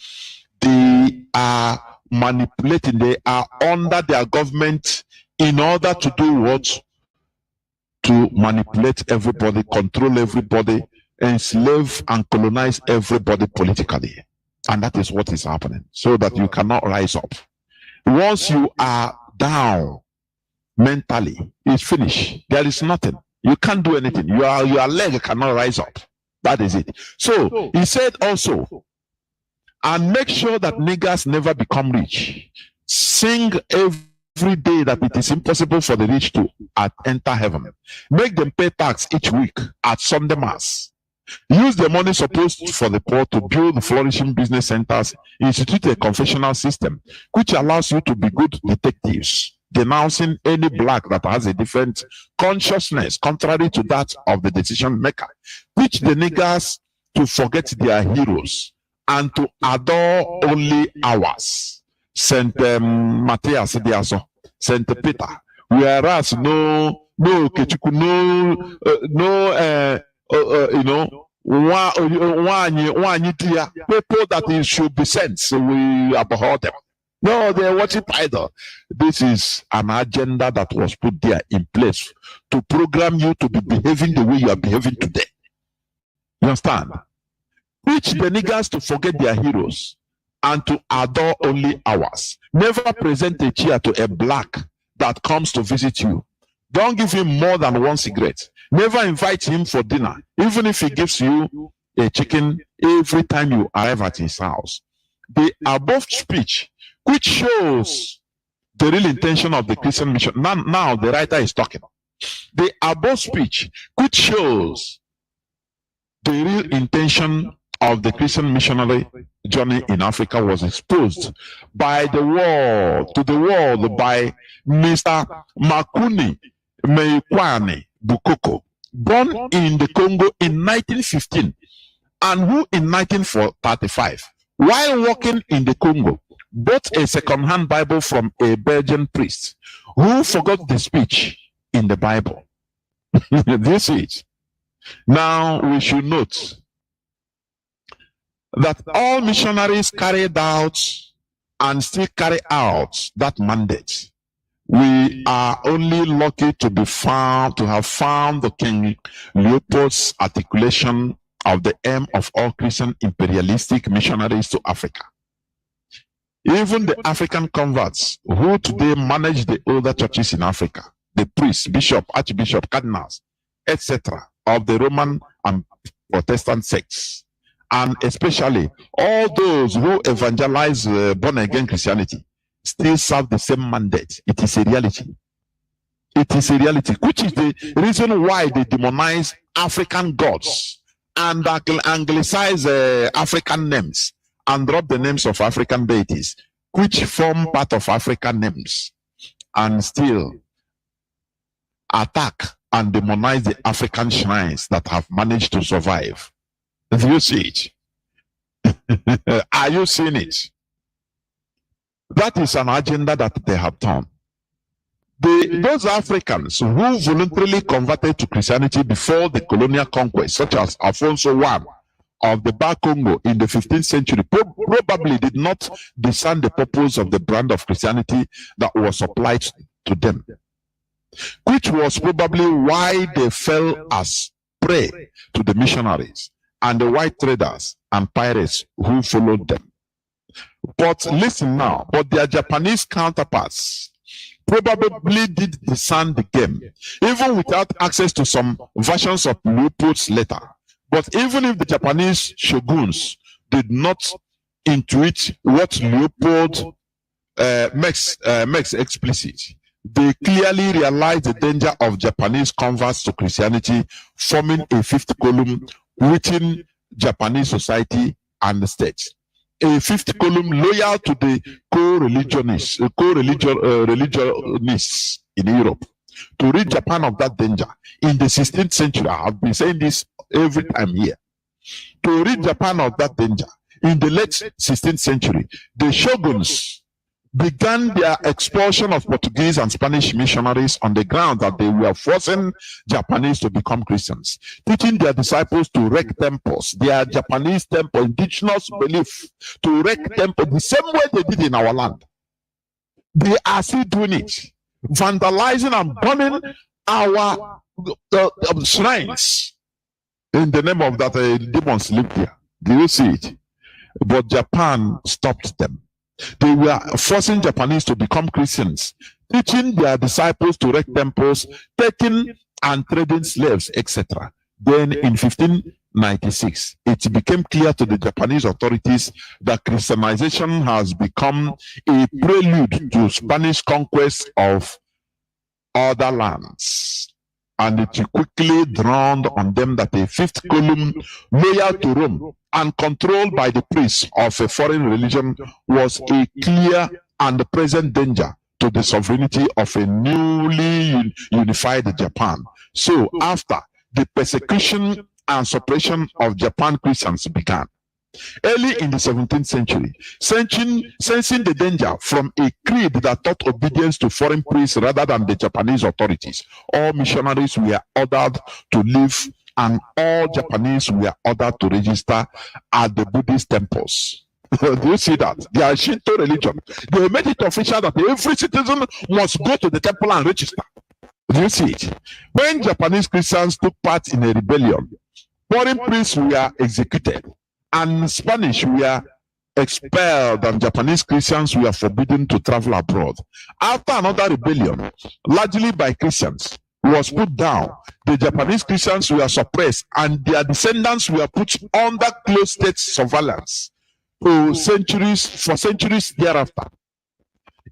they are manipulating, they are under their government in order to do what? To manipulate everybody, control everybody, enslave and colonize everybody politically. And that is what is happening, so that you cannot rise up. Once you are down mentally, it's finished. There is nothing. You can't do anything. Your leg cannot rise up. That is it. So he said also, and make sure that niggers never become rich. Sing every day that it is impossible for the rich to enter heaven. Make them pay tax each week at Sunday Mass. Use the money supposed for the poor to build flourishing business centers. Institute a confessional system which allows you to be good detectives, denouncing any black that has a different consciousness contrary to that of the decision maker. Teach the niggers to forget their heroes and to adore only ours. Saint Matthias Diaso, Saint Peter. Whereas no Kechuku, you know, people that it should be sent, so we abhor them. No, they worship idol. This is an agenda that was put there in place to program you to be behaving the way you are behaving today. You understand? Teach the niggers to forget their heroes and to adore only ours. Never present a chair to a black that comes to visit you. Don't give him more than 1 cigarette. Never invite him for dinner, even if he gives you a chicken every time you arrive at his house. The above speech, which shows the real intention of the Christian mission. Now the writer is talking. The above speech, which shows the real intention of the Christian missionary journey in Africa, was exposed by the world, to the world, by Mr. Makuni Meikwane Bukoko, born in the Congo in 1915 and who in 1935, while working in the Congo, bought a second-hand Bible from a Belgian priest who forgot the speech in the Bible. This is. Now we should note that all missionaries carried out and still carry out that mandate. We are only lucky to be found, to have found the King Leopold's articulation of the aim of all Christian imperialistic missionaries to Africa. Even the African converts who today manage the older churches in Africa, the priests, bishop, archbishop, cardinals, etc., of the Roman and Protestant sects, and especially all those who evangelize born-again Christianity, still serve the same mandate. It is a reality. It is a reality, which is the reason why they demonize African gods and anglicize African names and drop the names of African deities, which form part of African names, and still attack and demonize the African shrines that have managed to survive. Do you see it? Are you seeing it? That is an agenda that they have done. Those Africans who voluntarily converted to Christianity before the colonial conquest, such as Alfonso I of the Bar Congo in the 15th century, probably did not discern the purpose of the brand of Christianity that was applied to them, which was probably why they fell as prey to the missionaries and the white traders and pirates who followed them. But listen now, but their Japanese counterparts probably did discern the game, even without access to some versions of Leopold's letter. But even if the Japanese shoguns did not intuit what Leopold makes explicit, they clearly realized the danger of Japanese converts to Christianity forming a fifth column within Japanese society and the state. A fifth column loyal to the co-religionists in Europe. To rid Japan of that danger in the 16th century, I've been saying this every time here. To rid Japan of that danger in the late 16th century, the shoguns began their expulsion of Portuguese and Spanish missionaries on the ground that they were forcing Japanese to become Christians, teaching their disciples to wreck temples, their Japanese temple, indigenous belief, to wreck temples the same way they did in our land. They are still doing it, vandalizing and burning our shrines in the name of that demons live there. Do you see it? But Japan stopped them. They were forcing Japanese to become Christians, teaching their disciples to wreck temples, taking and trading slaves, etc. Then in 1596, it became clear to the Japanese authorities that Christianization has become a prelude to Spanish conquest of other lands. And it quickly dawned on them that a fifth column loyal to Rome and controlled by the priests of a foreign religion was a clear and present danger to the sovereignty of a newly unified Japan. So after the persecution and suppression of Japan Christians began, early in the 17th century, sensing the danger from a creed that taught obedience to foreign priests rather than the Japanese authorities, all missionaries were ordered to leave and all Japanese were ordered to register at the Buddhist temples. Do you see that? They are Shinto religion. They made it official that every citizen must go to the temple and register. Do you see it? When Japanese Christians took part in a rebellion, foreign priests were executed and Spanish were expelled and Japanese Christians were forbidden to travel abroad. After another rebellion, largely by Christians, was put down, the Japanese Christians were suppressed and their descendants were put under close state surveillance for centuries thereafter.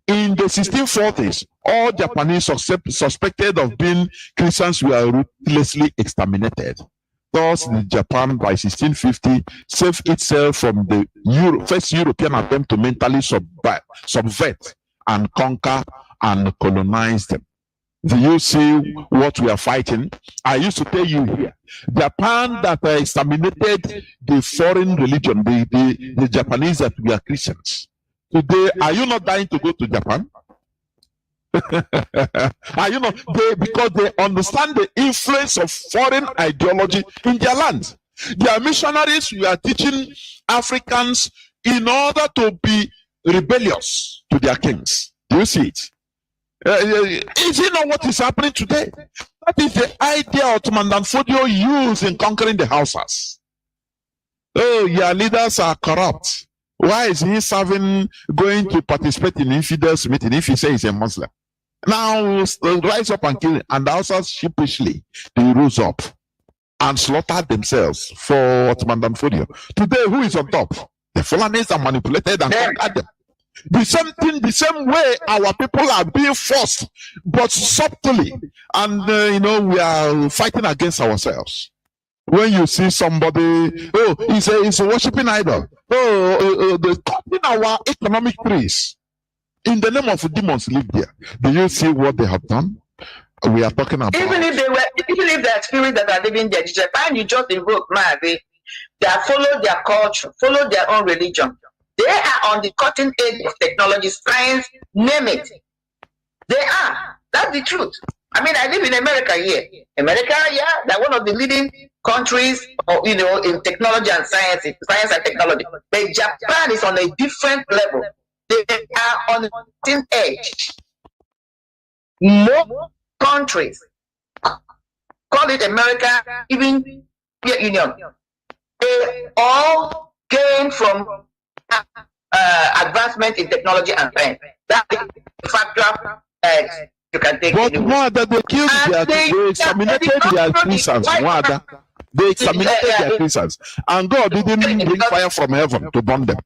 In the 1640s, all Japanese suspected of being Christians were ruthlessly exterminated. Thus, Japan by 1650 saved itself from the first European attempt to mentally subvert and conquer and colonize them. Do you see what we are fighting? I used to tell you here, Japan that exterminated the foreign religion, the Japanese that were Christians. Today, are you not dying to go to Japan? Are you not? Because they understand the influence of foreign ideology in their land. Their missionaries were teaching Africans in order to be rebellious to their kings. Do you see it? Is it not what is happening today? That is the idea Ottoman Danfodio used in conquering the Hausas. Oh, your leaders are corrupt. Why is he going to participate in infidels meeting if he says he's a Muslim? Now rise up and kill him. And the Hausas sheepishly, they rose up and slaughtered themselves for Ottoman Danfodio. Today, who is on top? The Fulanis are manipulated and conquered them. The same thing, the same way our people are being forced, but subtly. And, we are fighting against ourselves. When you see somebody, he's a worshiping idol. They're cutting our economic trees. In the name of demons live there. Do you see what they have done? We are talking about even if they are spirits that are living there, Japan, you just invoke MAZI, they have followed their culture, followed their own religion. They are on the cutting edge of technology, science, name it. They are. That's the truth. I mean, I live in America here. America, yeah, they're one of the leading countries, in technology and science and technology. But Japan is on a different level. They are on the cutting edge. More countries, call it America, even European Union, they all gain from advancement in technology and science. That is the factor you can take. But more that they killed they exterminated their Christians. They exterminated their Christians, and God didn't bring fire from heaven to burn them.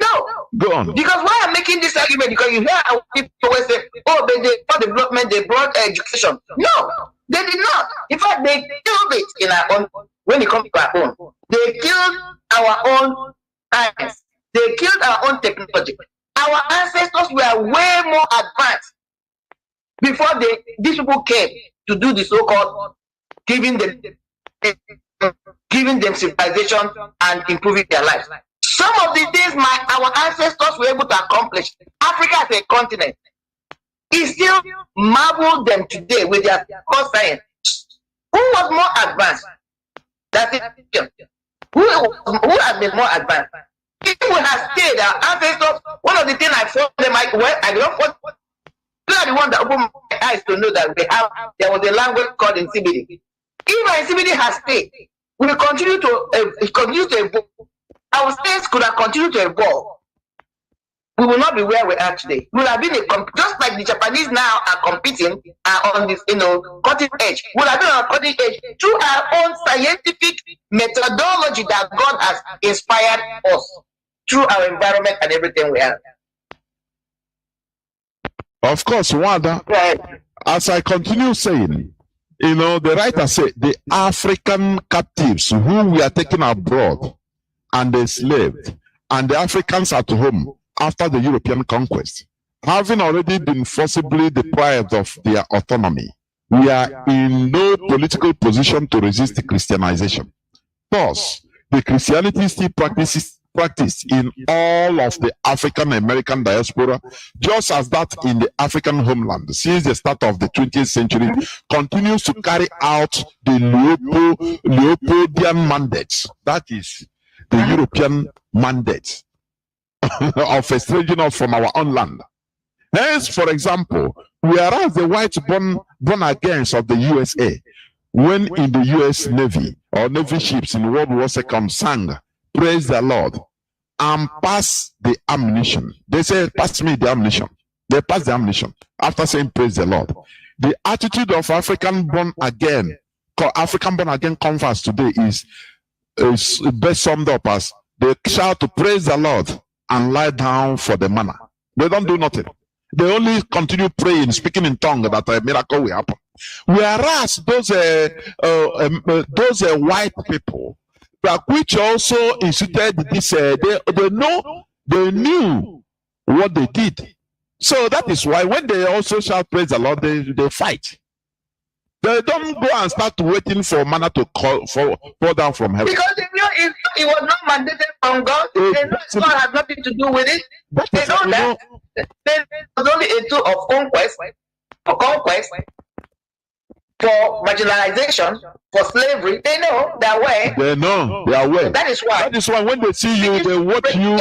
No, go on. Because why I'm making this argument, because you hear our people always say, "Oh, they brought development, they brought education." No, they did not. In fact, they killed it in our own. When it comes to our own, they killed our own science. They killed our own technology. Our ancestors were way more advanced before these people came to do the so-called giving them civilization and improving their lives. Some of the things our ancestors were able to accomplish, Africa as a continent, is still marvel them today with their core science. Who was more advanced? That's it. Who has been more advanced? People have stayed, our ancestors. One of the things I fought them, I don't want. You are the one that opened my eyes to know that there was a language called Insibidi. If Insibidi has stayed, we will continue to evolve. Our states could have continued to evolve. We will not be where we are today. We will have been just like the Japanese now are competing on this, cutting edge. We will have been on a cutting edge through our own scientific methodology that God has inspired us through our environment and everything we have. Of course, Wanda, as I continue saying, the writer said the African captives who we are taken abroad and enslaved, and the Africans at home after the European conquest, having already been forcibly deprived of their autonomy, we are in no political position to resist the Christianization. Thus, the Christianity still practiced in all of the African American diaspora, just as that in the African homeland, since the start of the 20th century, continues to carry out the Leopoldian mandates. That is the European mandate of estranging us from our own land. Hence, for example, whereas the white born agains of the USA, when in the US Navy or Navy ships in World War II sang, "Praise the Lord," and pass the ammunition. They say, "Pass me the ammunition." They pass the ammunition after saying, "Praise the Lord." The attitude of African born again converts today is best summed up as they shout to praise the Lord and lie down for the manna. They don't do nothing. They only continue praying, speaking in tongues that a miracle will happen. Whereas those white people, which also instituted this, they knew what they did. So that is why when they also shout praise the Lord, they fight. They don't go and start waiting for manna to fall down from heaven. Because they know it was not mandated from God. They know God has nothing to do with it. They know that. It was only a tool of conquest, for marginalization, for slavery. They know their way. They know their way. That is why. That is why when they see you, they watch you.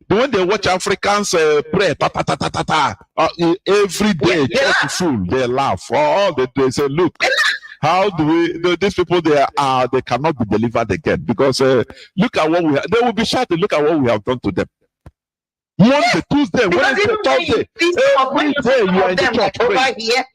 When they watch Africans pray, every day, they laugh. They say, "Look, how do we? These people they cannot be delivered again because look at what we have." They will be shouting, "Look at what we have done to them." Monday, Tuesday, Wednesday, Thursday, every day you are in the church over here.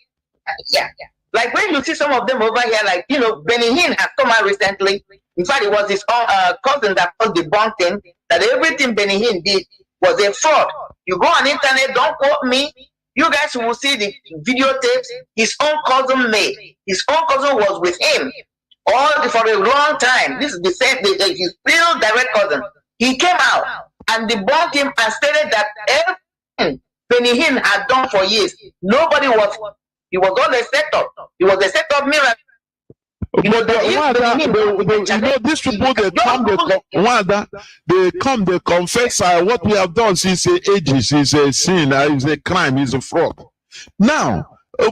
Yeah. Like when you see some of them over here, like Benny Hinn has come out recently. In fact, it was his cousin that was debunking that everything Benny Hinn did was a fraud. You go on internet, don't quote me. You guys will see the videotapes his own cousin made. His own cousin was with him for a long time. This is the same, his real direct cousin. He came out and debunked him and stated that everything Benny Hinn had done for years, nobody was, It was all a setup. It was a setup miracle. But these people, they come, they confess what we have done is ages, is a sin, is a crime, is a fraud. Now,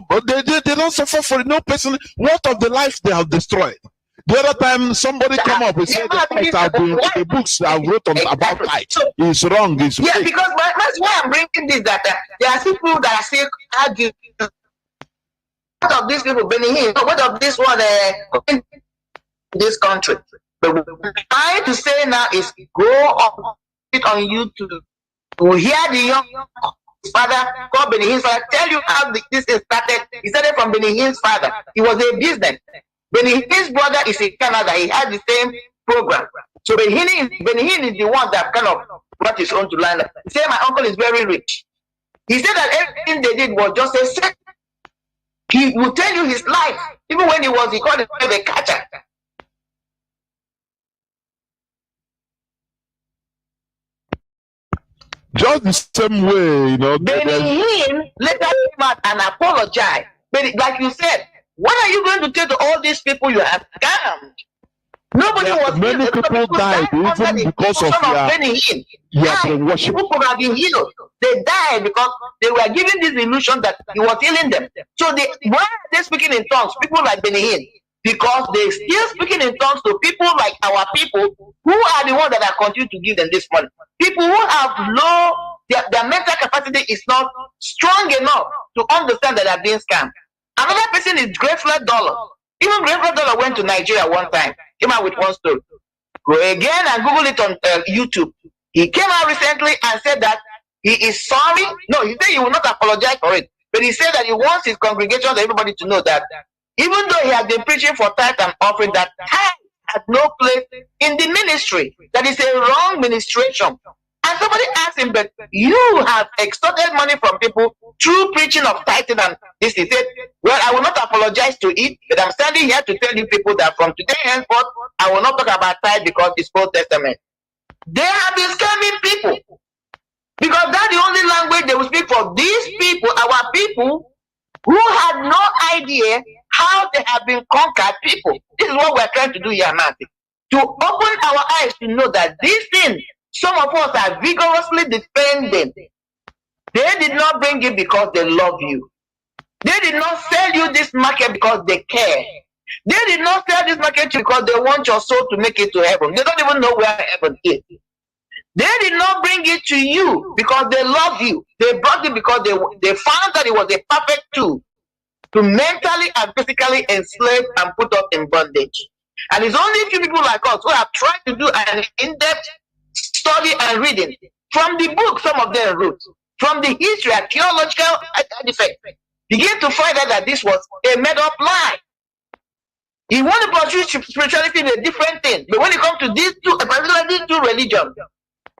but they don't suffer for it. No person. What of the life they have destroyed? The other time, somebody come up and said the books I wrote about tithe is wrong. Is fake. Because that's why I'm bringing this. That there are people that are still arguing. What of these people been here? What of this one in this country? But what I'm trying to say now is go on YouTube to hear the young father called Benihin's father tell you how this is started. He started from Benihin's father. He was a business. Benihin's brother is in Canada. He has the same program. So Benihin is the one that kind of brought his own to line up. He said, my uncle is very rich. He said that everything they did was just a set. He will tell you his life. Even when he called himself a catcher. Just the same way, Benihin later came out and apologized. But like you said, what are you going to tell to all these people you have scammed? Nobody was. Many people died even because of Benihin. Worship. People could have been healed. They died because they were given this illusion that he was healing them. So why are they speaking in tongues? People like Benihin. Because they still speaking in tongues to people like our people who are the ones that are continuing to give them this money. People who have their mental capacity is not strong enough to understand that they are being scammed. Another person is Grateful Dollar. Even Grateful Dollar went to Nigeria one time, came out with one story. Go again and Google it on YouTube. He came out recently and said that he is sorry. No, he said he will not apologize for it. But he said that he wants his congregation and everybody to know that even though he has been preaching for tithe and offering, that tithe has no place in the ministry. That is a wrong ministration. And somebody asked him, but you have extorted money from people through preaching of tithing and this. He said, well, I will not apologize to it, but I'm standing here to tell you people that from today henceforth, I will not talk about tithe because it's Old Testament. They have been scamming people. Because that's the only language they will speak for. These people, our people, who had no idea how they have been conquered people. This is what we're trying to do here, Matthew. To open our eyes to know that these things, some of us are vigorously defending. They did not bring it because they love you. They did not sell you this market because they care. They did not sell this market because they want your soul to make it to heaven. They don't even know where heaven is. They did not bring it to you because they love you. They brought it because they found that it was a perfect tool to mentally and physically enslave and put us in bondage. And it's only a few people like us who have tried to do an in-depth study and reading from the book some of them wrote, from the history, archaeological artifacts, begin to find out that this was a made-up lie. You want to pursue spirituality in a different thing, but when it comes to these two, particularly these two religions,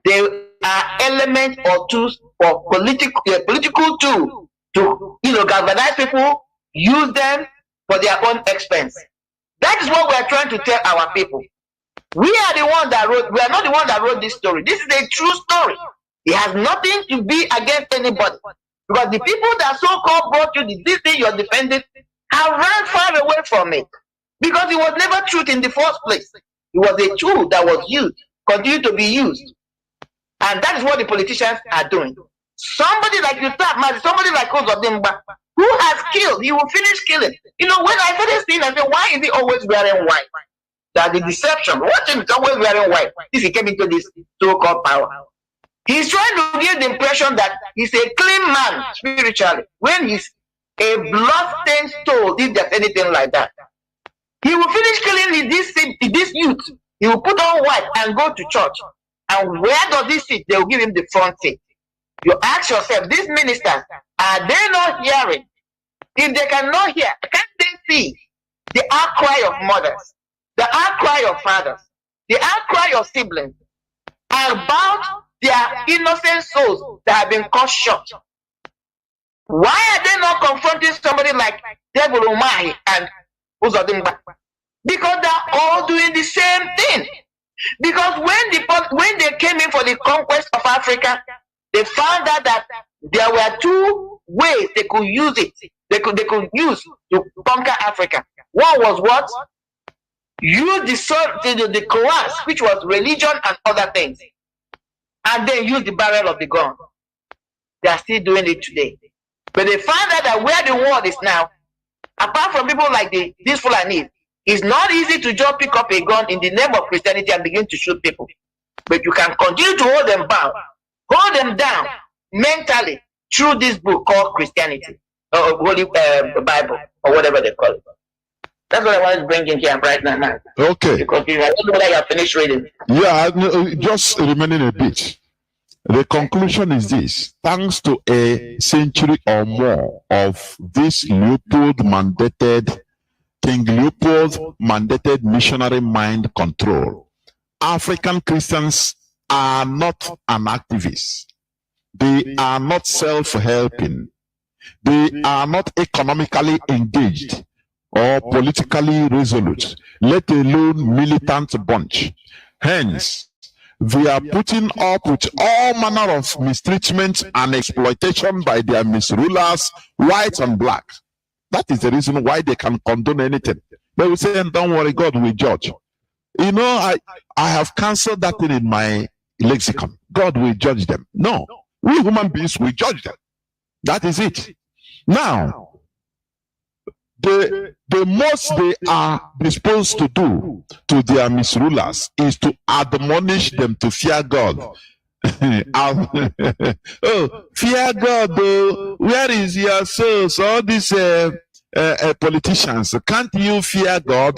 there are elements or tools for political tools to galvanize people, use them for their own expense. That is what we are trying to tell our people. We are the one that wrote. We are not the one that wrote this story. This is a true story. It has nothing to be against anybody, because the people that so-called brought you this thing you're defending have run far away from it, because it was never truth in the first place. It was a tool that was used, continue to be used. And that is what the politicians are doing. Somebody like you, somebody like Ozodimba, who has killed, he will finish killing. When I started seeing, I said, why is he always wearing white? That the deception. Watch him, he's always wearing white. If he came into this so-called power, he's trying to give the impression that he's a clean man spiritually, when he's a blood-stained soul, if there's anything like that. He will finish killing this youth. He will put on white and go to church. And where does he sit? They will give him the front seat. You ask yourself, these ministers, are they not hearing? If they cannot hear, can't they see the outcry of mothers, the outcry of fathers, the outcry of siblings about their innocent souls that have been cut short? Why are they not confronting somebody like Devil Umahi and Uzodimba? Because they're all doing the same thing. Because when they came in for the conquest of Africa, they found out that there were two ways they could use it. they could use to conquer Africa. One was what? Use the Quran, which was religion and other things, and then use the barrel of the gun. They are still doing it today. But they found out that where the world is now, apart from people like these Fulani, it's not easy to just pick up a gun in the name of Christianity and begin to shoot people. But you can continue to hold them bound, hold them down mentally through this book called Christianity, or Holy Bible, or whatever they call it. That's what I wanted to bring in here right now. Okay. Because I don't know whether you have finished reading. Yeah, just remaining a bit. The conclusion is this: thanks to a century or more of this King Leopold mandated missionary mind control, African Christians are not an activist. They are not self-helping. They are not economically engaged or politically resolute, let alone militant bunch. Hence, they are putting up with all manner of mistreatment and exploitation by their misrulers, white and black. That is the reason why they can condone anything. They will say, don't worry, God will judge. You know, I have cancelled that thing in my lexicon. God will judge them. No, we human beings will judge them. That is it. Now, the most they are disposed to do to their misrulers is to admonish them to fear God. Oh, fear God, though. Where is your soul? So all these politicians, can't you fear God?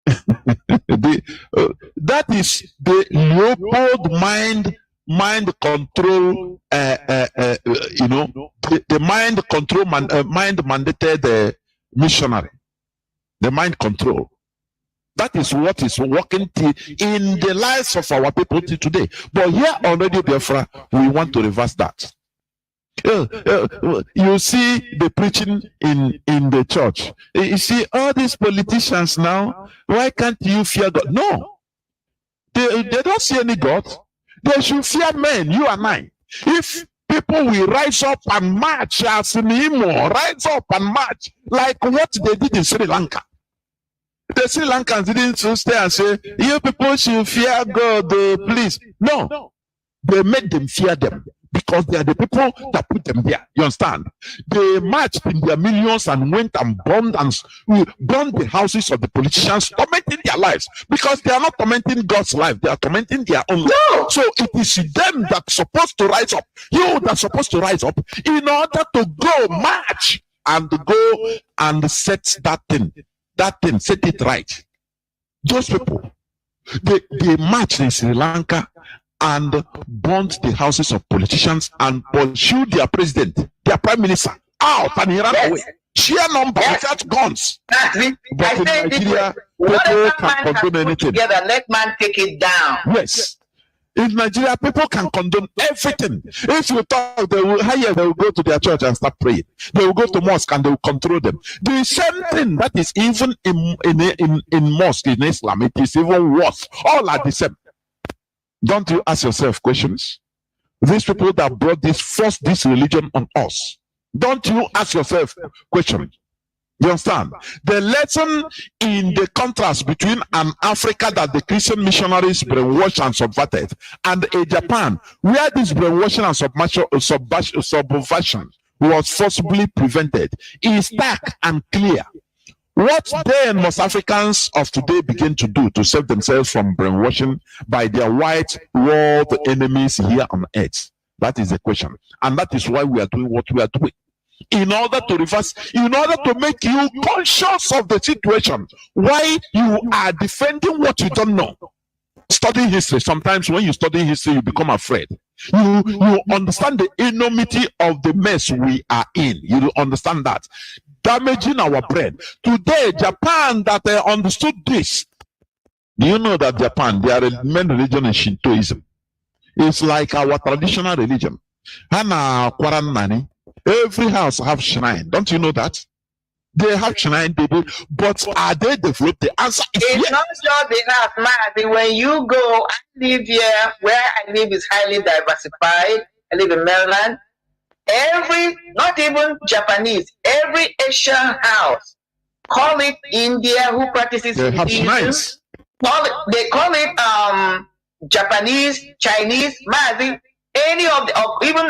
That is the Leopold mind control, you know, the mind control, mind mandated missionary, the mind control. That is what is working in the lives of our people today. But here already, Biafra, we want to reverse that. You see the preaching in the church. You see all these politicians now. Why can't you fear God? No, they don't see any God. They should fear men, you and I. If people will rise up and march as in Imo, rise up and march like what they did in Sri Lanka. The Sri Lankans didn't stay and say, you people should fear God, please. No, they made them fear them because they are the people that put them there. You understand? They marched in their millions and went and burned the houses of the politicians, tormenting their lives because they are not tormenting God's life. They are tormenting their own life. No. So it is them that's supposed to rise up. You that's supposed to rise up in order to go march and go and set that thing, set it right. Those people, they marched in Sri Lanka and burnt the houses of politicians and pursued their president, their prime minister, out, and he ran away. Sheer number without guns. But in Nigeria, people can condone anything. Together, let man take it down. Yes. In Nigeria, people can condone everything. If you talk, they will go to their church and start praying. They will go to mosque and they will control them. The same thing that is even in mosque in Islam, it is even worse. All are the same. Don't you ask yourself questions? These people that forced this religion on us, don't you ask yourself questions? You understand? The lesson in the contrast between an Africa that the Christian missionaries brainwashed and subverted and a Japan where this brainwashing and subversion was forcibly prevented is stark and clear. What then must Africans of today begin to do to save themselves from brainwashing by their white world enemies here on earth? That is the question. And that is why we are doing what we are doing. In order to reverse, in order to make you conscious of the situation, why you are defending what you don't know. Studying history, sometimes when you study history, you become afraid. You understand the enormity of the mess we are in. You understand that. Damaging our brain. Today, Japan that understood this. Do you know that Japan, their main religion is Shintoism? It's like our traditional religion. Hana Kwaranani. Every house have shrine. Don't you know that? They have shrine, but are they developed? The answer is it's yes. not just the house, man. When you go, I live here, where I live is highly diversified. I live in Maryland. Not even Japanese, every Asian house, call it India, who practices Hinduism, nice. they call it Japanese, Chinese, MAZI, any of the, even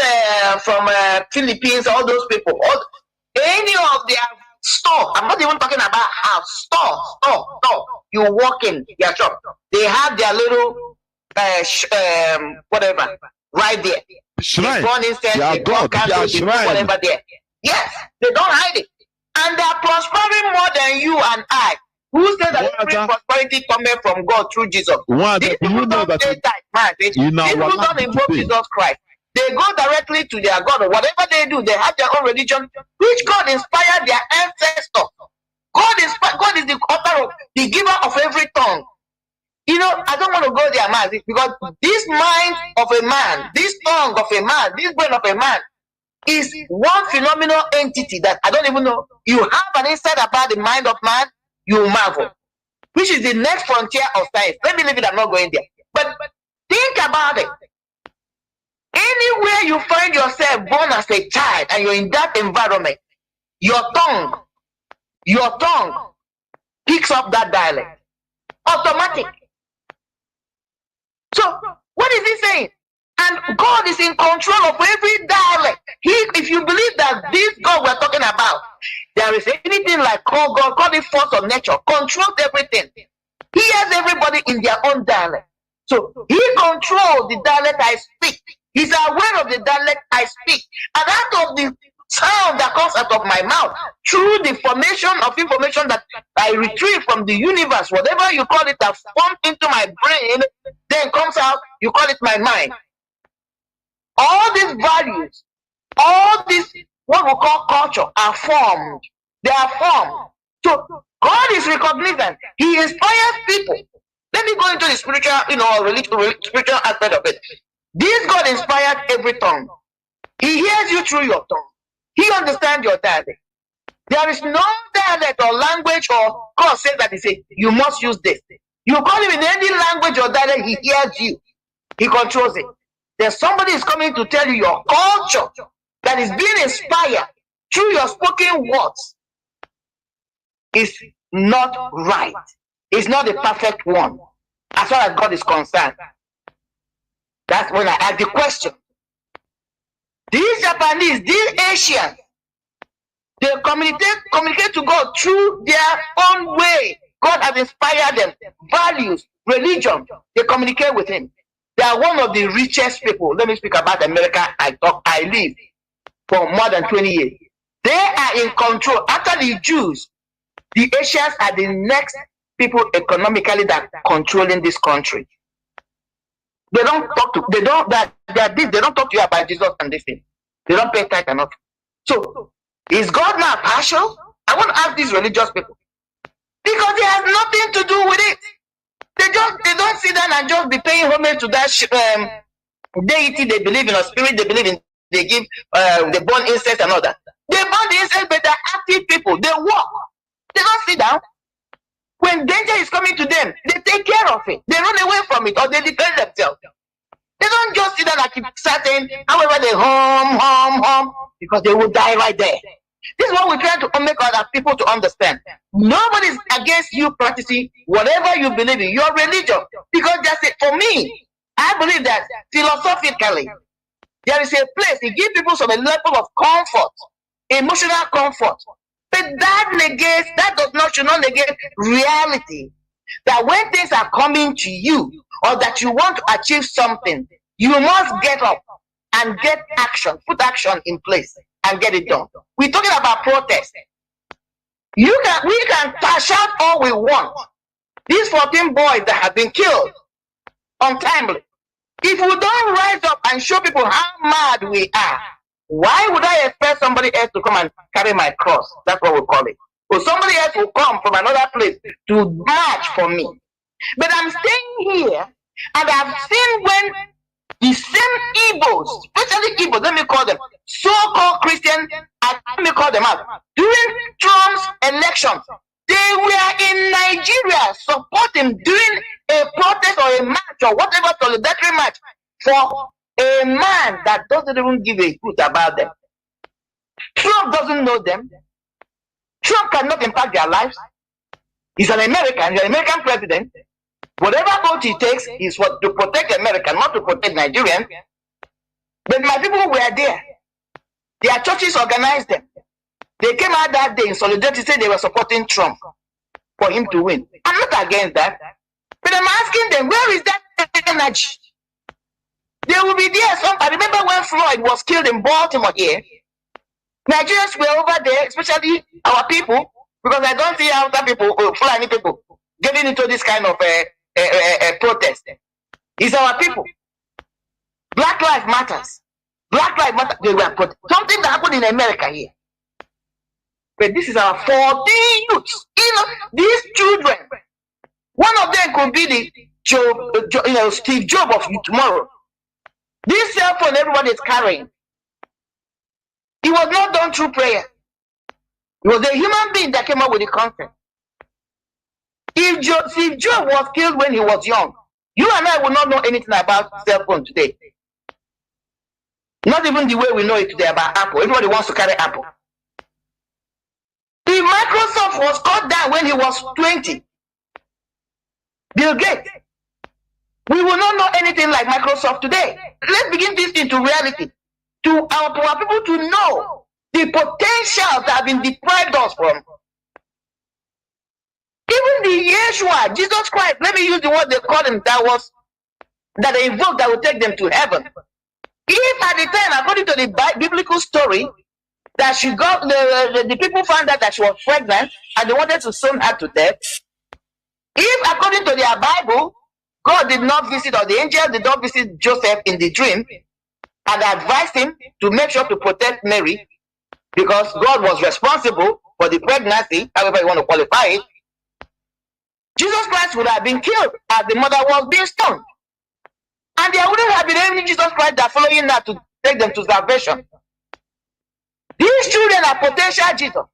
from Philippines, all those people, any of their store. I'm not even talking about house, store. You walk in their shop, they have their little whatever right there. Shrine. They burn incense, they burn candles, they do whatever there. Yes, they don't hide it, and they are prospering more than you and I. Who says that every prosperity comes from God through Jesus? These people don't say that, man. These people don't invoke Jesus Christ. They go directly to their God, or whatever they do, they have their own religion, which God inspired their ancestors. God is the author of, the giver of every tongue. You know, I don't want to go there, man, because this mind of a man, this tongue of a man, this brain of a man is one phenomenal entity that I don't even know. You have an insight about the mind of man, you marvel, which is the next frontier of science. Let me leave it, I'm not going there. But think about it. Anywhere you find yourself born as a child and you're in that environment, your tongue picks up that dialect. Automatic. So, what is he saying? And God is in control of every dialect. If you believe that this God we're talking about, there is anything like God, call it force of nature, controls everything. He has everybody in their own dialect. So he controls the dialect I speak. He's aware of the dialect I speak. And out of the sound that comes out of my mouth, through the formation of information that I retrieve from the universe, whatever you call it, that formed into my brain, then comes out, you call it my mind. All these values, all this, what we call culture, are formed. They are formed. So God is recognizant. He inspires people. Let me go into the spiritual, spiritual aspect of it. This God inspired every tongue. He hears you through your tongue. He understands your dialect. There is no dialect or language, or God says that He says, you must use this. You call him in any language or dialect, He hears you. He controls it. There's somebody is coming to tell you your culture that is being inspired through your spoken words is not right. It's not the perfect one, as far as God is concerned. That's when I ask the question. These Japanese, these Asians, they communicate to God through their own way. God has inspired them. Values, religion, they communicate with Him. They are one of the richest people. Let me speak about America. I live for more than 20 years. They are in control. After the Jews, the Asians are the next people economically that are controlling this country. They don't talk to, they don't talk to you about Jesus and this thing. They don't pay attention enough. So, is God now partial? I want to ask these religious people. Because it has nothing to do with it. They don't sit down and just be paying homage to that deity they believe in, or spirit they believe in. They give, they burn incense and all that. They burn the incense, but they're active people. They walk. They don't sit down. When danger is coming to them, they take care of it. They run away from it, or they defend themselves. They don't just sit down and keep certain, however they hum, because they will die right there. This is what we're trying to make other people to understand. Nobody's against you practicing whatever you believe in, your religion. Because that's it. For me, I believe that philosophically, there is a place, it gives people some level of comfort, emotional comfort. But that should not negate reality. That when things are coming to you, or that you want to achieve something, you must get up and get action, put action in place and get it done. We're talking about protest. We can shout all we want. These 14 boys that have been killed untimely. If we don't rise up and show people how mad we are, why would I expect somebody else to come and carry my cross? That's what we call it. Or somebody else will come from another place to march for me. But I'm staying here, and I've seen when the same Igbos, especially Igbos, let me call them, so-called Christians, let me call them out, during Trump's elections, they were in Nigeria supporting, doing a protest or a march or whatever solidarity march for a man that doesn't even give a hoot about them. Trump doesn't know them. Trump cannot impact their lives. He's an American, he's an American president. Whatever vote he takes is what to protect America, not to protect Nigerians. But my people were there. Their churches organized them. They came out that day in solidarity, said they were supporting Trump for him to win. I'm not against that. But I'm asking them, where is that energy? They will be there. I remember when Floyd was killed in Baltimore here. Nigerians were over there, especially our people, because I don't see other people, Fulani people, getting into this kind of protest. It's our people. Black Lives Matters. Black Lives Matter. They were something that happened in America here. But this is our 14 youths. You know, these children. One of them could be the Steve Jobs of tomorrow. This cell phone everybody is carrying. It was not done through prayer. It was a human being that came up with the concept. If Steve Jobs was killed when he was young, you and I will not know anything about cell phone today. Not even the way we know it today about Apple. Everybody wants to carry Apple. If Microsoft was cut down when he was 20, Bill Gates, we will not know anything like Microsoft today. Let's begin this into reality. To our people to know the potential that have been deprived us from. Even the Yeshua, Jesus Christ, let me use the word they call him, that they invoked that will take them to heaven. If at the time, according to the biblical story, that she got the people found out that she was pregnant and they wanted to stone her to death. If according to their Bible, God did not visit, or the angel did not visit Joseph in the dream and advised him to make sure to protect Mary, because God was responsible for the pregnancy, however you want to qualify it, Jesus Christ would have been killed as the mother was being stoned. And there wouldn't have been any Jesus Christ that following that to take them to salvation. These children are potential Jesus.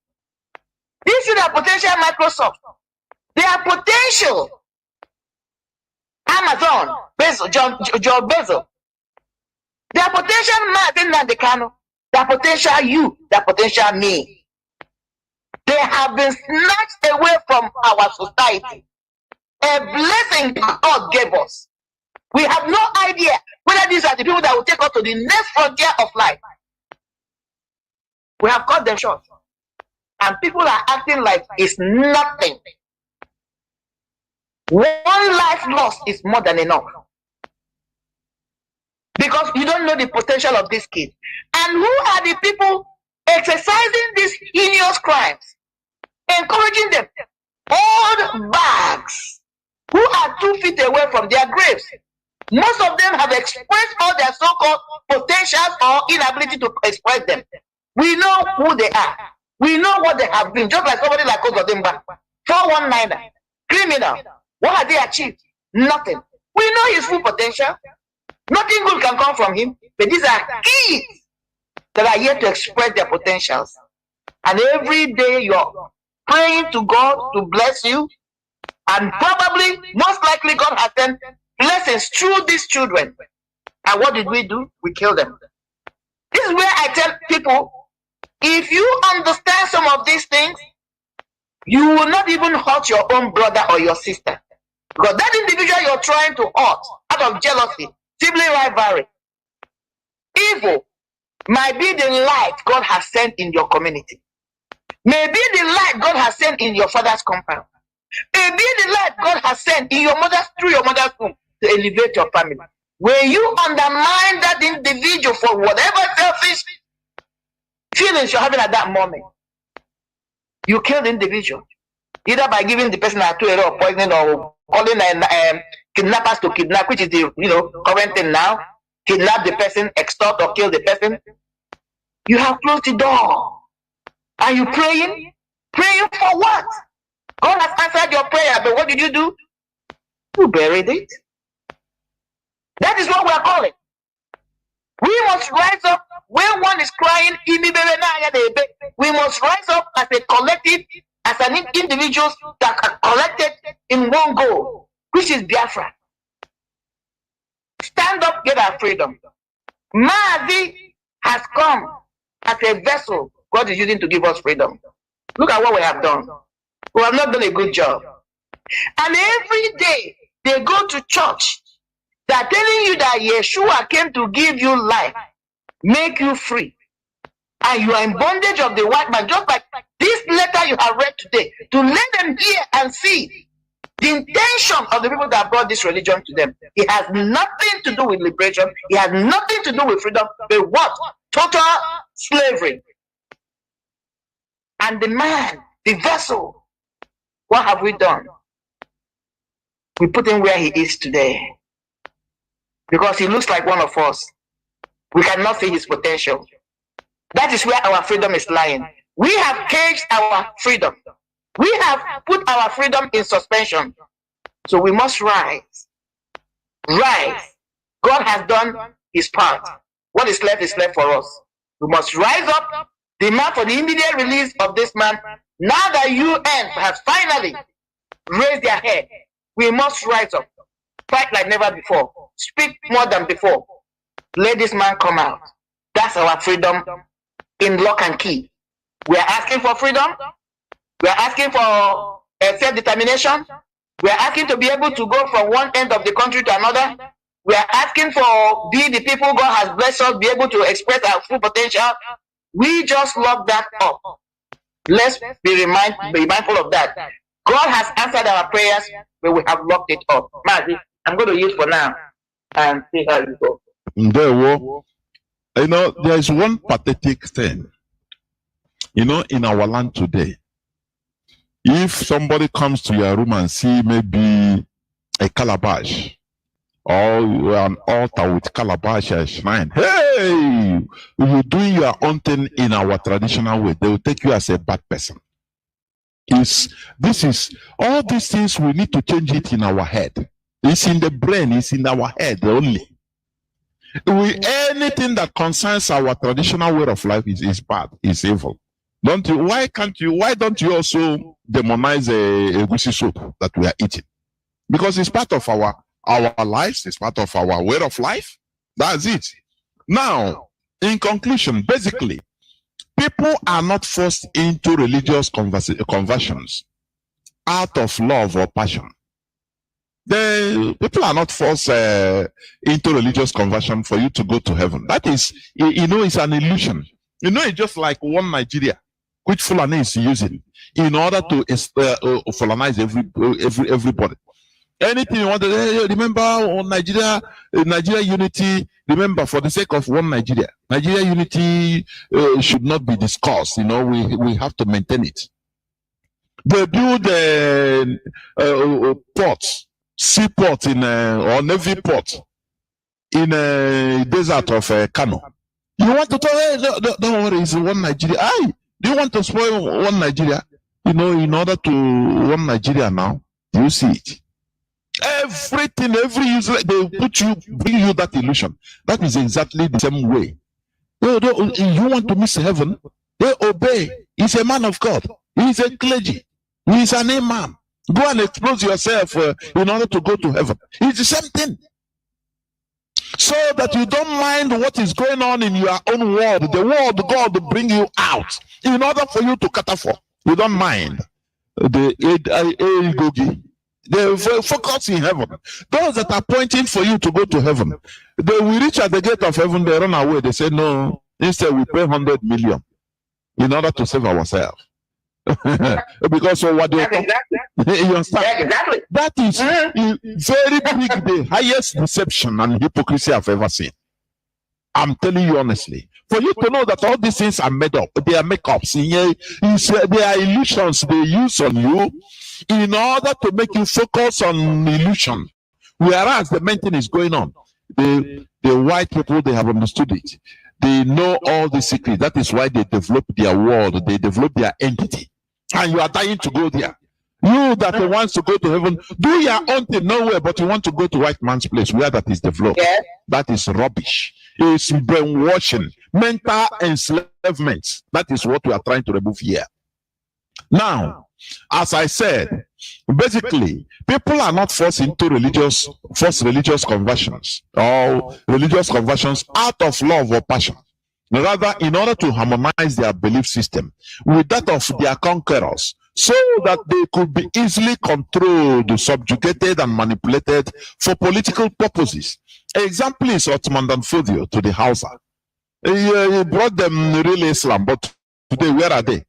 These children are potential Microsoft. They are potential Amazon, Bezos, John Bezos. They are potential Martin Nandekano. They are potential you. They are potential me. They have been snatched away from our society. A blessing God gave us. We have no idea whether these are the people that will take us to the next frontier of life. We have cut them short. And people are acting like it's nothing. One life lost is more than enough. Because you don't know the potential of this kid. And who are the people exercising these heinous crimes? Encouraging them. Old bags who are 2 feet away from their graves. Most of them have expressed all their so-called potentials or inability to express them. We know who they are. We know what they have been. Just like somebody like Kozodimba, 419er, criminal. What have they achieved? Nothing. We know his full potential. Nothing good can come from him. But these are kids that are yet to express their potentials. And every day you're praying to God to bless you. And probably, most likely, God has sent blessings through these children. And what did we do? We killed them. This is where I tell people, if you understand some of these things, you will not even hurt your own brother or your sister. Because that individual you're trying to hurt out of jealousy, sibling rivalry, evil might be the light God has sent in your community. Maybe the light God has sent in your father's compound. Maybe the light God has sent in your mother's, through your mother's womb to elevate your family. When you undermine that individual for whatever selfish feelings you're having at that moment, you kill the individual. Either by giving the person a 2 or poisoning, or calling kidnappers to kidnap, which is the current thing now. Kidnap the person, extort or kill the person. You have closed the door. Are you praying? Praying for what? God has answered your prayer, but what did you do? You buried it. That is what we are calling. We must rise up when one is crying. We must rise up as a collective, as an individuals that are collected in one goal, which is Biafra. Stand up, get our freedom. MAZI has come as a vessel God is using to give us freedom. Look at what we have done. We have not done a good job. And every day they go to church. They are telling you that Yeshua came to give you life, make you free. And you are in bondage of the white man, just like this letter you have read today, to let them hear and see the intention of the people that brought this religion to them. It has nothing to do with liberation. It has nothing to do with freedom. But what? Total slavery. And the man, the vessel, what have we done? We put him where he is today. Because he looks like one of us. We cannot see his potential. That is where our freedom is lying. We have caged our freedom. We have put our freedom in suspension. So we must rise. Rise. God has done his part. What is left for us. We must rise up, demand for the immediate release of this man. Now that UN has finally raised their head, we must rise up. Fight like never before. Speak more than before. Let this man come out. That's our freedom in lock and key. We are asking for freedom. We are asking for self-determination. We are asking to be able to go from one end of the country to another. We are asking for be the people God has blessed us, be able to express our full potential. We just lock that up. Let's be mindful of that. God has answered our prayers, but we have locked it up. MAZI, I'm going to use for now and see how you go. You know, there is one pathetic thing, you know, in our land today. If somebody comes to your room and see maybe a calabash or an altar with calabash and shrine, hey, you're doing your own thing in our traditional way, they will take you as a bad person. This is all these things, we need to change it in our head. It's in the brain, it's in our head only. Anything that concerns our traditional way of life is bad, is evil. Don't you? Why don't you also demonize a egusi soup that we are eating? Because it's part of our lives, it's part of our way of life. That's it. Now, in conclusion, basically, people are not forced into religious conversions out of love or passion. People are not forced into religious conversion for you to go to heaven. That is, you know, it's an illusion. You know, it's just like one Nigeria, which Fulani is using in order to Fulanize everybody. Anything you want to remember, Nigeria unity. Remember, for the sake of one Nigeria unity should not be discussed. You know, we have to maintain it. They build ports, seaport or navy port in a desert of Kano. You want to tell, hey, don't worry, it's one Nigeria. Do you want to spoil one Nigeria? You know, in order to one Nigeria now, you see it. Everything, every user, they bring you that illusion. That is exactly the same way. You want to miss heaven? They obey. He's a man of God. He's a clergy. He's an imam. Go and expose yourself in order to go to heaven. It's the same thing. So that you don't mind what is going on in your own world. The world God will bring you out in order for you to cater for. You don't mind. They focus in heaven. Those that are pointing for you to go to heaven, they will reach at the gate of heaven, they run away. They say, no, instead we pay 100 million in order to save ourselves. Because of what they you understand? Exactly. That is very big, the highest deception and hypocrisy I've ever seen. I'm telling you honestly. For you to know that all these things are made up, they are make-ups, they are illusions they use on you in order to make you focus on illusion. Whereas the main thing is going on. The white people, they have understood it. They know all the secrets. That is why they develop their world, they develop their entity. And you are dying to go there. You that wants to go to heaven, do your own thing nowhere, but you want to go to white man's place where that is developed. Yes. That is rubbish. It's brainwashing, mental enslavement. That is what we are trying to remove here. Now, as I said, basically, people are not forced into religious conversions or religious conversions out of love or passion. rather in order to harmonize their belief system with that of their conquerors, so that they could be easily controlled, subjugated, and manipulated for political purposes. An example is Ottoman Danfodio to the Hausa. He brought them real Islam, but today, where are they?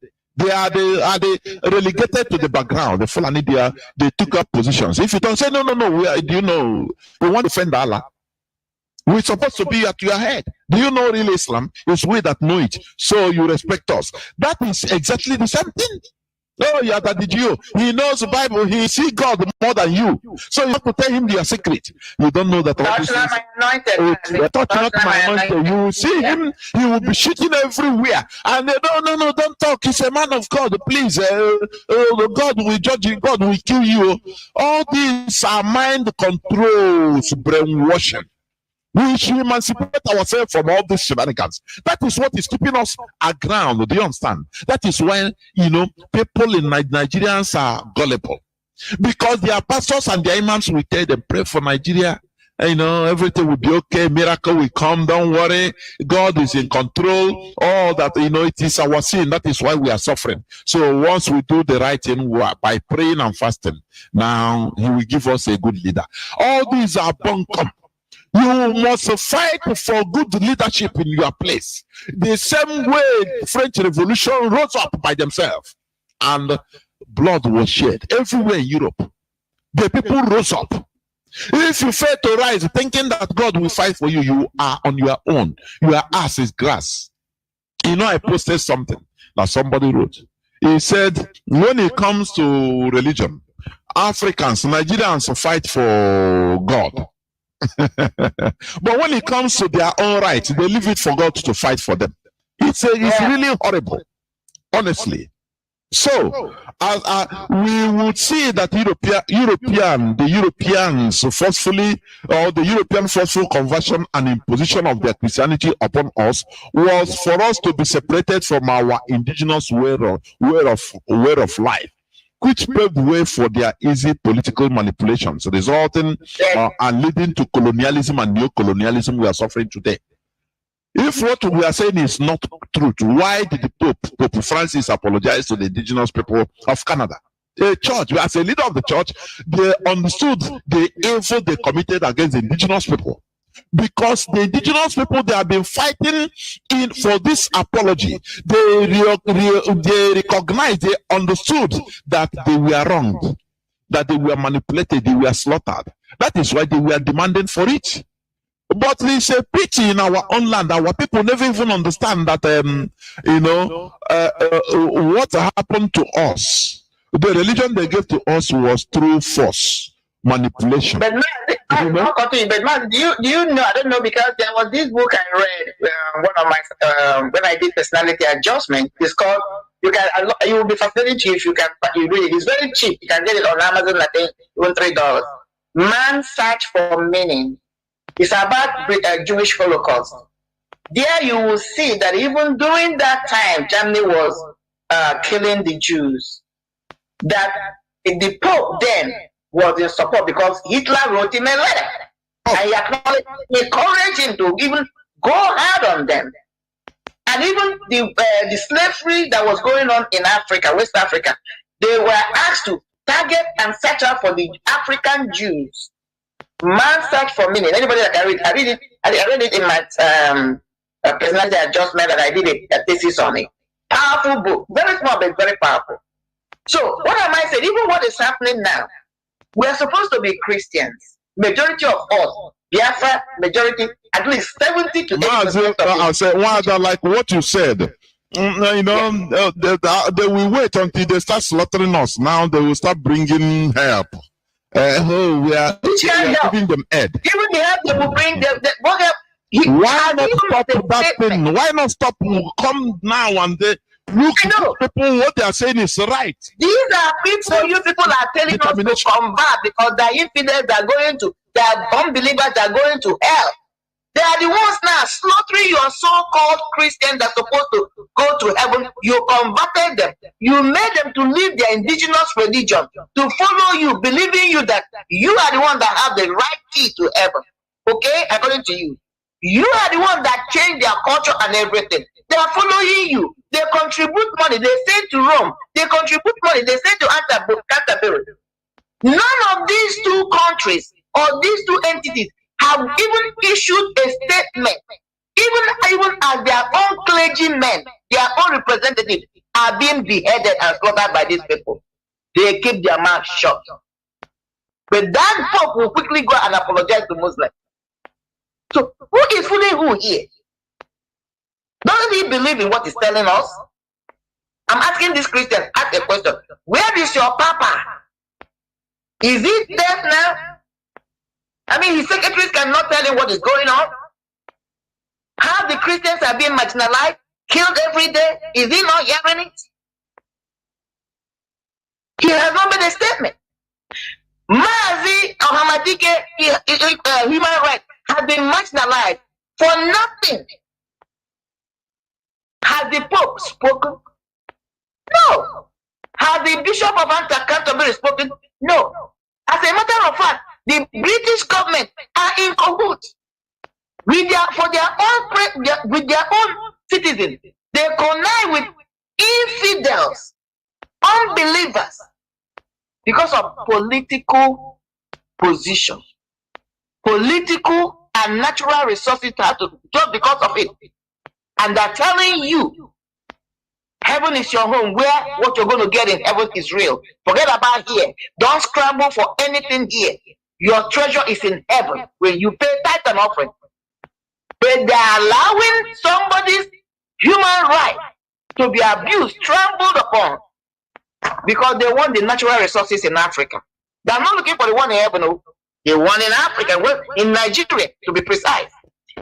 Are they relegated to the background? The Fulani, they took up positions. If you don't say, no, we want to defend Allah. We're supposed to be at your head. Do you know real Islam? It's we that know it. So you respect us. That is exactly the same thing. Oh, yeah, that did you. He knows the Bible. He sees God more than you. So you have to tell him your secret. You don't know that. Touch not my anointed. Touch not my anointed. You will see him. He will be shooting everywhere. And no, don't talk. He's a man of God. Please, God will judge you. God will kill you. All these are mind controls, brainwashing. We should emancipate ourselves from all these shenanigans. That is what is keeping us aground. Do you understand? That is why, people in Nigerians are gullible. Because their pastors and their imams will tell them, pray for Nigeria. Everything will be okay. Miracle will come. Don't worry. God is in control. All that, it is our sin. That is why we are suffering. So once we do the right thing by praying and fasting, now he will give us a good leader. All these are bunkum. You must fight for good leadership in your place. The same way French Revolution rose up by themselves and blood was shed everywhere in Europe. The people rose up. If you fail to rise thinking that God will fight for you, you are on your own. Your ass is grass. I posted something that somebody wrote. He said, when it comes to religion, Africans, Nigerians fight for God. But when it comes to their own rights, they leave it for God to fight for them. It's really horrible, honestly. So, we would see that the Europeans forcefully, or the European forceful conversion and imposition of their Christianity upon us was for us to be separated from our indigenous way of life, which paved the way for their easy political manipulations, resulting and leading to colonialism and neo-colonialism we are suffering today. If what we are saying is not true, why did the Pope Francis apologize to the indigenous people of Canada? The church, as a leader of the church, they understood the evil they committed against the indigenous people. Because the indigenous people, they have been fighting for this apology. They recognized, they understood that they were wronged, that they were manipulated, they were slaughtered. That is why they were demanding for it. But it's a pity in our own land. Our people never even understand that, what happened to us. The religion they gave to us was through force. Manipulation. But man, do you know? I don't know, because there was this book I read, one of my when I did personality adjustment. It's called. You will be fascinated if you read it. It's very cheap. You can get it on Amazon. I think even $3. Man's Search for Meaning. It's about Jewish Holocaust. There you will see that even during that time, Germany was killing the Jews. That the Pope then was in support, because Hitler wrote him a letter and he encouraged him to even go hard on them. And even the slavery that was going on in Africa, West Africa, they were asked to target and search out for the African Jews. Man's Search for Meaning. Anybody that can read, I read it in my personality adjustment, that I did a thesis on it. Powerful book, very small but very powerful. So what am I saying? Even what is happening now, we are supposed to be Christians. Majority of us, Biafra, majority, at least 70 to 80%. I said, like what you said. They will wait until they start slaughtering us. Now they will start bringing help. We are giving them aid. Even the help they will bring them. Why not stop that thing? Why not stop? Come now and they look at people. What they are saying is right. These are people. You people are telling us to convert, because the infidels are going to, the unbelievers are going to hell. They are the ones now slaughtering your so-called Christians that are supposed to go to heaven. You converted them. You made them to leave their indigenous religion, to follow you, believing you that you are the one that have the right key to heaven. Okay? According to you. You are the one that changed their culture and everything. They are following you. They contribute money. They send to Rome. They contribute money. They send to Canterbury. None of these two countries or these two entities have even issued a statement. Even as their own clergymen, their own representatives are being beheaded and slaughtered by these people. They keep their mouth shut. But that Pope will quickly go and apologize to Muslims. So who is fooling who here? Doesn't he believe in what he's telling us? I'm asking this Christian, ask a question. Where is your Papa? Is he deaf now? I mean, his secretaries cannot tell him what is going on. How the Christians are being marginalized, killed every day. Is he not hearing it? He has not made a statement. MAZI or Hamadike, human rights, have been marginalized for nothing. Has the Pope spoken? No. Has the Bishop of Canterbury spoken? No. As a matter of fact, the British government are in cahoots with their own citizens. They connive with infidels, unbelievers, because of political position, political and natural resources just because of it. And they're telling you, heaven is your home, where what you're going to get in heaven is real. Forget about here. Don't scramble for anything here. Your treasure is in heaven when you pay tithe and offering. But they're allowing somebody's human right to be abused, trampled upon, because they want the natural resources in Africa. They're not looking for the one in heaven. They want in Africa, in Nigeria to be precise,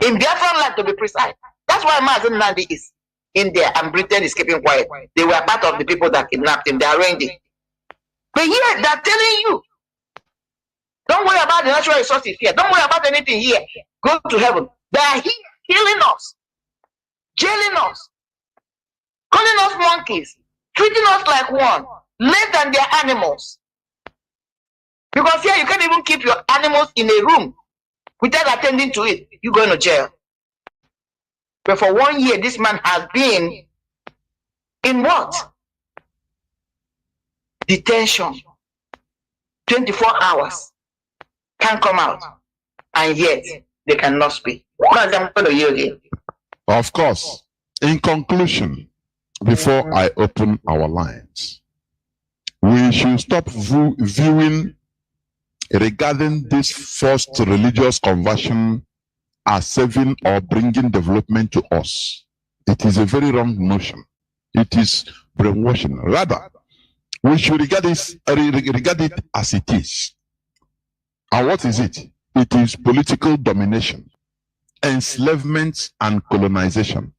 in Biafra land to be precise. That's why MAZI Nandi is in there and Britain is keeping quiet. They were part of the people that kidnapped him. They arranged it. But here, they're telling you, don't worry about the natural resources here. Don't worry about anything here. Go to heaven. They are here killing us, jailing us, calling us monkeys, treating us like one, less than their animals. Because here you can't even keep your animals in a room without attending to it. You're going to jail. But for 1 year, this man has been in what? Detention. 24 hours. Can't come out. And yet, they cannot speak. I'm going to yield again. Of course, in conclusion, before I open our lines, we should stop viewing regarding this forced religious conversion as saving or bringing development to us. It is a very wrong notion. It is brainwashing. Rather, we should regard it as it is. And what is it? It is political domination, enslavement, and colonization.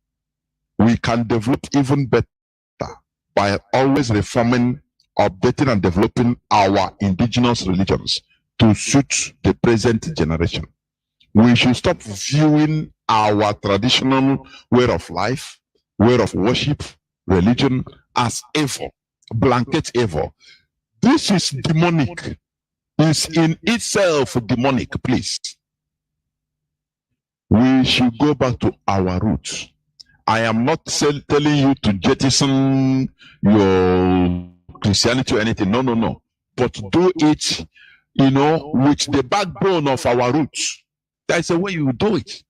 We can develop even better by always reforming, updating, and developing our indigenous religions to suit the present generation. We should stop viewing our traditional way of life, way of worship, religion as evil, blanket evil. This is demonic. It's in itself demonic, please. We should go back to our roots. I am not telling you to jettison your Christianity or anything. No, no, no. But do it, with the backbone of our roots. That's the way you do it.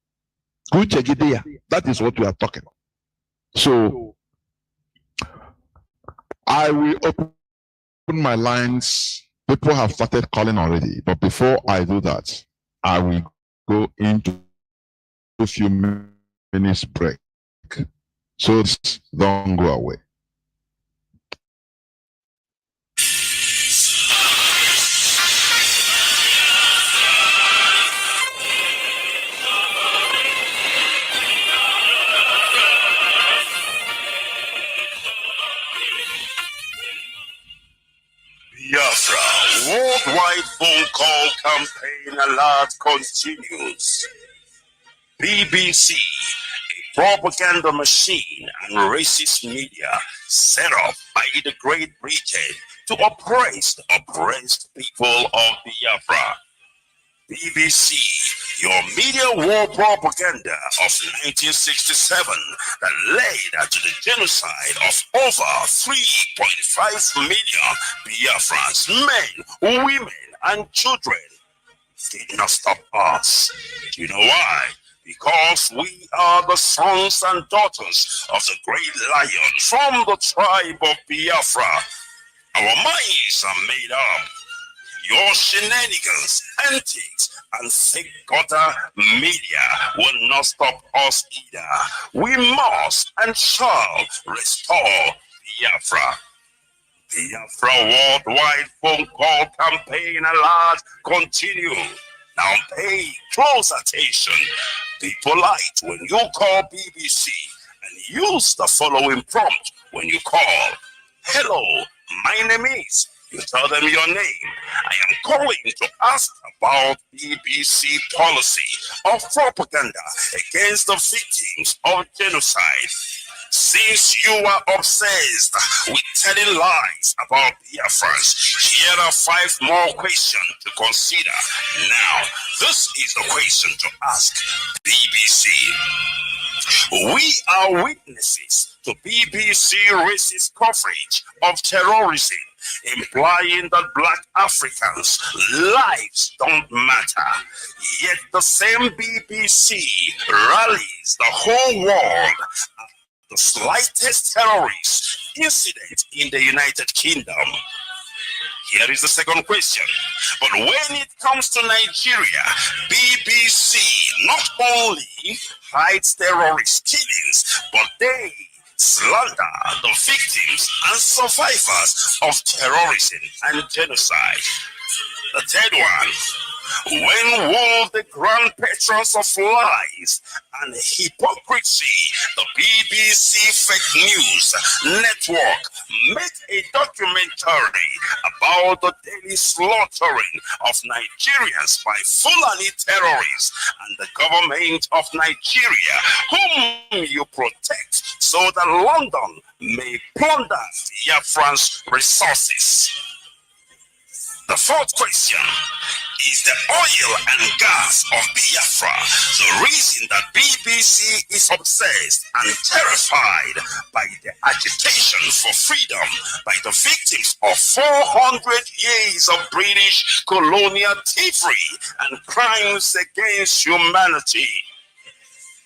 That is what we are talking about. So I will open my lines. People have started calling already, but before I do that, I will go into a few minutes break. So don't go away. Biafra, worldwide phone call campaign alert continues. BBC, a propaganda machine and racist media set up by the Great Britain to oppress the oppressed people of Biafra. BBC, your media war propaganda of 1967 that led to the genocide of over 3.5 million Biafrans, men, women, and children, did not stop us. Do you know why? Because we are the sons and daughters of the great lion from the tribe of Biafra. Our minds are made up. Your shenanigans, antics, and fake gutter media will not stop us either. We must and shall restore Biafra. Biafra worldwide phone call campaign alert continue. Now pay close attention. Be polite when you call BBC and use the following prompt when you call. Hello, my name is. You tell them your name. I am calling to ask about BBC policy of propaganda against the victims of genocide. Since you are obsessed with telling lies about Biafrans, here are 5 more questions to consider. Now, this is the question to ask BBC. We are witnesses to BBC racist coverage of terrorism, implying that Black Africans' lives don't matter. Yet the same BBC rallies the whole world at the slightest terrorist incident in the United Kingdom. Here is the second question. But when it comes to Nigeria, BBC not only hides terrorist killings, but they slander the victims and survivors of terrorism and genocide. The third one. When will the grand patrons of lies and hypocrisy, the BBC Fake News Network, make a documentary about the daily slaughtering of Nigerians by Fulani terrorists and the government of Nigeria, whom you protect, so that London may plunder Biafran's resources? The fourth question is the oil and gas of Biafra, the reason that BBC is obsessed and terrified by the agitation for freedom by the victims of 400 years of British colonial thievery and crimes against humanity.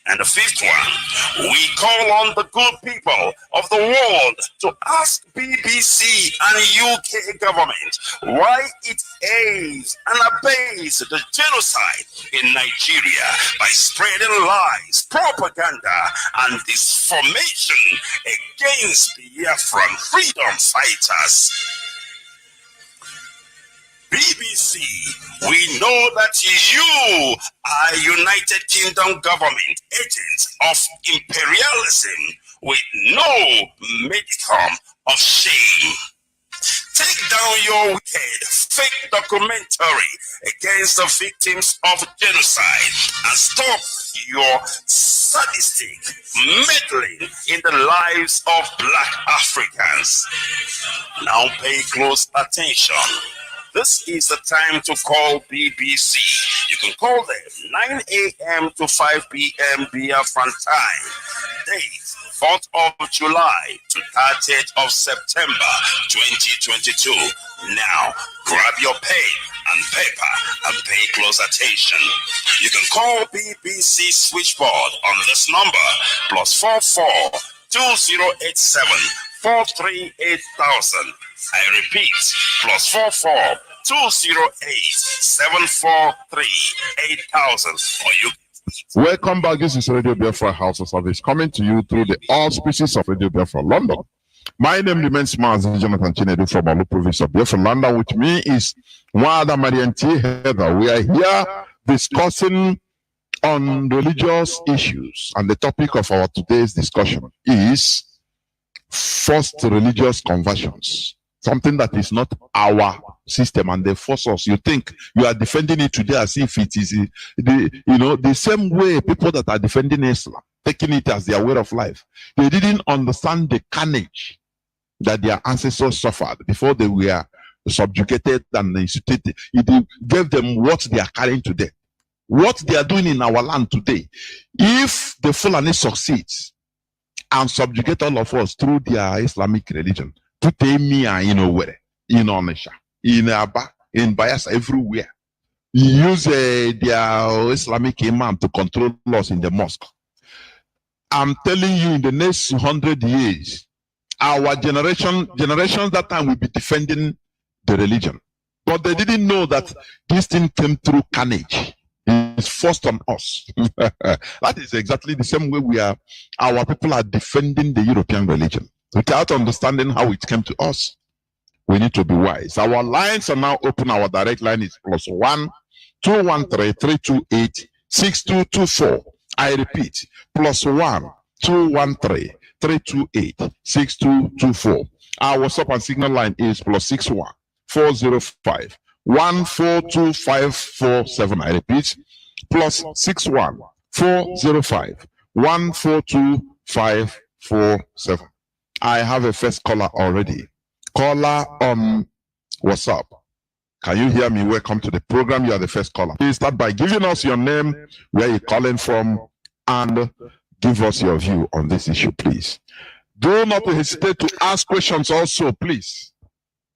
And the fifth one, we call on the good people of the world to ask BBC and UK government why it aids and obeys the genocide in Nigeria by spreading lies, propaganda, and disinformation against Biafran freedom fighters. BBC, we know that you are United Kingdom government agents of imperialism with no modicum of shame. Take down your wicked fake documentary against the victims of genocide and stop your sadistic meddling in the lives of Black Africans. Now pay close attention. This is the time to call BBC. You can call them 9 a.m. to 5 p.m. Biafran time. Date 4th of July to 30th of September 2022. Now, grab your pen and paper and pay close attention. You can call BBC switchboard on this number +44 2087 438,000. I repeat, +44 208 743 8000. Or you. Welcome back. This is Radio Biafra Hausa service coming to you through the auspices of Radio Biafra London. My name remains MAZI Jonathan Chinedu from Alu province of Biafra London. With me is Wada Marianti Heather. We are here discussing on religious issues, and the topic of our today's discussion is forced religious conversions. Something that is not our system, and they force us. You think you are defending it today as if it is the same way people that are defending Islam, taking it as their way of life. They didn't understand the carnage that their ancestors suffered before they were subjugated and instituted. It gave them what they are carrying today. What they are doing in our land today. If the Fulani succeeds and subjugate all of us through their Islamic religion, to Temia in Owerri, in Onisha, in Aba, in Bayelsa, everywhere, use their Islamic imam to control us in the mosque. I'm telling you, in the next 100 years, our generations that time will be defending the religion. But they didn't know that this thing came through carnage. It's forced on us. That is exactly the same way our people are defending the European religion. Without understanding how it came to us, we need to be wise. Our lines are now open. Our direct line is +1 213 328 6224. I repeat, +1 213 328 6224. Our WhatsApp and signal line is +61 405 142547. I repeat, +61 405 142547. I have a first caller already. Caller on WhatsApp. Can you hear me? Welcome to the program. You are the first caller. Please start by giving us your name, where you're calling from, and give us your view on this issue, please. Do not hesitate to ask questions also, please.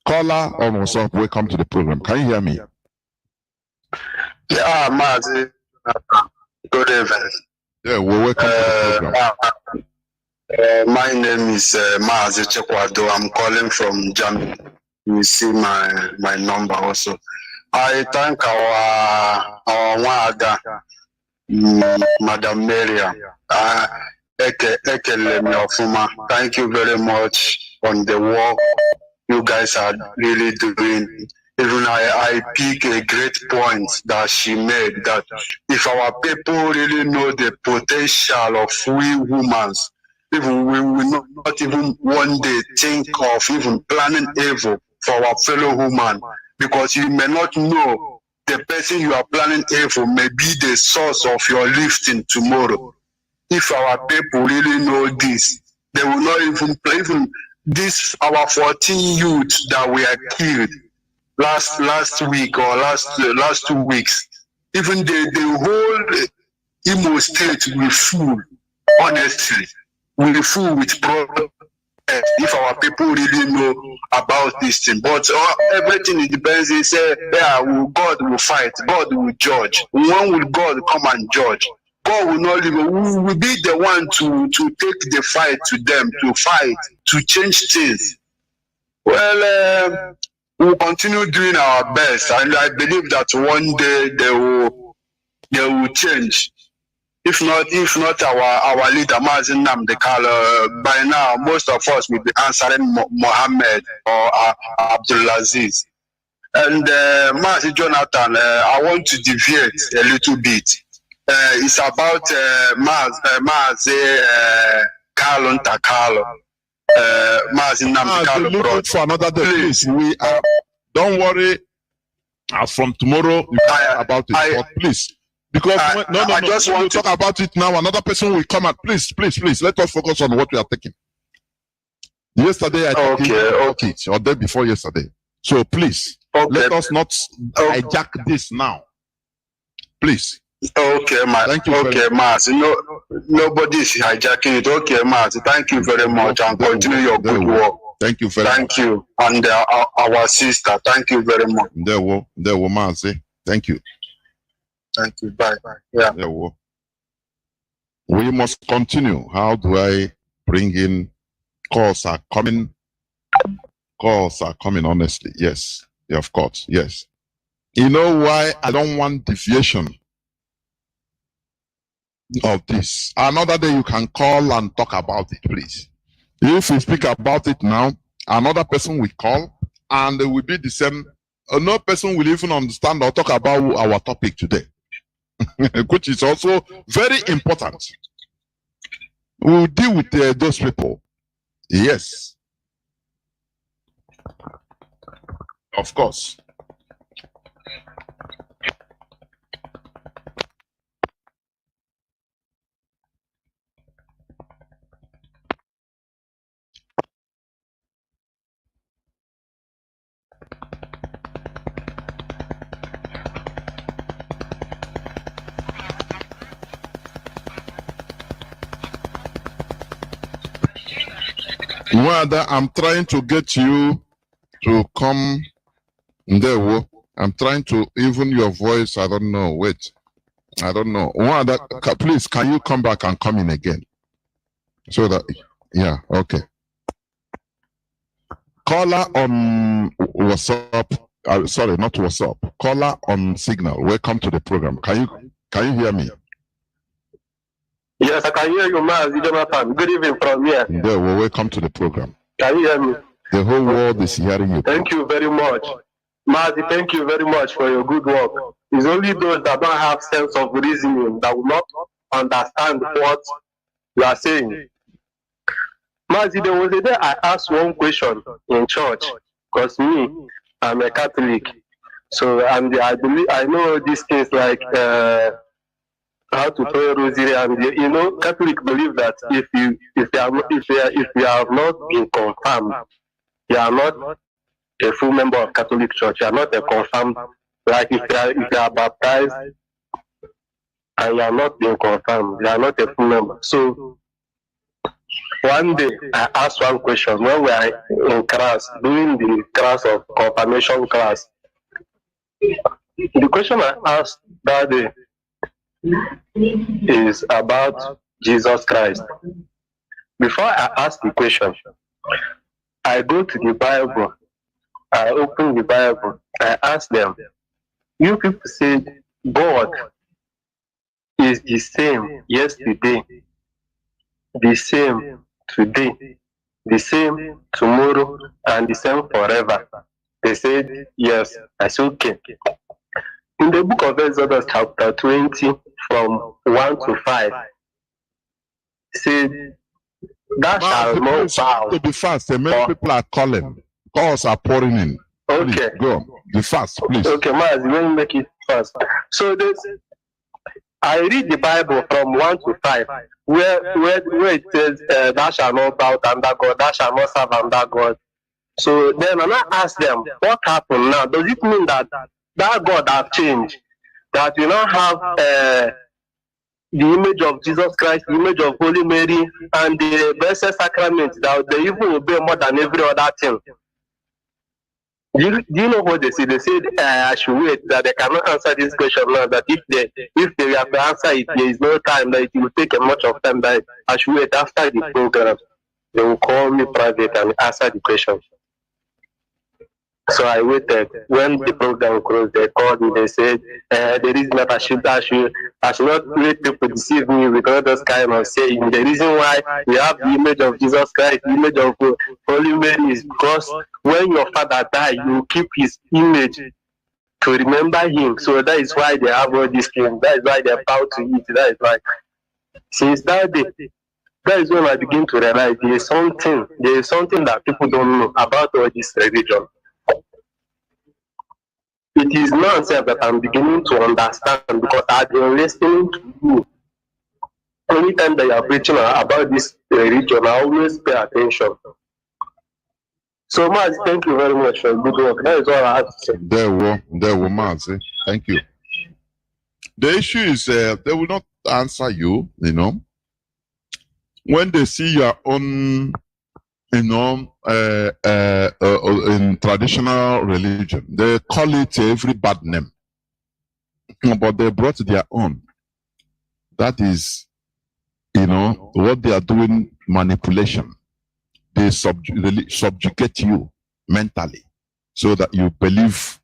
Caller on WhatsApp, welcome to the program. Can you hear me? Yeah, MAZI. Good evening. Yeah, well, welcome to the program. My name is MAZI Chekwado. I'm calling from Germany. You see my number also. I thank our Wada, Madam Maria. Thank you very much on the work you guys are really doing. Even I pick a great point that she made, that if our people really know the potential of we humans, even we will not even one day think of even planning evil for our fellow human, because you may not know the person you are planning evil may be the source of your lifting tomorrow. If our people really know this, they will not even play. Even this, our 14 youths that were killed last week or last 2 weeks, even the whole Imo state will full. Honestly, will full with protest if our people really know about this thing. But everything it depends. They say, yeah, God will fight, God will judge. When will God come and judge? God will not leave. We will be the one to take the fight to them, to fight, to change things. Well, we'll continue doing our best, and I believe that one day they will change. If not our leader, MAZI Nnamdi Kanu, by now most of us will be answering Mohammed or Abdulaziz. And MAZI Jonathan, I want to deviate a little bit. It's about MAZI Kanu Ntakalo. MAZI Nnamdi Kanu. Leave it for another day, please. We are. Don't worry. As from tomorrow, you can talk about it. But please. Because no, I just want to talk about it now. Another person will come out. Please. Let us focus on what we are taking. Yesterday, I talked about it, or day before yesterday. So please, let us not hijack this now. Please. Okay, MAZI. Thank you. Okay, MAZI. No, nobody is hijacking it. Okay, MAZI. Thank you very much, and continue your good work. Thank you very much. Thank you, and our sister. Thank you very much. There were MAZI. Thank you. Thank you. Bye. Yeah. We must continue. How do I bring in calls are coming? Calls are coming, honestly. Yes. Yeah, of course. Yes. You know why I don't want deviation of this? Another day you can call and talk about it, please. If we speak about it now, another person will call and it will be the same. No person will even understand or talk about our topic today. Which is also very important. We'll deal with those people. Yes. Of course. Wanda, I'm trying to get you to come there. I'm trying to even your voice. I don't know. Wait. I don't know. Wanda, please, can you come back and come in again? So that, yeah, okay. Caller on WhatsApp. Sorry, not WhatsApp. Caller on Signal. Welcome to the program. Can you hear me? Yes, I can hear you, MAZI, Jonathan. Good evening from here. There, well, welcome to the program. Can you hear me? The whole world is hearing you. Thank you very much. MAZI, thank you very much for your good work. It's only those that don't have sense of reasoning that will not understand what you are saying. MAZI, there was a day I asked one question in church, because me, I'm a Catholic. So I know these things like how to pray rosary, and you know, Catholic believe that if you have not been confirmed, you are not a full member of Catholic Church. You are not a confirmed. Like if you are baptized and you are not being confirmed, you are not a full member. So one day I asked one question when we are in class, doing the class of confirmation class. The question I asked that day is about Jesus Christ. Before I ask the question, I go to the Bible, I open the Bible, I ask them, you people said God is the same yesterday, the same today, the same tomorrow, and the same forever. They said yes. I said okay. In the book of Exodus chapter 20 from 1 to 5, said, thou shalt not bow. To be fast, many people are calling. Calls are pouring in. Okay. Please, go on. Be fast, please. Okay, MAZI, let me make it fast. So this, I read the Bible from 1 to 5, where it says, thou shalt not bow under God, thou shalt not serve under God. So then I ask them, what happened now? Does it mean that God has changed? That we now have the image of Jesus Christ, the image of Holy Mary, and the Blessed Sacrament, that they even obey more than every other thing? Do you know what they say? They said I should wait, that they cannot answer this question now, that if they have to answer it, there is no time, that it will take a much of time, that I should wait after the program. They will call me private and answer the question. So I waited. When the program closed, they called me. They said, the reason that I should not let people deceive me with all those kind of saying. The reason why we have the image of Jesus Christ, the image of Holy Mary, is because when your father died, you keep his image to remember him. So that is why they have all these things. That is why they are bound to it. That is why. Since that day, that is when I begin to realize there is something that people don't know about all this religion. It is now that I'm beginning to understand, because I've been listening to you. Anytime that you are preaching about this religion, I always pay attention. So much, thank you very much for good work. That is all I have to say. There were MAZI. Thank you. The issue is they will not answer you, you know. When they see your own, you know, in traditional religion, they call it every bad name, but they brought their own. That is, you know, what they are doing, manipulation. They subjugate you mentally so that you believe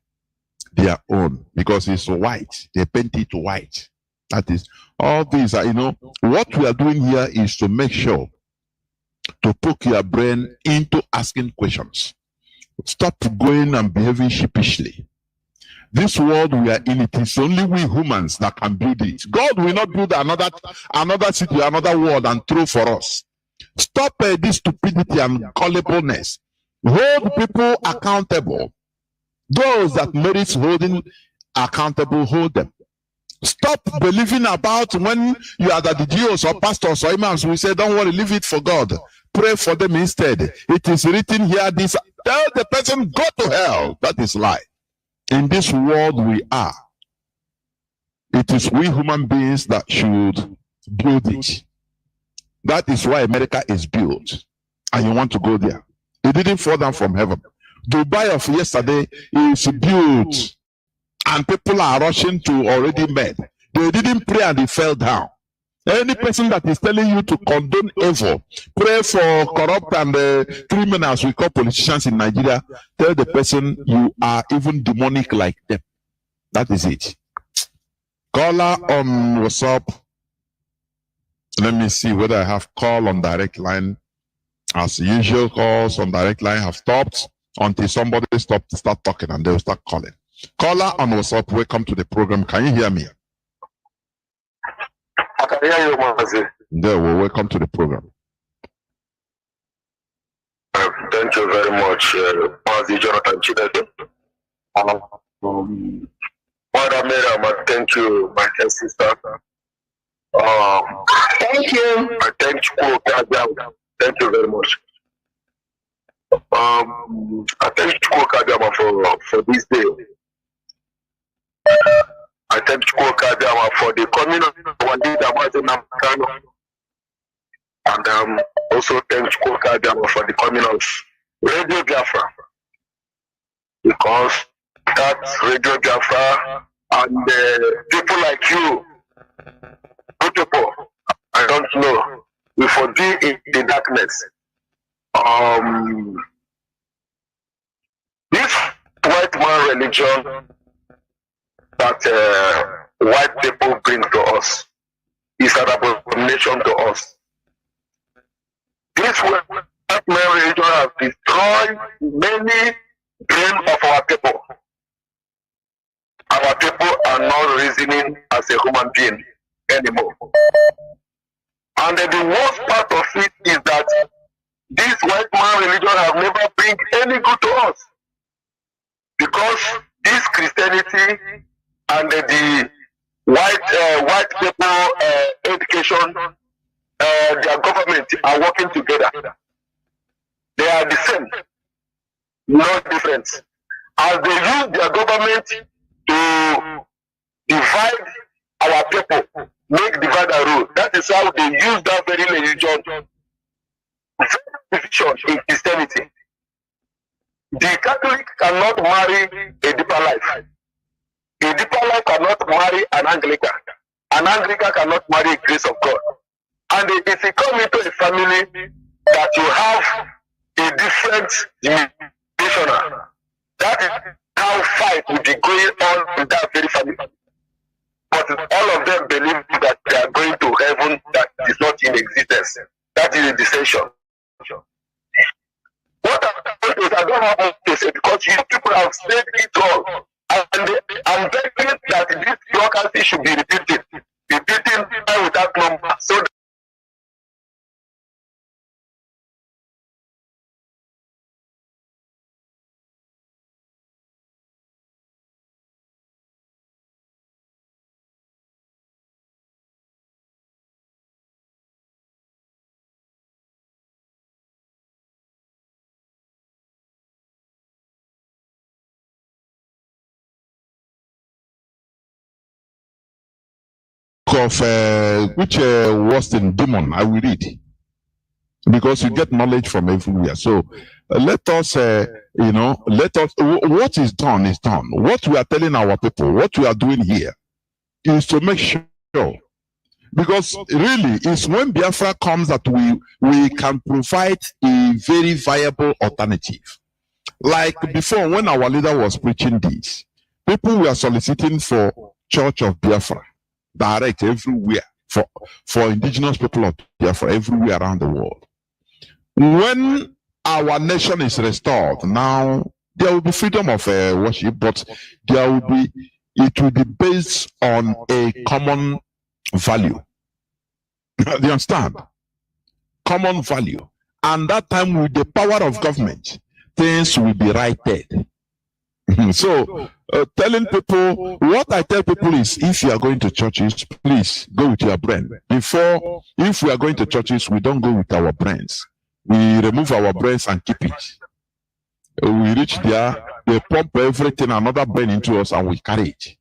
their own, because it's white. They paint it white. That is, all these are, you know, what we are doing here is to make sure to poke your brain into asking questions. Stop going and behaving sheepishly. This world we are in, it is only we humans that can build it. God will not build another city, another world and throw for us. Stop this stupidity and gullibleness. Hold people accountable. Those that merit holding accountable, hold them. Stop believing about when you are the Jews or pastors or imams. We say, don't worry, leave it for God. Pray for them instead. It is written here, this, tell the person, go to hell. That is lie. In this world we are, it is we human beings that should build it. That is why America is built. and you want to go there. It didn't fall down from heaven. Dubai of yesterday is built, and people are rushing to already made. They didn't pray and they fell down. Any person that is telling you to condone evil, pray for corrupt and criminals we call politicians in Nigeria, tell the person you are even demonic like them. That is it. Caller on WhatsApp. Let me see whether I have call on direct line. As usual, calls on direct line have stopped until somebody start talking and they'll start calling. Caller on WhatsApp, welcome to the program. Can you hear me? I can hear you, MAZI. There, well, welcome to the program. Thank you very much, MAZI Jonathan Chinedu. Madam Miriam, thank you, my dear sister. Thank you. I thank you. Thank you very much. I thank you, Kadama, for this day. I thank you, Kadama, for the coming of our leader, Martin Namkano. And also thank you, Kadama, for the coming of Radio Biafra. Because that's Radio Biafra and people like you, good people, I don't know, we forgive in the darkness. This white man religion that white people bring to us is an abomination to us. This white man religion has destroyed many dreams of our people. Our people are not reasoning as a human being anymore. And the worst part of it is that this white man religion has never bring any good to us. Because this Christianity and the white people education, their government are working together. They are the same, no difference. As they use their government to divide our people, make divide and rule. That is how they use that very religion in Christianity. The Catholic cannot marry a deeper life. A deeper life cannot marry an Anglican. An Anglican cannot marry a grace of God. And if you come into a family that you have a different denominational, that is how fight will be going on in that very family. But all of them believe that they are going to heaven that is not in existence. That is a dissension. What I don't have to say, because you people have said it all. And I'm begging that this bureaucracy should be repeated without number, so that of which was in demon, I will read, because you get knowledge from everywhere. So let us, what is done is done. What we are telling our people, what we are doing here is to make sure, because really it's when Biafra comes that we can provide a very viable alternative. Like before, when our leader was preaching this, people were soliciting for Church of Biafra direct everywhere for indigenous people of Biafra everywhere around the world. When our nation is restored, now there will be freedom of worship, but it will be based on a common value. Do you understand? Common value. And that time, with the power of government, things will be righted. So, telling people, what I tell people is, if you are going to churches, please go with your brain. If we are going to churches, we don't go with our brains. We remove our brains and keep it. We reach there, they pump everything, another brain into us, and we carry it.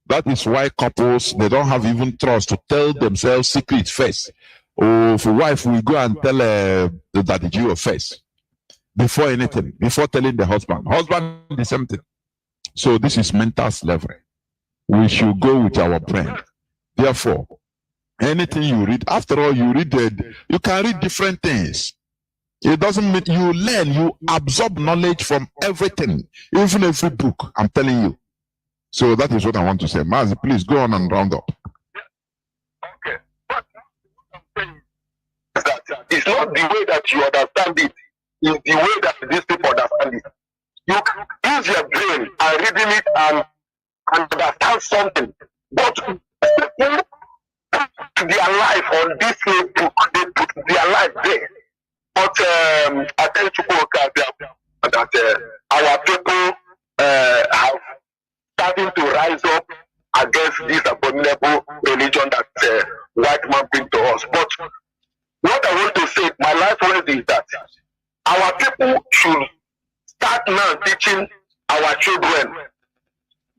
That is why couples, they don't have even trust to tell themselves secrets first. or if a wife will go and tell the daddy Jew first before anything, before telling the husband. Husband the same thing. So this is mental slavery. We should go with our brain. Therefore, anything you read, after all, you can read different things. It doesn't mean you learn, you absorb knowledge from everything, even every book, I'm telling you. So that is what I want to say. Mazi, please go on and round up. Okay. But that it's not the way that you understand it, it's the way that these people understand it. You can use your brain and reading it and understand something. But people put their life on this book, they put their life there. But I tell you that our people have starting to rise up against this abominable religion that white man bring to us. But what I want to say, my life word is that our people should start now teaching our children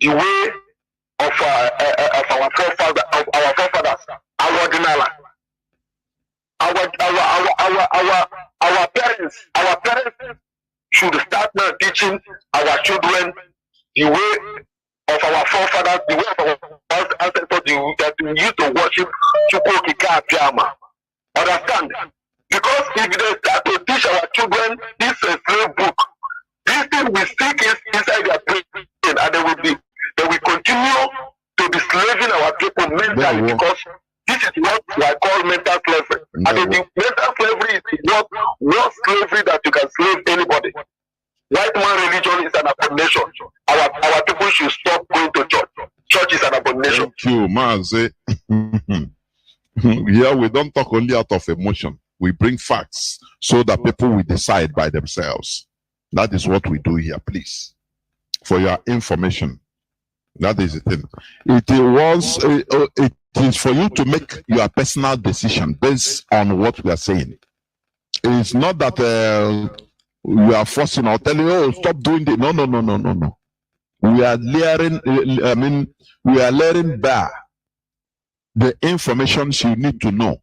the way of our forefathers, our ordinary. Our parents should start now teaching our children the way of our forefathers, the way of our ancestors that we used to worship Chukwokika Abiyama. Understand? Because if they start to teach our children this slave book, this thing will stick inside their brain, and they will continue to be slaving our people mentally, because this is what I call mental slavery. And the mental slavery is what slavery that you can slave anybody. White man religion is an abomination. Our people should stop going to church. Church is an abomination. Thank you, Mazi. Here we don't talk only out of emotion. We bring facts so that people will decide by themselves. That is what we do here, please. For your information. That is the thing. It is for you to make your personal decision based on what we are saying. It's not that we are forcing or telling you, oh, stop doing this. No. We are learning, we are learning by the information you need to know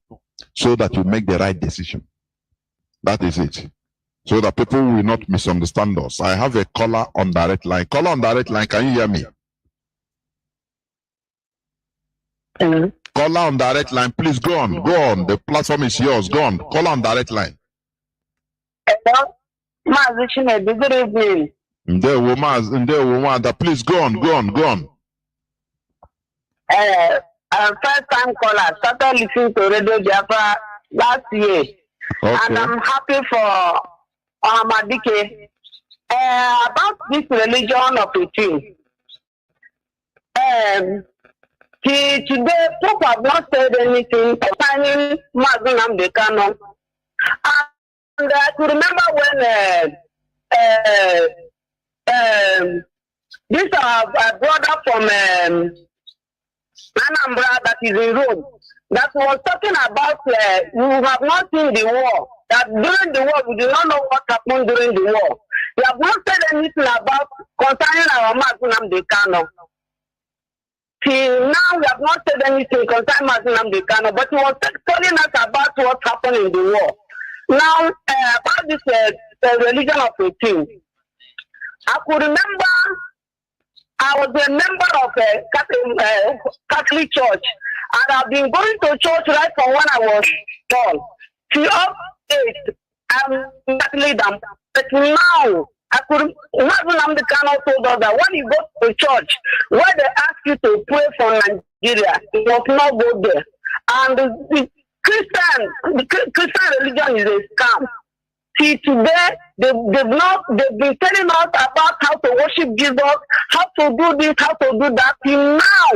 so that you make the right decision. That is it. So that people will not misunderstand us. I have a caller on direct line. Caller on direct line, can you hear me? Caller on direct line, please go on. Go on. The platform is yours. Go on. Caller on direct line. Hello? Good evening. Please go on. First time caller, started listening to Radio Biafra last year. Okay. And I'm happy for Amadike. About this religion of a thing. Today, Pope have not said anything concerning Muslim the canon. And I could remember when this brother from Anambra that is in Rome that was talking about we have not seen the war. That during the war we do not know what happened during the war. We have not said anything about concerning our Muslim the canon. Till now, we have not said anything concerning Muslim the canon, but he was telling us about what happened in the war. Now, about this religion of a king, I could remember I was a member of a Catholic church, and I've been going to church right from when I was born. Till up 8, I'm Catholic, but now, I could imagine the canon told us that when you go to church, where they ask you to pray for Nigeria, you must not go there. And the Christian religion is a scam. See, today they've been telling us about how to worship Jesus, how to do this, how to do that. Till now,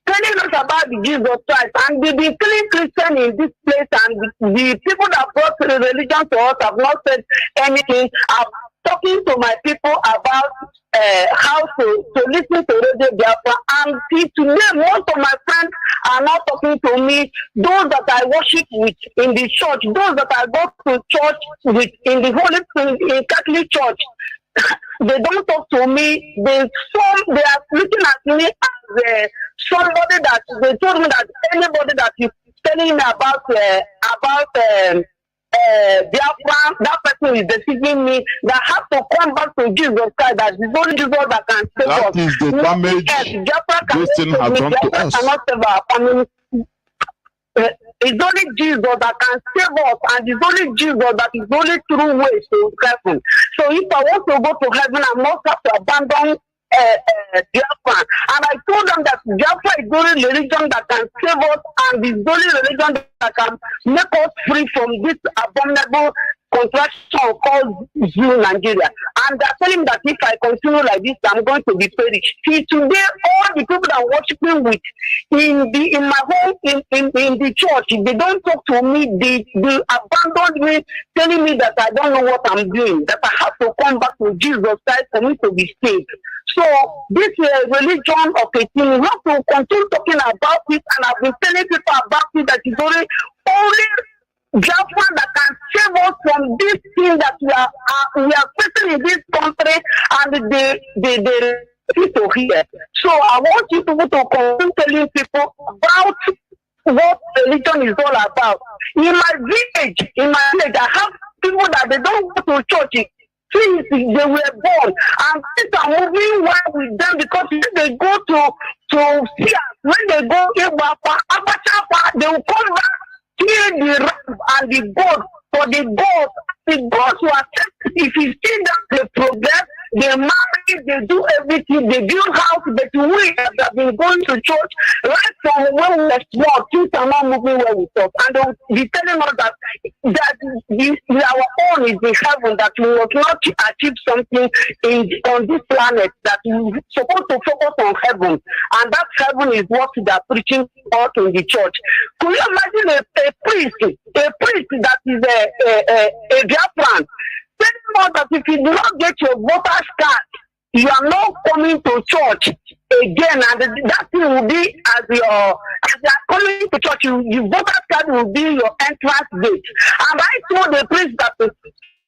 telling us about the Jesus Christ, and they've been killing Christians in this place, and the people that brought the religion to us have not said anything. I'm talking to my people about how to listen to Radio Biafra, and see, today most of my friends are not talking to me. Those that I worship with in the church, those that I go to church with in the Holy in Catholic Church, they don't talk to me. They are looking at me as somebody that they told me that anybody that is telling me about Biafra, that person is deceiving me, that I have to come back to Jesus Christ, that is only Jesus that can save us. That is the damage this thing has done to us. Cannot save our family. It's only Jesus that can save us, and it's only Jesus that is the only true way to heaven. So if I want to go to heaven, I must have to abandon Biafra. And I told them that Biafra is the only religion that can save us, and is the only religion that can make us free from this abominable contraction called Zoo Nigeria. And they're telling me that if I continue like this, I'm going to be perished. See, today, all the people that I'm worshiping with in my home, in the church, they don't talk to me. They abandoned me, telling me that I don't know what I'm doing, that I have to come back to Jesus Christ for me to be saved. So this religion of a thing, we have to continue talking about it, and I've been telling people about it, that it's only Biafra that can save us from this thing that we are facing in this country, and the people here. So I want you to continue telling people about what religion is all about. In my village, I have people that they don't go to church since they were born, and things are moving well with them, because if they go to see us, when they go they will come back, kill the ram and the goat for the goat. The goats will accept if you see them, they progress, they marry, they do everything, they build house, but we have been going to church right from when we were small, things are not moving well with us. And they will be telling us that our own is in heaven, that we must not achieve something on this planet, that we're supposed to focus on heaven. And that heaven is what they are preaching out in the church. Could you imagine a priest that is a Biafran, telling us that if you do not get your voter's card, you are not coming to church again, and that thing will be as you are coming to church, your voter's card will be your entrance gate. And I told the priest that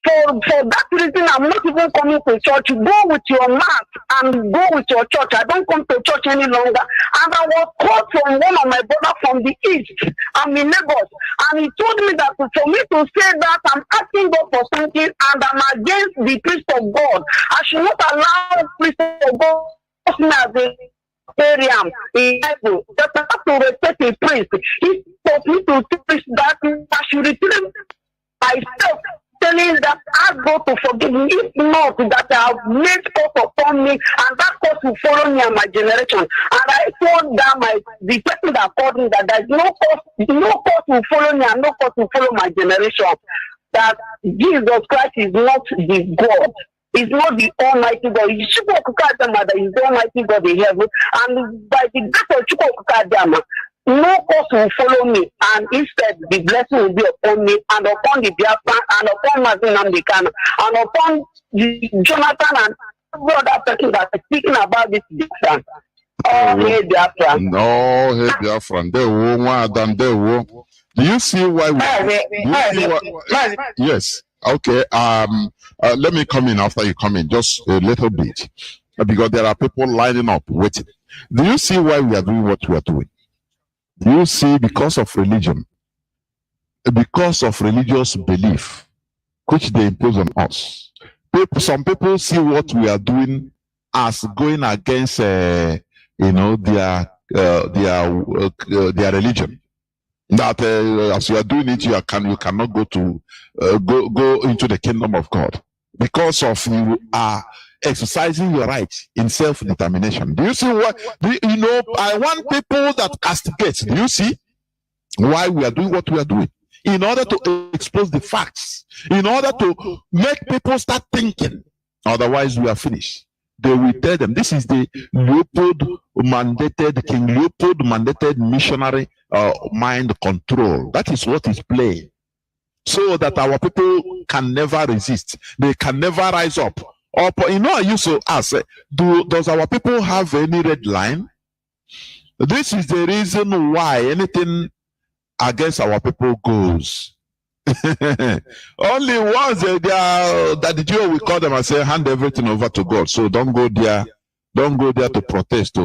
for that reason, I'm not even coming to church. Go with your mat and go with your church. I don't come to church any longer. And I was called from one of my brothers from the east. I'm in Lagos. And he told me that for me to say that, I'm asking God for something, and I'm against the priest of God. I should not allow the priest of God as a Miriam in Bible. That I have to respect a priest. He told me to preach that I should return myself, telling that ask God to forgive me, if not that I have made curse upon me, and that curse will follow me and my generation. And I told that the person that called me that there's no curse will follow me and no curse will follow my generation. That Jesus Christ is not the God. Is not the Almighty God. Is the Almighty God in heaven, and by the grace of Chukwu, no curse will follow me, and instead the blessing will be upon me and upon the Biafra and upon MAZI and upon the Jonathan and every other person that is speaking about this Biafra. Oh, hey Biafra. No, hey Biafra. Do you see why yes. Okay. Let me come in after you come in, just a little bit, because there are people lining up waiting. Do you see why we are doing what we are doing? Do you see, because of religion, because of religious belief, which they impose on us? Some people see what we are doing as going against, their religion. That as you are doing it, you cannot go into the kingdom of God, because of you are exercising your right in self-determination. Do you see what? I want people that castigate. Do you see why we are doing what we are doing? In order to expose the facts, in order to make people start thinking. Otherwise, we are finished. They will tell them this is the King Leopold mandated missionary mind control. That is what is playing, so that our people can never resist. They can never rise up. I used to ask, does our people have any red line? This is the reason why anything against our people goes. Only once that the Jew will call them and say, hand everything over to God. So don't go there to protest.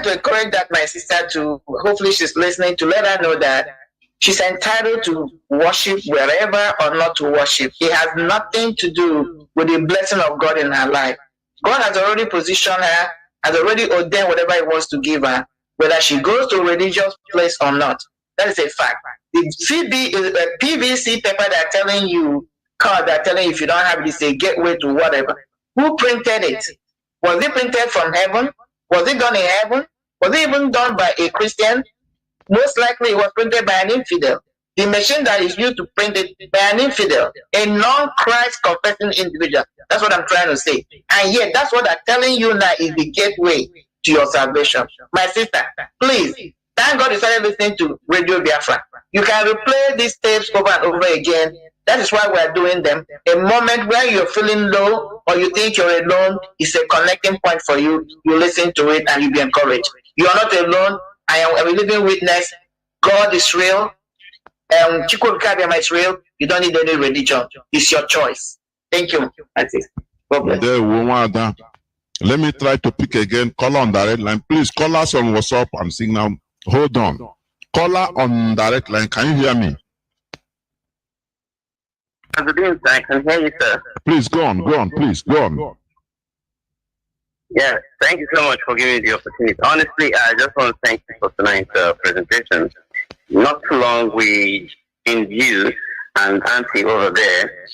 wanted to encourage that my sister to, hopefully she's listening, to let her know that she's entitled to worship wherever or not to worship. It has nothing to do with the blessing of God in her life. God has already positioned her, has already ordained whatever He wants to give her, whether she goes to a religious place or not. That is a fact. The PVC paper they're telling you, card they're telling you if you don't have it, it's a gateway to whatever. Who printed it? Was it printed from heaven? Was it done in heaven? Was it even done by a Christian? Most likely it was printed by an infidel. The machine that is used to print it by an infidel, a non-Christ confessing individual. That's what I'm trying to say. And yet, that's what I'm telling you now is the gateway to your salvation. My sister, please, thank God you started listening to Radio Biafra. You can replay these tapes over and over again. That is why we are doing them. A moment where you're feeling low or you think you're alone is a connecting point for you. You listen to it and you be encouraged. You are not alone. I am a living witness. God is real. Chukwuka is real. You don't need any religion. It's your choice. Thank you. That's it. God bless. Let me try to pick again. Caller on direct line. Please call us on WhatsApp and Signal. Hold on. Caller on direct line. Can you hear me? I can hear you, sir. Please go on. Go on. Please go on. Yeah, thank you so much for giving me the opportunity. Honestly, I just want to thank you for tonight's presentation. Not too long, we in you and Auntie over there,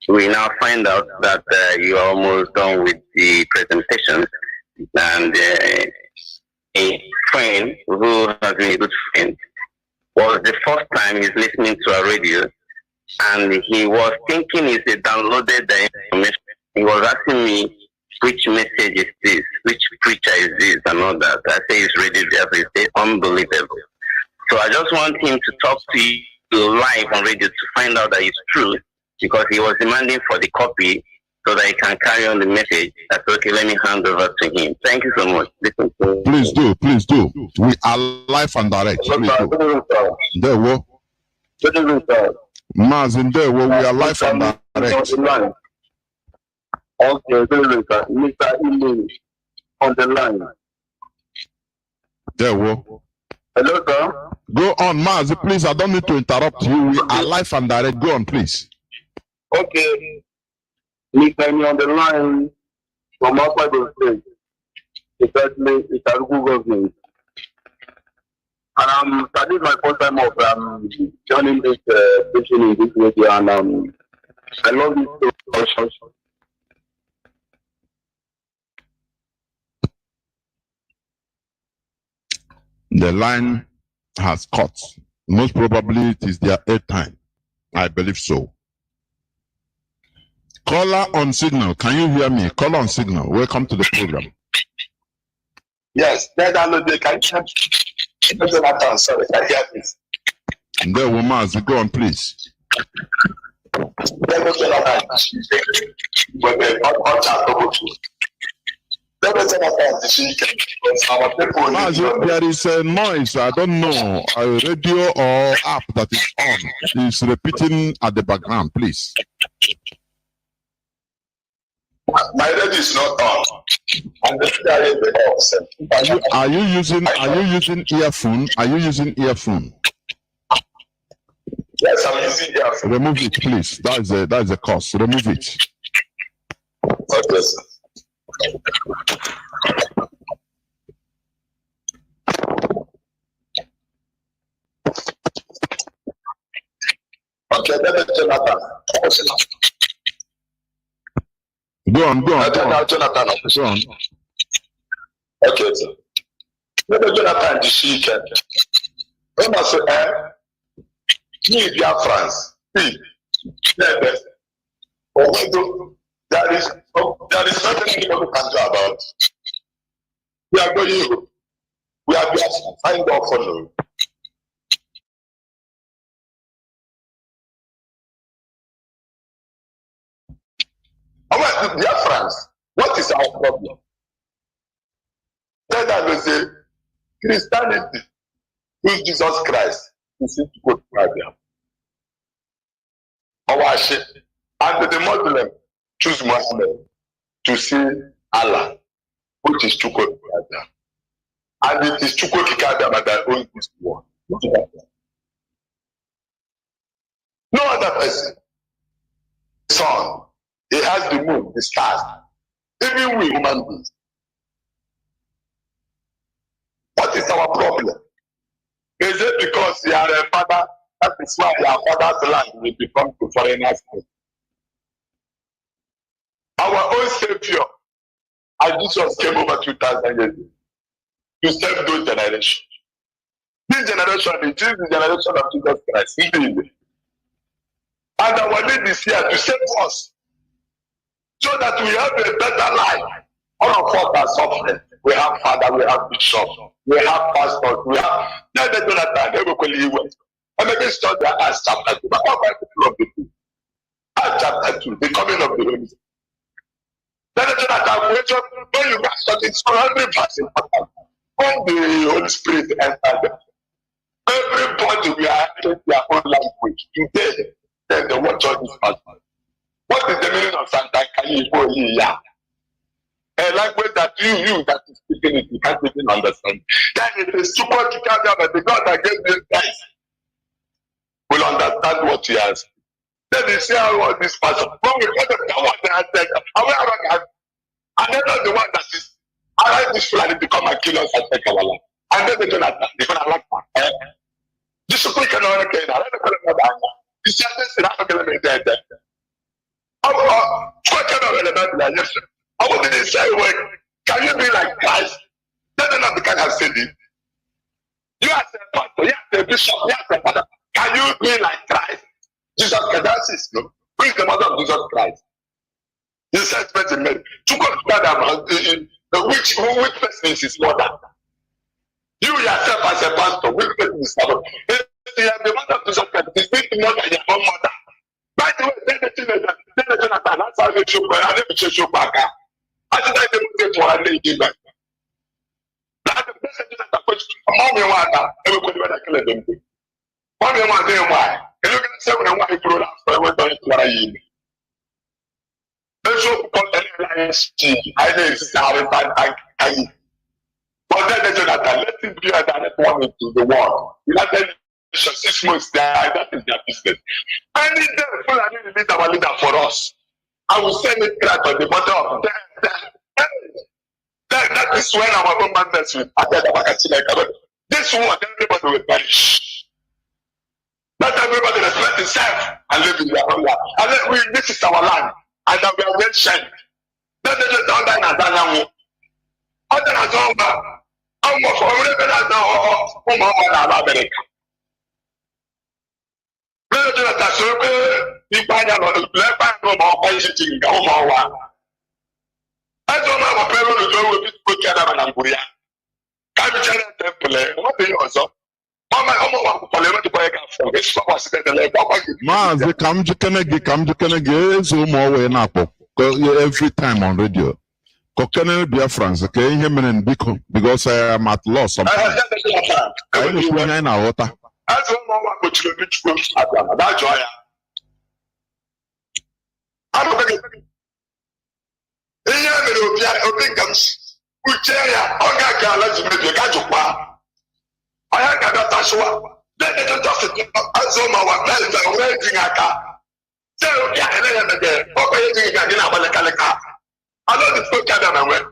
we now find out that you are almost done with the presentation. And a friend who has been a good friend was the first time he's listening to our radio, and he was thinking he downloaded the information. He was asking me, which message is this? Which preacher is this? And all that. I say it's Radio Biafra. It's unbelievable. So I just want him to talk to you live on radio to find out that it's true, because he was demanding for the copy so that he can carry on the message. That's okay. Let me hand over to him. Thank you so much. Please do. Please do. We are live and direct. Please do. There we go. Mazin, there we are live and direct. Okay, Mr. Email on the line. There we go. Hello, sir. Go on, Maz, please. I don't need to interrupt you. We are live and direct. Go on, please. Okay. Mr. Email on the line from outside the state. Exactly, it's a Google government. And that is my first time of joining this station in this radio, and I love this so. The line has cut. Most probably it is their airtime. I believe so. Caller on Signal. Can you hear me? Caller on Signal. Welcome to the program. Yes, then I know they can hear me. Sorry, I hear this. There, Womaz, go on, please. There is a noise, I don't know, a radio or app that is on. It's repeating at the background, please. My radio is not on. Are you using earphone? Are you using earphone? Yes, I'm using earphone. Remove it, please. That is a cost. Remove it. Okay, sir. Okay, then Jonathan. Go on. Jonathan. Go on. Okay, sir. Maybe Jonathan the chicken. When I say, you Biafrans, there is nothing people can do about it. We are going. We are find out for you. Our Biafrans, what is our problem? Then I will say, Christianity is Jesus Christ. We seem to go to Arabia. Our ship and the Muslim choose Muhammad to see Allah, which is to go to Arabia. And it is Chukwokika that owns this war. No other person. Sun, he has the moon, the stars. Even we human beings. What is our problem? Is it because you are a father? That is why your father's land will become to foreigners. Our own Savior, as Jesus came over 2,000 years ago, to save those generations. This generation is the generation of Jesus Christ. Indeed. And our need is here to save us so that we have a better life. All of us are suffering. We have father, we have bishop, we have pastors, we have Jonathan, everybody. And maybe study Acts chapter 2. But what about the people of the two? Acts chapter 2, the coming of the Holy Spirit. Jonathan, when you got studying, it's 100 verses. When the Holy Spirit entered them, everybody we are having their own language. Today, then they watch all this passage. What is the meaning of Santa Kaiboya? A language that you that is speaking it, you can't even understand. Then it is super to carry out that the God that gave you guys will understand what he has. Then they say all this person. When we get the power they are said, and then the one that is around this flag to come and kill us and take our life. And then they're gonna like that. This is quick and all again. I don't know about that. This is this not gonna be dead. I wouldn't say, well, can you be like Christ? That's not the kind of said it. You are a pastor, you are a bishop, you are a father. Can you be like Christ? Jesus Christ, that's it, no? Who is the mother of Jesus Christ? Jesus Christ is Mary. To go to which person is his mother? You yourself as a pastor, which person is his mother? You are the mother of Jesus Christ. It is not more than your own mother. By the way, then the Jonathan, that's how they show back. I never show back. I think I didn't get one lady back. That's the best thing that I put. Mommy, why? Everybody want to kill them. Mommy, why? And you're going to say when I want to grow up, I went on to what I eat. And so, I didn't start I but then the Jonathan, let it be a direct warning to the world. United Nations 6 months, that is their business. Any day, Fulani release our leader for us. I will send it right on the bottom of that is when our own mandate will. This one, everybody will perish. Not everybody respect himself and live in their own land. And then this is our land. And we are well shared. Then they just don't die and die. Other than that, I'm more for America. Jonathan, so you find out the black no more visiting the home. I don't know what people will do with good Canada and Korea. Can you tell them, what do you also? Mazi, come to Kenegi, so more way now. Every time on radio. Kokene Biafrans, okay, him and Biko, because I am at loss. I don't know in our water. I don't know what to do. That's why I don't think I got that Tashua. Then they don't just assume our bells are waiting at her. So, yeah, and again, operating again about the Kalaka. I know the folk can have a way.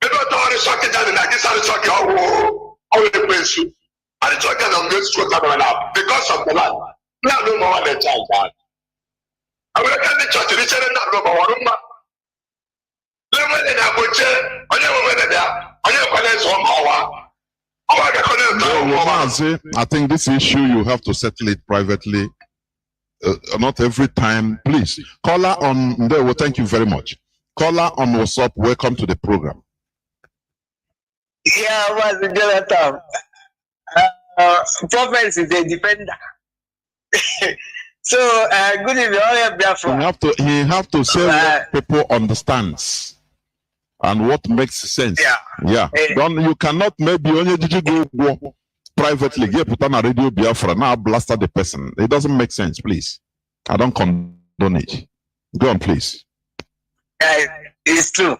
They don't know the socket and I guess I'm talking all the place. And it's talking on this stroke because of the land. Now, no more than child. I will get the church, the children not know about Roma. Lemon and I would say, I never went there. I never went there one hour. I think this issue you have to settle it privately. Not every time. Please, caller on there. Well, thank you very much. Caller on WhatsApp. Welcome to the program. Yeah, was the Jonathan. Prophet is a defender. So good evening, all Biafra. He have to say what people understands. And what makes sense? Yeah. You cannot maybe only go privately get put on a radio Biafra now blaster the person. It doesn't make sense, please. I don't condone it. Go on, please. It's true.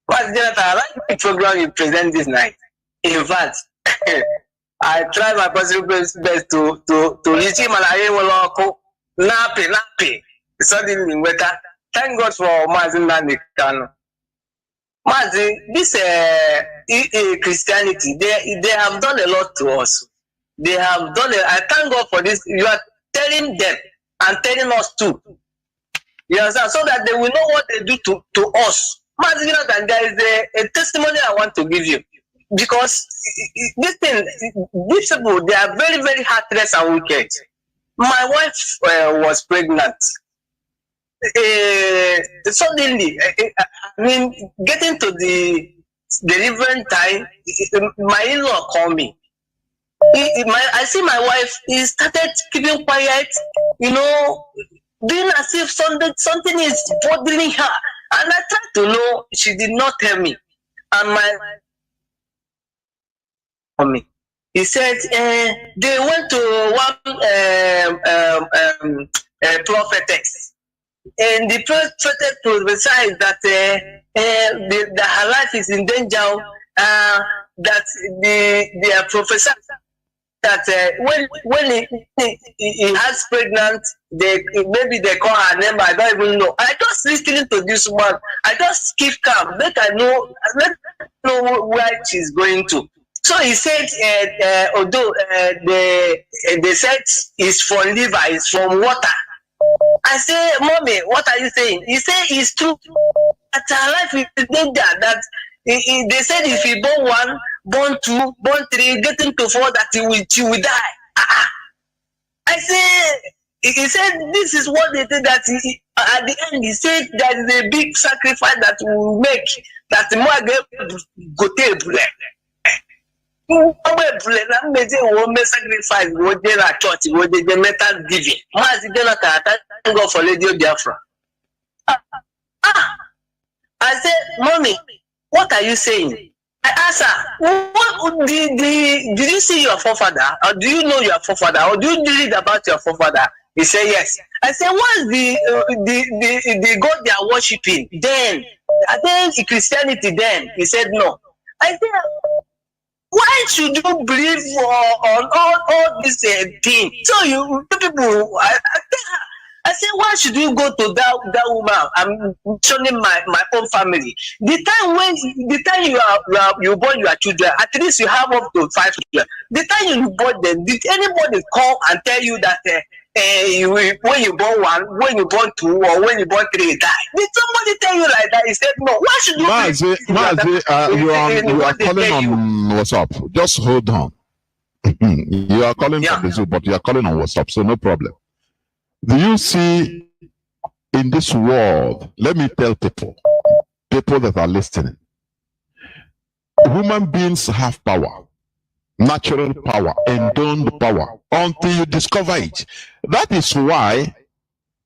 What's Jonathan? I like the program you present this night. In fact, I try my possible best to reach him, and I will nappy. Suddenly, thank God for MAZI Nandekano. MAZI, this Christianity, they have done a lot to us. They have done it. I thank God for this. You are telling them and telling us too. You understand? So that they will know what they do to us. MAZI, there is a testimony I want to give you. Because these people, they are very, very heartless and wicked. My wife was pregnant. Suddenly, getting to the delivery time, my in-law called me. I see my wife, he started keeping quiet, doing as if something is bothering her. And I tried to know, she did not tell me. And he said they went to one prophetess, and the prophetess prophesied that her life is in danger. That they are prophesying that when he has pregnant, maybe they call her name. I don't even know. I just listening to this one. I just keep calm. Let I know where she's going to. So he said, although they said it's for liver, it's from water. I say, Mommy, what are you saying? He said it's true that her life is in danger. That they said if he born one, born two, born three, getting to four, that she will die. I say, he said this is what they did. That at the end he said there is a big sacrifice that we will make. That the more go table. Sacrifice what they are church, what they metal giving. Thank God for Radio Biafra. I said, Mommy, what are you saying? I asked her, what did you see your forefather? Or do you know your forefather? Or do you read about your forefather? He said yes. I said, what's the God they are worshiping? Then I think Christianity then. He said no. I said, why should you believe on all this thing? So you people, I said, why should you go to that woman? I'm showing my own family. The time you born your children, at least you have up to 5 children. The time you born them, did anybody come and tell you that when you born one, when you born two, or when you born three, die? Did somebody tell you like that? He said no. Why should you? MAZI, you are calling on WhatsApp. Just hold on. You are calling from the Zoom, but you are calling on WhatsApp, so no problem. Do you see in this world, let me tell people that are listening, human beings have power, natural power, endowed power, until you discover it. That is why,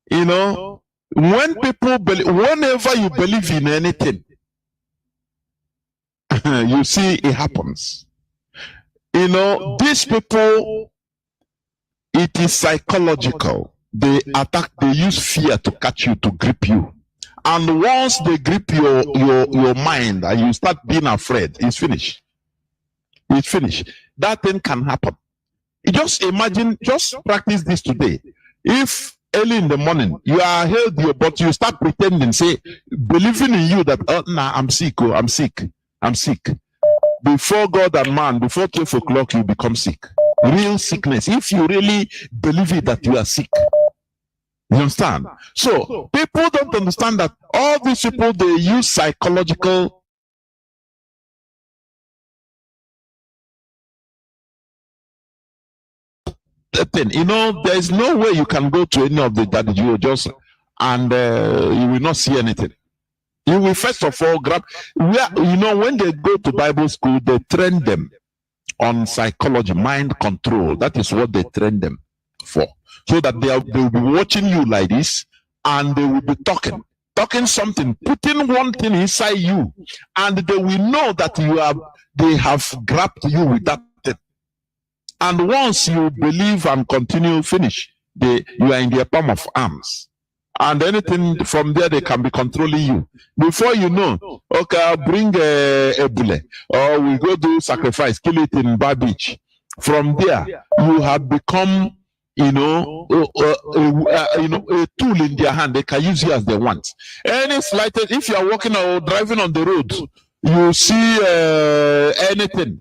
when people whenever you believe in anything, you see it happens. These people, it is psychological. They attack, they use fear to catch you, to grip you. And once they grip your mind and you start being afraid, it's finished. It's finished. That thing can happen. Just imagine, just practice this today. If early in the morning you are healthy, but you start pretending, say, believing in you that, oh, nah, I'm sick, oh, I'm sick, I'm sick. Before God and man, before 12 o'clock, you become sick. Real sickness. If you really believe it that you are sick. You understand? So people don't understand that all these people, they use psychological thing. There is no way you can go to any of the that you just and you will not see anything. You will first of all grab when they go to Bible school, they train them on psychology, mind control. That is what they train them for. So that they will be watching you like this, and they will be talking something, putting one thing inside you, and they will know that they have grabbed you with that thing. And once you believe and continue, finish, you are in their palm of arms. and anything from there, they can be controlling you. Before you know, okay, I'll bring a bullet, or we go do sacrifice, kill it in Bar Beach. From there, you have become, a tool in their hand. They can use you as they want. Any slighted, if you are walking or driving on the road, you see anything,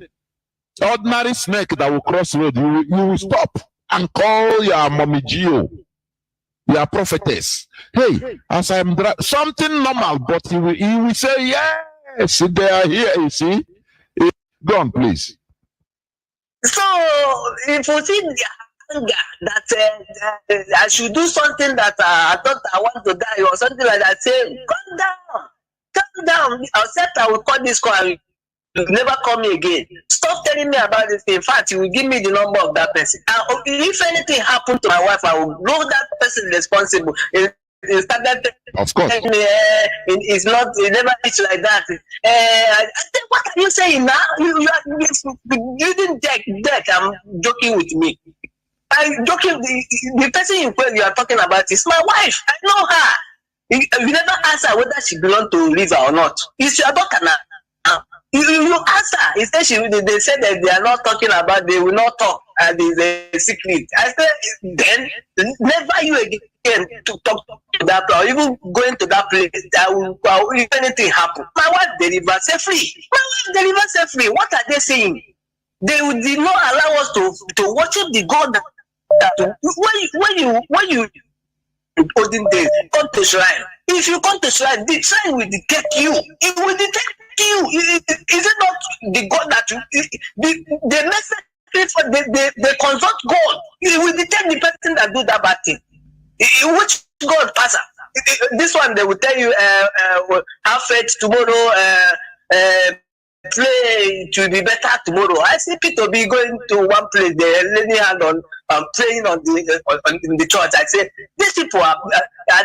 ordinary snake that will cross the road, you will stop and call your mommy Gio, your prophetess. Hey, as I'm something normal, but he will say, yes, they are here, you see. Go on, please. So, if you see the anger that I should do something that I thought I want to die or something like that, say, calm down. I'll say I will call this call and you never call me again. Stop telling me about this. In fact, you will give me the number of that person. If anything happened to my wife, I will know that person responsible. It started of course. It's not. It never is like that. I think, what are you saying now? You didn't deck. I'm joking with me. I'm joking. The person you are talking about is my wife. I know her. You never ask her whether she belongs to River or not. It's your daughter now. You ask her. Instead, they said that they are not talking about. They will not talk. There's a secret. I said, then never you again to talk to that or even going to that place. If anything happen, my wife delivers safely. What are they saying? They did not allow us to worship the God that when you olden days come to shrine. If you come to shrine, the shrine will detect you. It will detect you. Is it not the God that the message? They consult God. It will detect the person that do that bad thing. Which God passer? This one they will tell you have faith tomorrow, pray to be better tomorrow. I see people be going to one place, they're laying hand on praying in the church. I say, these people are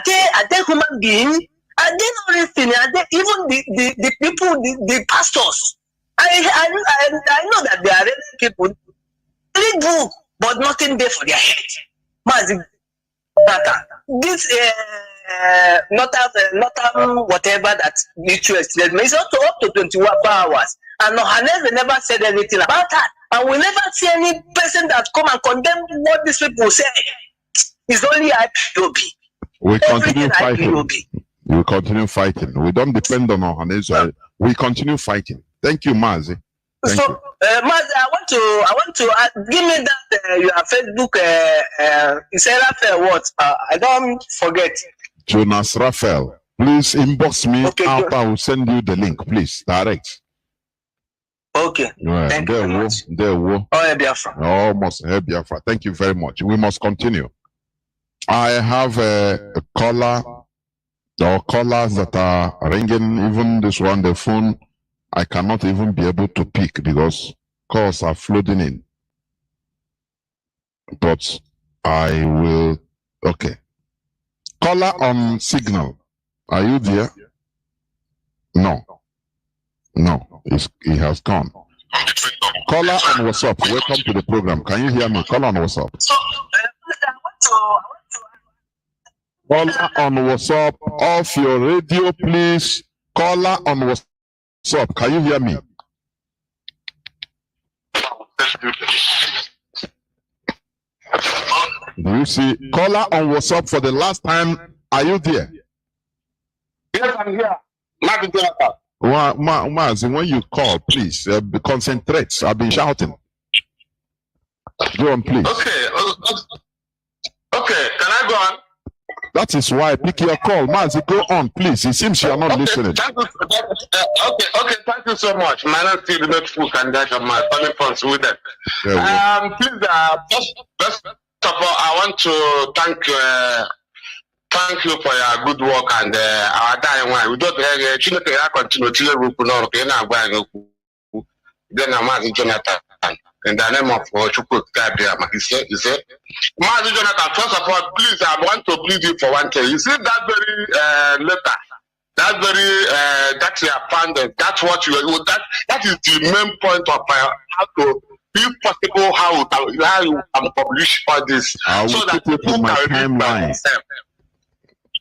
they human beings? Are they not listening? Are they even the people, the pastors? I know that they are ready people. Read book, but nothing there for their head. MAZI, this not whatever that you explained, it's up to 21 hours, and Nohanez never said anything about that, and we never see any person that come and condemn what these people say. It's only IPOB. We continue fighting. We continue fighting. We don't depend on Nohanez. We continue fighting. Thank you, MAZI. Thank you. MAZI, I want to give me that your Facebook. You say Raphael what? I don't forget. Jonas Raphael. Please inbox me. Okay, after I will send you the link. Please direct. Okay. Right. Thank you very much. Oh, Biafra. Almost Biafra. Thank you very much. We must continue. I have a caller or callers that are ringing. Even this one, the phone, I cannot even be able to pick because calls are flooding in. But I will. Okay. Caller on signal. Are you there? No. He has gone. Caller on WhatsApp. Welcome to the program. Can you hear me? Caller on WhatsApp. Caller on WhatsApp. Off your radio, please. Caller on WhatsApp. Can you hear me? Do you see? Caller on WhatsApp for the last time. Are you there? Yes, I'm here. MAZI, when you call, please concentrate. I've been shouting. Go on, please. Okay, can I go on? That is why I pick your call. MAZI, go on, please. It seems you are not listening. Thank you so much. My name is not full candidate of my family from Sweden. Please, first of all, I want to thank you for your good work and our dying one. We don't continue to then I'm Jonathan. In the name of Chukwu Gabriel, he said, MAZI Jonathan, first of all, please, I want to plead you for one thing. You see that very letter, that you have found, that's what that is the main point of how to, if possible, how you can publish all this, so that people can read by themselves.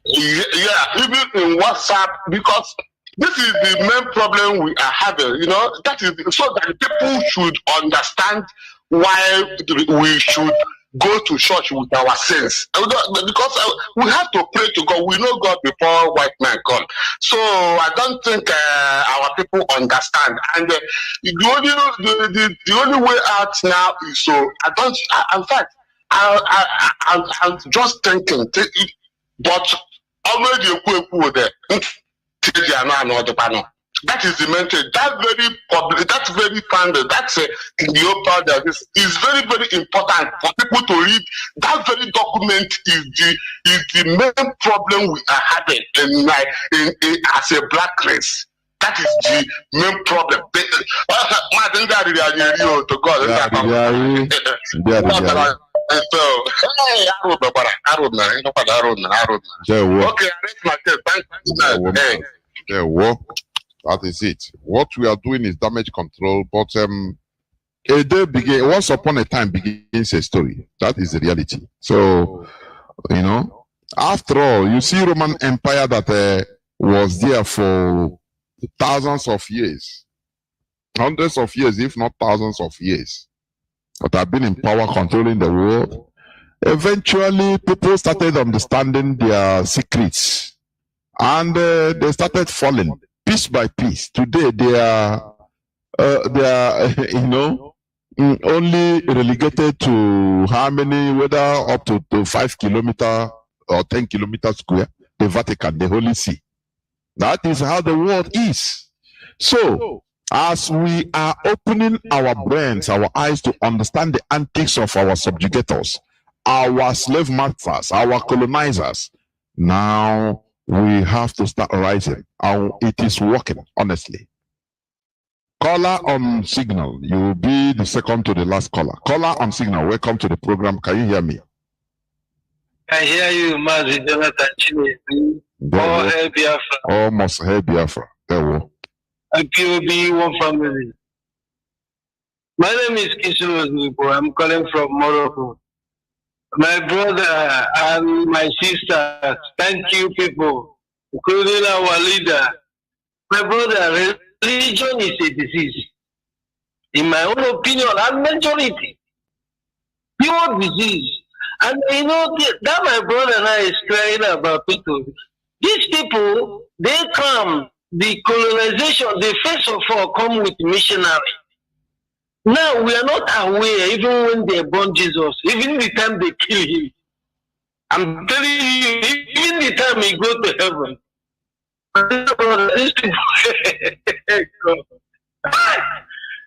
Yeah, even in WhatsApp, because this is the main problem we are having. You know, that is so that people should understand why we should go to church with our sins, because we have to pray to God. We know God before white man come. So I don't think our people understand. And the only way out now is so I don't. In fact, I'm just thinking, but already that is the main thing. That very public, that's very founded, that's in the open that is very, very important for people to read. That very document is the main problem we are having as a black race. That is the main problem. Okay, I raise my case. Thank you. That is it. What we are doing is damage control, but a day begin once upon a time begins a story. That is the reality. So, you know, after all, you see Roman Empire that was there for thousands of years, hundreds of years, if not thousands of years, but have been in power controlling the world. Eventually, people started understanding their secrets, and they started falling piece by piece. Today, they are you know, only relegated to how many, whether up to 5 kilometers or 10 kilometers square, the Vatican, the Holy See. That is how the world is. So, as we are opening our brains, our eyes to understand the antics of our subjugators, our slave masters, our colonizers, now we have to start rising. And it is working, honestly. Caller on signal. You will be the second to the last caller. Caller on signal. Welcome to the program. Can you hear me? I hear you, MAZI, Jonathan Chile. Hail Biafra. Almost Hail Biafra. There we go. QB, one family. My name is Kishu. I'm calling from Morocco. My brother and my sister, thank you people, including our leader. My brother, religion is a disease. In my own opinion, and majority, pure disease. And you know, that my brother and I is crying about people. These people, they come, the colonization, they first of all come with missionary. Now we are not aware, even when they born Jesus, even the time they kill him. I'm telling you, even the time he go to heaven. These people,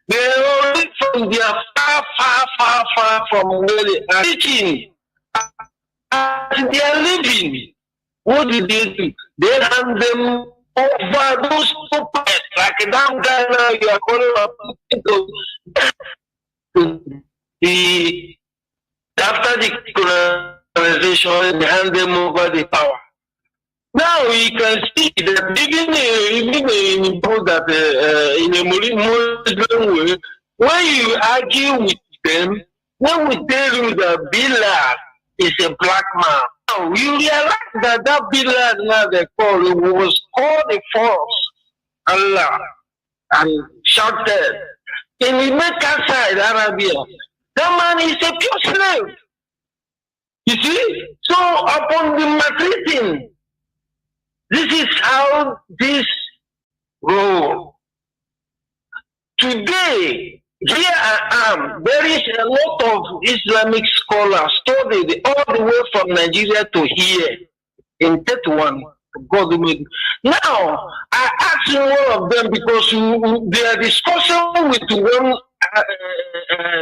they are only from their far from where they are teaching. And they are living. What did they do? They hand them over those puppets, like a damn guy now you are calling up after the colonization, they hand them over the power. Now we can see that even in people that in a Muslim way, when you argue with them, when we tell you that Bilal is a black man, now you realize that Bilal now they call it was called a false Allah and shouted in the Mecca side, Arabia. That man is a pure slave. You see? So upon the matricing, this is how this goes. Today, here I am. There is a lot of Islamic scholars studied all the way from Nigeria to here in 31. God made. Now, I asked one of them because they are discussing with one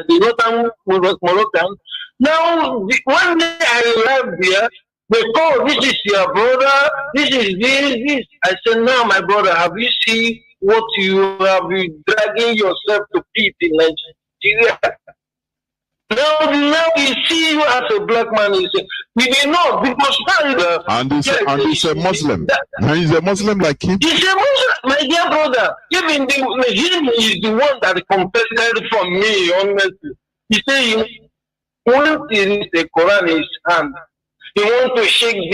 the Northern Moroccan. Now, one day I arrived there. They call, this is your brother, this is this. I said, no, my brother, have you seen what you have been dragging yourself to pit in Nigeria? Now we see you as a black man. We did not, because now and he's a Muslim. And he's a Muslim like him. He's a Muslim, my dear brother. Even him is the one that competed from me, honestly. He said, when the Quran is hand, he wants to shake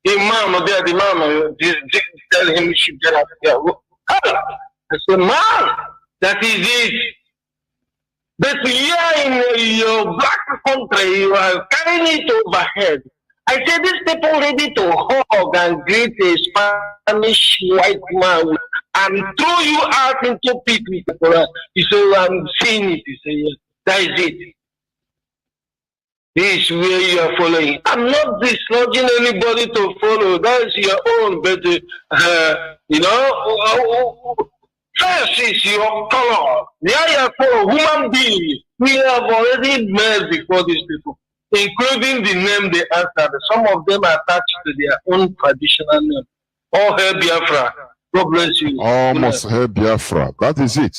Imam there, the Imam tell him he should get out of here. I said, man, that is it. But here in your black country, you are carrying it overhead. I said, these people ready to hug and greet a Spanish white man and throw you out into pit with the Quran. He said, I'm seeing it. He said, yes, that is it. This is where you are following. I'm not dislodging anybody to follow. That's your own. But, you know, first is your color. There you are for human being. We have already met before these people, including the name they answered. Some of them are attached to their own traditional name. Oh, hey, Biafra. God bless you. Almost hey, Biafra. That is it.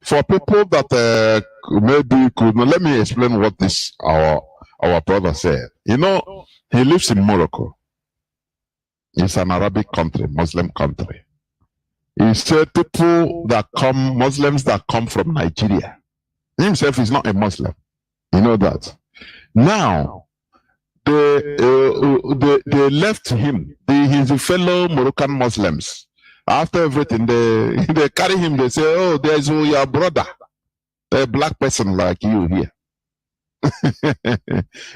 For people that maybe could not, let me explain what this our brother said. You know, he lives in Morocco. It's an Arabic country, Muslim country. He said people that come, Muslims that come from Nigeria. He himself is not a Muslim. You know that. Now, they left him. His fellow Moroccan Muslims. After everything, they carry him. They say, "Oh, there's your brother, a black person like you here."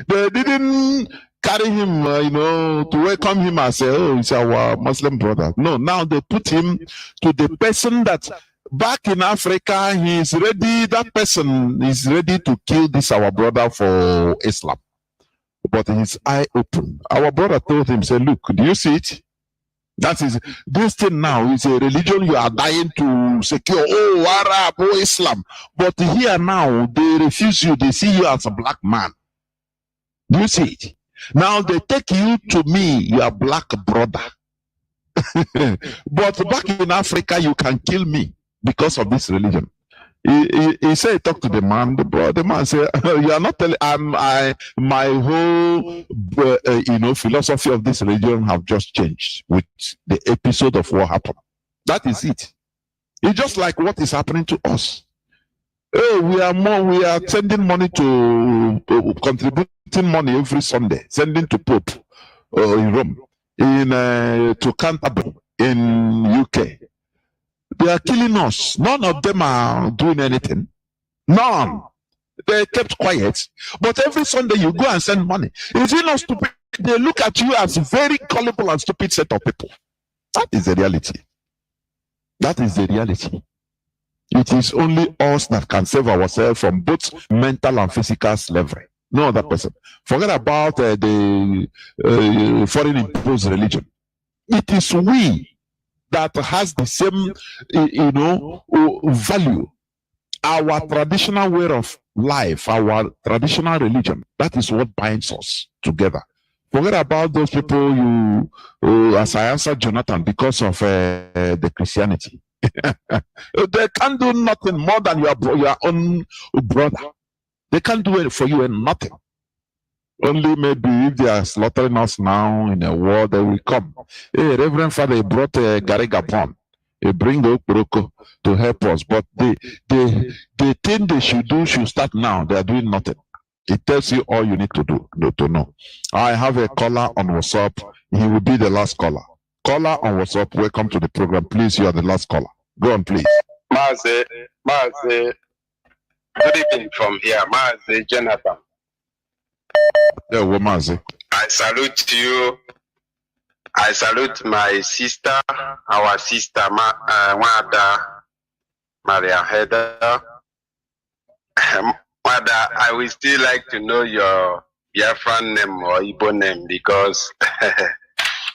They didn't carry him, you know, to welcome him and say, "Oh, it's our Muslim brother." No, now they put him to the person that back in Africa, he's ready. That person is ready to kill this our brother for Islam, but his eye open. Our brother told him, "Say, look, do you see it? That is this thing now is a religion you are dying to secure. Oh, Arab, oh, Islam. But here now, they refuse you. They see you as a black man. Do you see it? Now they take you to me, your black brother. But back in Africa, you can kill me because of this religion." He said, talk to the man. The man said, "You are not telling. My whole, you know, philosophy of this religion have just changed with the episode of what happened. That is it. It's just like what is happening to us. Oh, we are sending money to contributing money every Sunday, sending to Pope in Rome, to Canterbury in UK. They are killing us. None of them are doing anything. None. They kept quiet. But every Sunday you go and send money. Is it not stupid? They look at you as a very gullible and stupid set of people. That is the reality. That is the reality. It is only us that can save ourselves from both mental and physical slavery. No other person. Forget about the foreign imposed religion. It is we that has the same, you know, value. Our traditional way of life, our traditional religion, that is what binds us together. Forget about those people as I answered Jonathan, because of the Christianity. They can't do nothing more than your own brother. They can't do it for you and nothing. Only maybe if they are slaughtering us now in a war, they will come. Hey, Reverend Father, he brought Gary Gabon. He bring the Okuroko to help us. But the thing they should do should start now. They are doing nothing. It tells you all you need to do to know. I have a caller on WhatsApp. He will be the last caller. Caller on WhatsApp, welcome to the program. Please, you are the last caller. Go on, please. MAZI, good evening from here. MAZI Jonathan. Yeah, MAZI. I salute you. I salute my sister, our sister, Wada Maria Heda. Wada, I would still like to know your Biafran name or Igbo name because,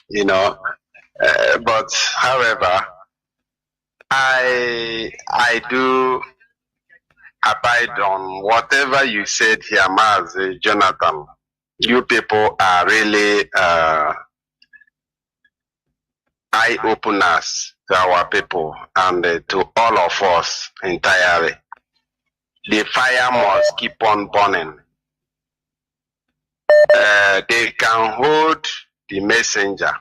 you know, but however, I do abide on whatever you said here, MAZI Jonathan. You people are really eye-openers to our people and to all of us entirely. The fire must keep on burning. They can hold the messenger,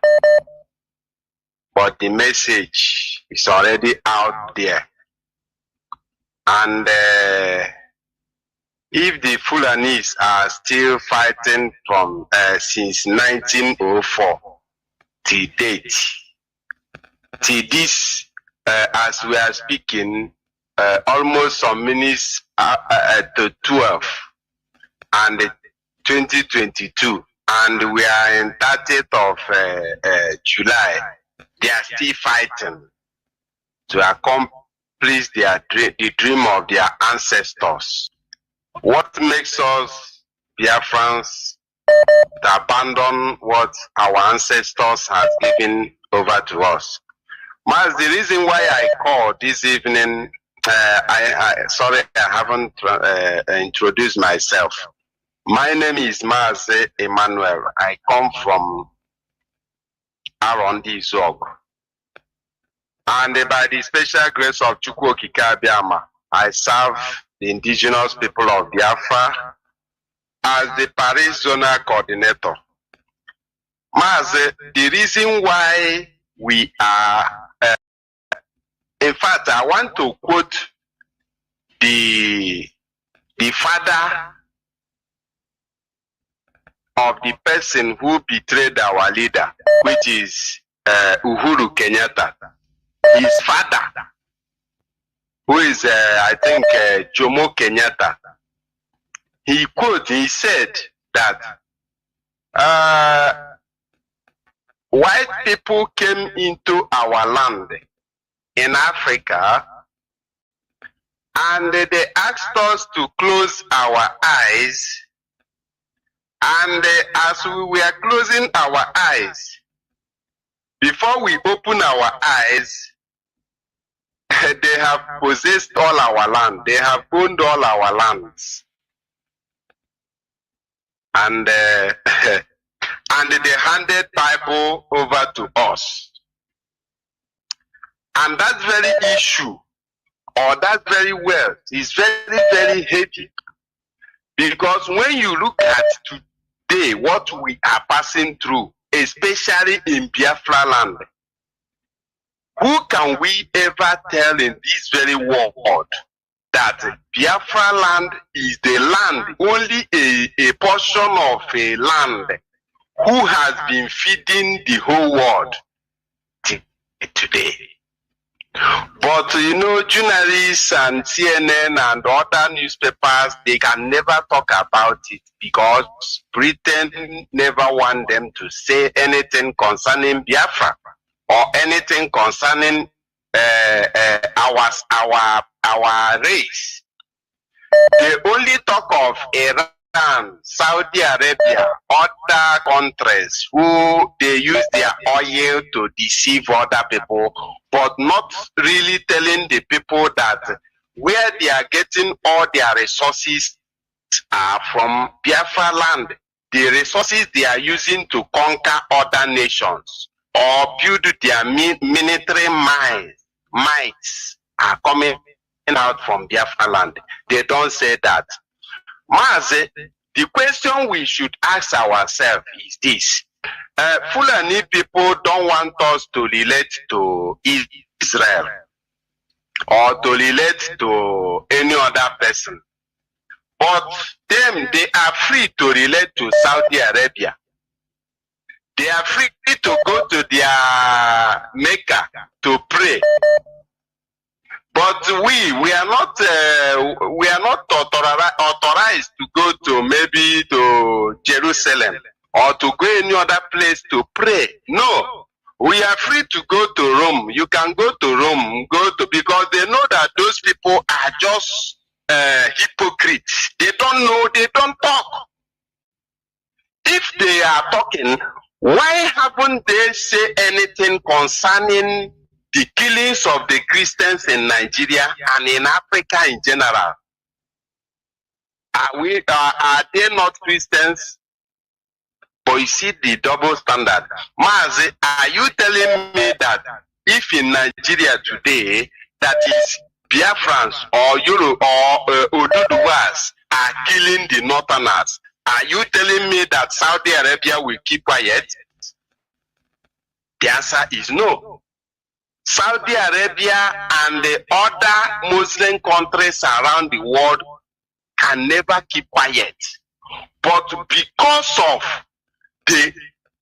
but the message is already out there. And if the Fulanis are still fighting from since 1904, till date. Till this, as we are speaking, almost some minutes to 12 and 2022, and we are in 30th of July. They are still fighting to accomplish the dream of their ancestors. What makes us Biafrans to abandon what our ancestors have given over to us? Mas, the reason why I called this evening, sorry, I haven't introduced myself. My name is MAZI Emmanuel. I come from Arondi Zog. And by the special grace of Chukwu Okike Abiama, I serve the indigenous people of Biafra as the Paris Zonal Coordinator. MAZI, the reason why we are, in fact, I want to quote the father of the person who betrayed our leader, which is Uhuru Kenyatta. His father, who is, I think, Jomo Kenyatta, he said that white people came into our land in Africa and they asked us to close our eyes, and as we were closing our eyes, before we open our eyes, they have possessed all our land. They have owned all our lands. And and they handed Bible over to us. And that very issue, or that very wealth, is very, very heavy. Because when you look at today, what we are passing through, especially in Biafra land, who can we ever tell in this very world that Biafra land is the land, only a portion of a land who has been feeding the whole world today? But you know, journalists and CNN and other newspapers, they can never talk about it because Britain never want them to say anything concerning Biafra or anything concerning our race. They only talk of Iran, Saudi Arabia, other countries who they use their oil to deceive other people, but not really telling the people that where they are getting all their resources are from Biafra land. The resources they are using to conquer other nations or build their military mights are coming out from Biafra land. They don't say that. Mazi, the question we should ask ourselves is this. Fulani people don't want us to relate to Israel or to relate to any other person. But them, they are free to relate to Saudi Arabia. They are free to go to their Mecca to pray. But we are not authorized to go to maybe to Jerusalem or to go any other place to pray. No, we are free to go to Rome. You can go to Rome, because they know that those people are just hypocrites. They don't know, they don't talk. If they are talking, why haven't they said anything concerning the killings of the Christians in Nigeria and in Africa in general? Are they not Christians? But you see the double standard. Mazi, are you telling me that if in Nigeria today, that is Biafrans or Euro or Oduduwas are killing the Northerners, are you telling me that Saudi Arabia will keep quiet? The answer is no. Saudi Arabia and the other Muslim countries around the world can never keep quiet. But because of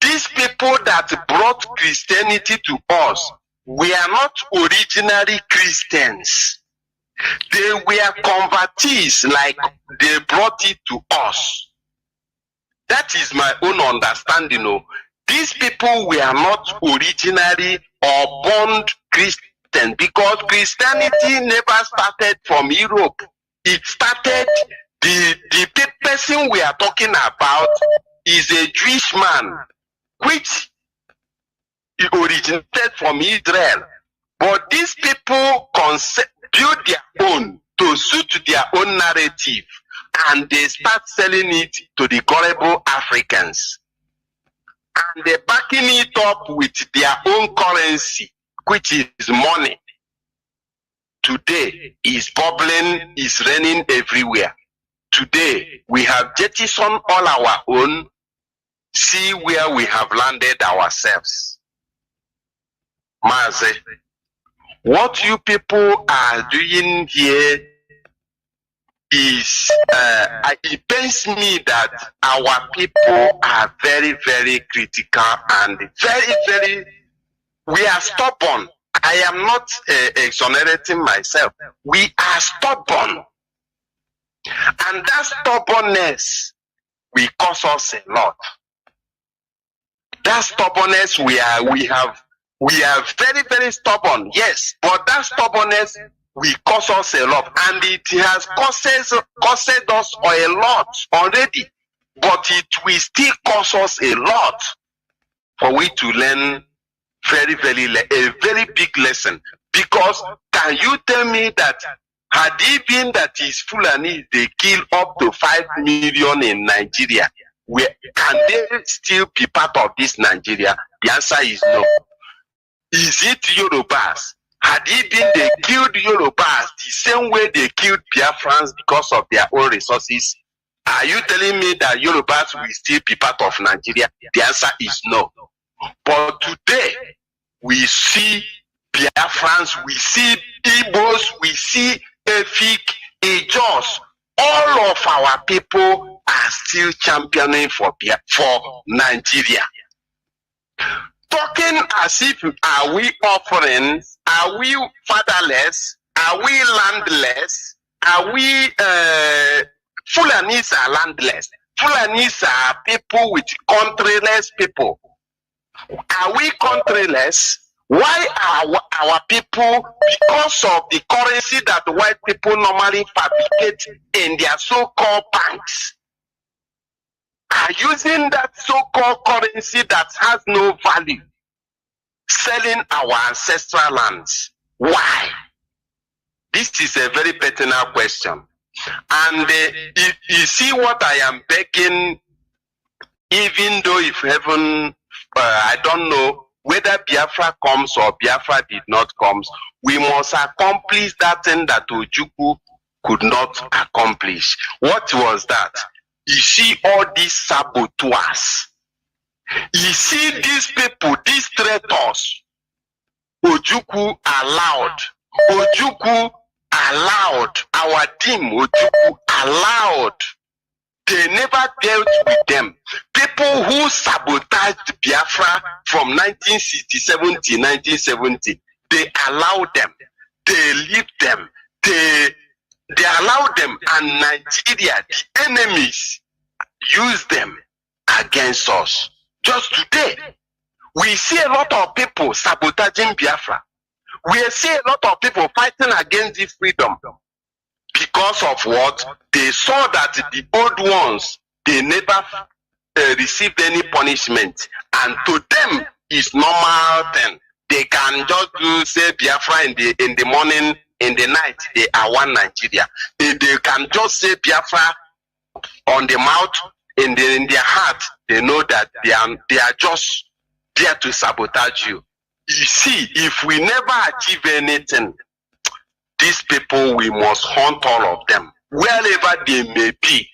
this these people that brought Christianity to us were not originally Christians. They were convertees, like they brought it to us. That is my own understanding. Oh. These people were not originally or born Christian, because Christianity never started from Europe. It started, the person we are talking about is a Jewish man, which originated from Israel. But these people build their own to suit their own narrative, and they start selling it to the gullible Africans. And they're backing it up with their own currency, which is money. Today is bubbling, is raining everywhere. Today we have jettisoned all our own. See where we have landed ourselves. Mazi, what you people are doing here is, it pains me that our people are very, very critical and very, we are stubborn. I am not exonerating myself. We are stubborn. And that stubbornness will cost us a lot. That stubbornness we are very, very stubborn, yes, but that stubbornness will cost us a lot, and it has cost us a lot already, but it will still cost us a lot for we to learn a very big lesson. Because can you tell me that had it been that is Fulani, they kill up to 5 million in Nigeria, can they still be part of this Nigeria? The answer is no. Is it Yorubas? Had it been they killed Yorubas the same way they killed Biafrans because of their own resources? Are you telling me that Yorubas will still be part of Nigeria? The answer is no. But today, we see Biafrans, we see Igbos, we see Efik, Ijos. All of our people are still championing for Nigeria. Talking as if, are we offerings? Are we fatherless? Are we landless? Are we Fulanis are landless? Fulanis are people with countryless people. Are we countryless? Why are our people, because of the currency that white people normally fabricate in their so-called banks, are using that so-called currency that has no value, selling our ancestral lands? Why? This is a very pertinent question. And you see what I am begging, even though if heaven, I don't know whether Biafra comes or Biafra did not come, we must accomplish that thing that Ojukwu could not accomplish. What was that? You see all these saboteurs. You see these people, these traitors. Ojukwu allowed. Ojukwu allowed. Our team, Ojukwu allowed. They never dealt with them. People who sabotaged Biafra from 1967 to 1970, they allowed them. They left them. They allowed them, and Nigeria, the enemies, used them against us. Just today, we see a lot of people sabotaging Biafra. We see a lot of people fighting against this freedom. Because of what? They saw that the old ones, they never received any punishment. And to them, it's normal thing. They can just say Biafra in the morning, in the night, they are one Nigeria. They can just say Biafra on the mouth, in their heart, they know that they are just there to sabotage you. You see, if we never achieve anything, these people, we must hunt all of them, wherever they may be.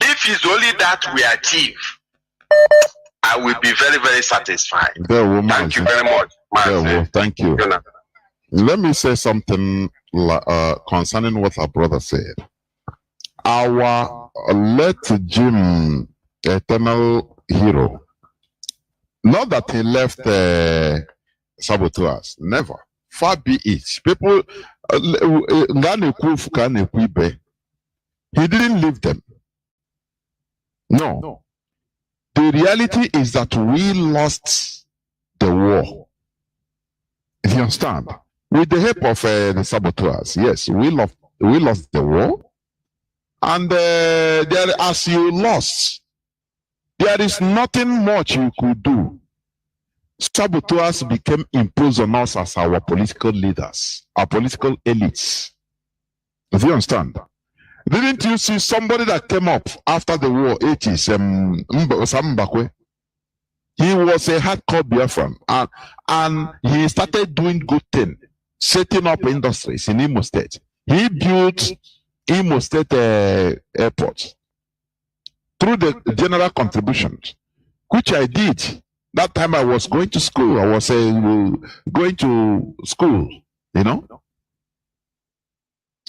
If it's only that we achieve, I will be very, very satisfied. Thank you very much. Thank you. Let me say something concerning what our brother said. Our late Jim, eternal hero, Not that he left saboteurs. Never. Far be it. People, he didn't leave them. No. The reality is that we lost the war. If you understand, with the help of the saboteurs, yes, we lost the war, and there, as you lost, there is nothing much you could do. Saboteurs became imposed on us as our political leaders, our political elites. If you understand, didn't you see somebody that came up after the war, 80s, Mbakwe? He was a hardcore Biafran, and he started doing good thing, setting up industries in Imo State. He built Imo State airport through the general contributions, which I did. That time I was going to school. I was going to school, you know.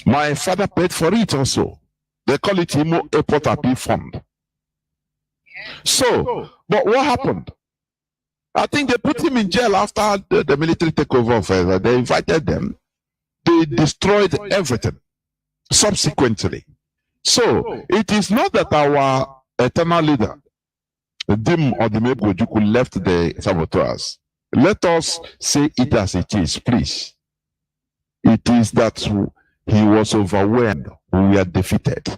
My father paid for it also. They call it Imo Airport Appeal Fund. So, but what happened? I think they put him in jail after the military takeover of they invited them. They destroyed everything subsequently. So, it is not that our eternal leader, Dim or the Megojuku, left the saboteurs. Let us say it as it is, please. It is that he was overwhelmed, we were defeated.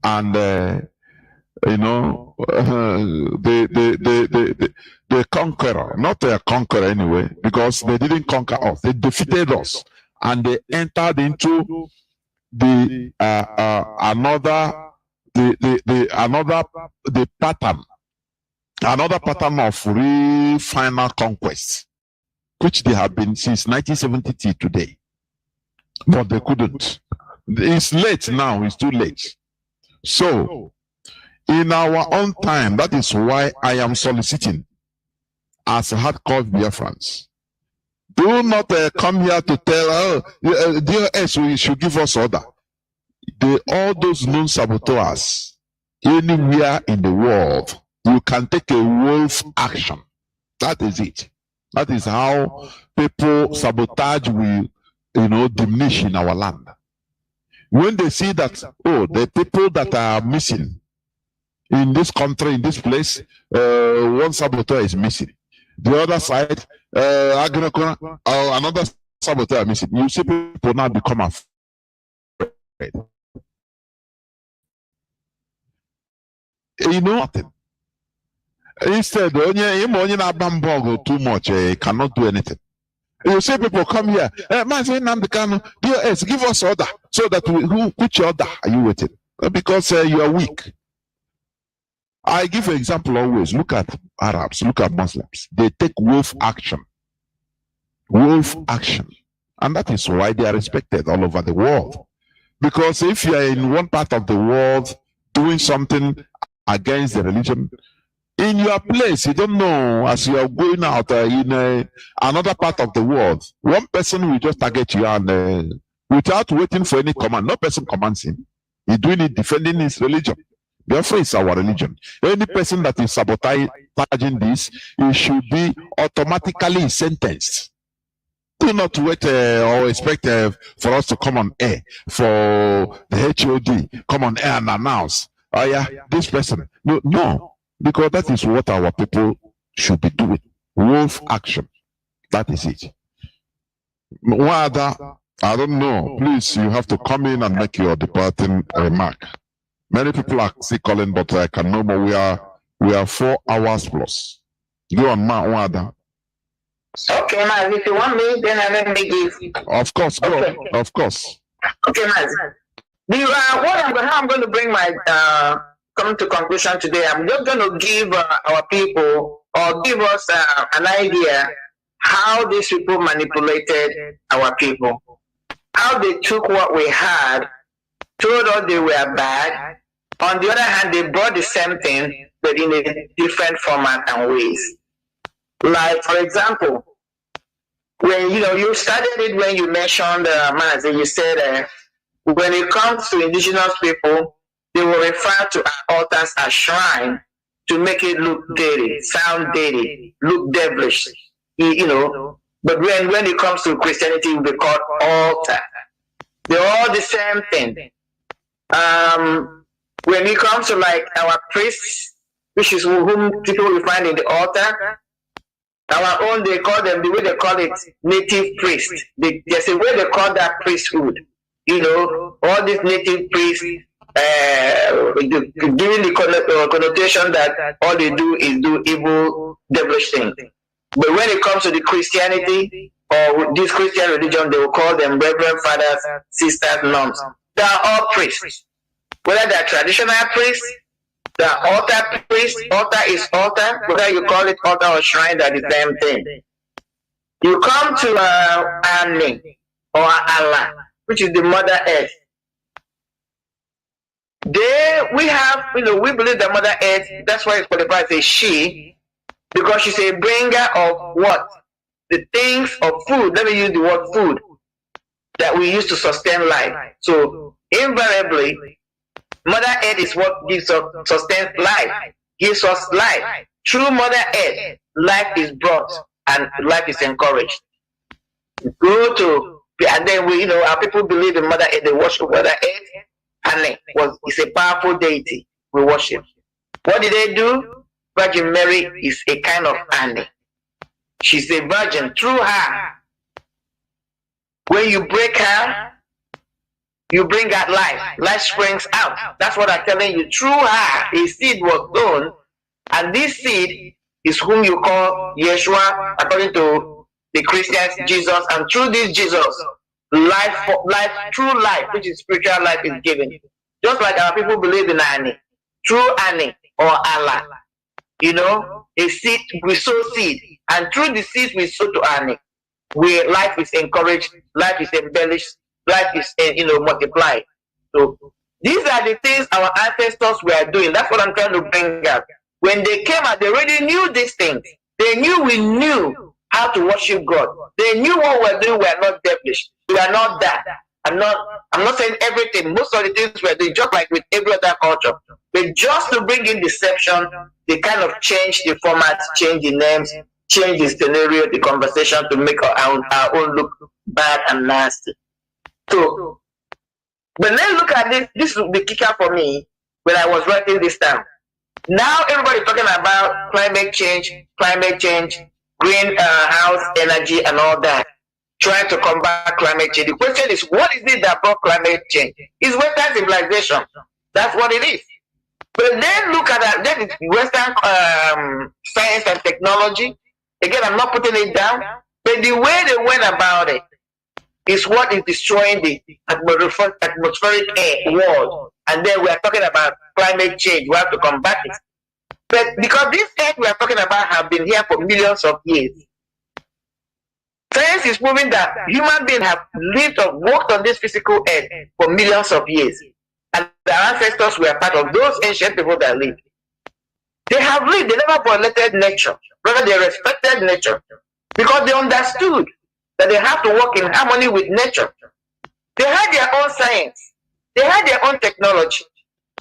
And you know, the conqueror, not a conqueror anyway, because they didn't conquer us, they defeated us, and they entered into the another pattern of final conquest, which they have been since 1970 till today, but they couldn't. It's late now, it's too late. So, in our own time, that is why I am soliciting as a hardcore Biafrans. Do not come here to tell, DOS, we should give us order. All those known saboteurs, anywhere in the world, you can take a wolf action. That is it. That is how people sabotage will, diminish in our land. When they see that, oh, the people that are missing in this country, in this place, one saboteur is missing. The other side, another saboteur is missing. You see people now become afraid. Nothing. Instead, too much, cannot do anything. You see people come here, give us order, so that which order are you waiting? Because you are weak. I give an example always. Look at Arabs, look at Muslims. They take wolf action. Wolf action. And that is why they are respected all over the world. Because if you are in one part of the world doing something against the religion, in your place, you don't know, as you are going out in another part of the world, one person will just target you, and without waiting for any command, no person commands him. He's doing it, defending his religion. Therefore, it's our religion. Any person that is sabotaging this, he should be automatically sentenced. Do not wait or expect for us to come on air, for the HOD come on air and announce, oh yeah, this person. No. Because that is what our people should be doing. Wolf action. That is it. What other? I don't know. Please, you have to come in and make your departing remark. Many people are still calling, but I can no more. We are 4 hours plus. Go on, ma. What other? Okay, Maz, if you want me, then let me give. Of course, go. Okay. Of course. Okay, Maz. How I'm going to bring my come to conclusion today. I'm just going to give our people, or give us an idea how these people manipulated our people, how they took what we had, told us they were bad. On the other hand, they brought the same thing, but in a different format and ways. Like, for example, when you started it when you mentioned MAZI, you said when it comes to indigenous people, they will refer to our altars as shrine to make it look dirty, sound dirty, look devilish, you know. But when it comes to Christianity, it will be called altar. They're all the same thing. When it comes to like our priests, which is whom people will find in the altar, our own, they call them, the way they call it, native priest. There's a way they call that priesthood. You know, all these native priests, giving the connotation that all they do is do evil, devilish things. But when it comes to the Christianity or this Christian religion, they will call them reverend fathers, sisters, nuns. They are all priests. Whether they are traditional priests, they are altar priests, altar is altar, whether you call it altar or shrine, that is the same thing. You come to Ani or Allah, which is the Mother Earth. We have, you know, we believe the Mother Earth, that's why it's qualified as a she, because she's a bringer of what? The things of food. Let me use the word food that we use to sustain life. So invariably, Mother Earth is what gives us, sustains life, gives us life. Through Mother Earth, life is brought and life is encouraged. Go to, and then we, you know, our people believe in Mother Earth, they worship Mother Earth, and it's a powerful deity we worship. What did they do? Virgin Mary is a kind of Annie. She's a virgin. Through her, when you break her, you bring out life. Life springs out. That's what I'm telling you. Through her, a seed was sown, and this seed is whom you call Yeshua, according to the Christians, Jesus. And through this Jesus, true life, which is spiritual life, is given. Just like our people believe in Annie. Through Annie or Allah. You know, a seed, we sow seed, and through the seeds we sow to Annie, where life is encouraged, life is embellished, life is, you know, multiplied. So these are the things our ancestors were doing. That's what I'm trying to bring up. When they came out, they already knew these things. They knew we knew how to worship God. They knew what we're doing. We are not devilish. We are not that. I'm not saying everything. Most of the things we're doing, just like with every other culture, but just to bring in deception, they kind of change the formats, change the names, change the scenario, the conversation to make our own look bad and nasty. So, but let's look at this. This is the kicker for me when I was writing this down. Now everybody's talking about climate change, greenhouse energy, and all that, trying to combat climate change. The question is, what is it that brought climate change? It's Western civilization. That's what it is. But then look at that. Then it's Western science and technology. Again, I'm not putting it down, but the way they went about it is what is destroying the atmospheric world. And then we are talking about climate change. We have to combat it. But because this earth we are talking about have been here for millions of years, science is proving that human beings have lived or walked on this physical earth for millions of years. And their ancestors were part of those ancient people that lived. They have lived, they never violated nature. Rather, they respected nature because they understood that they have to work in harmony with nature. They had their own science. They had their own technology.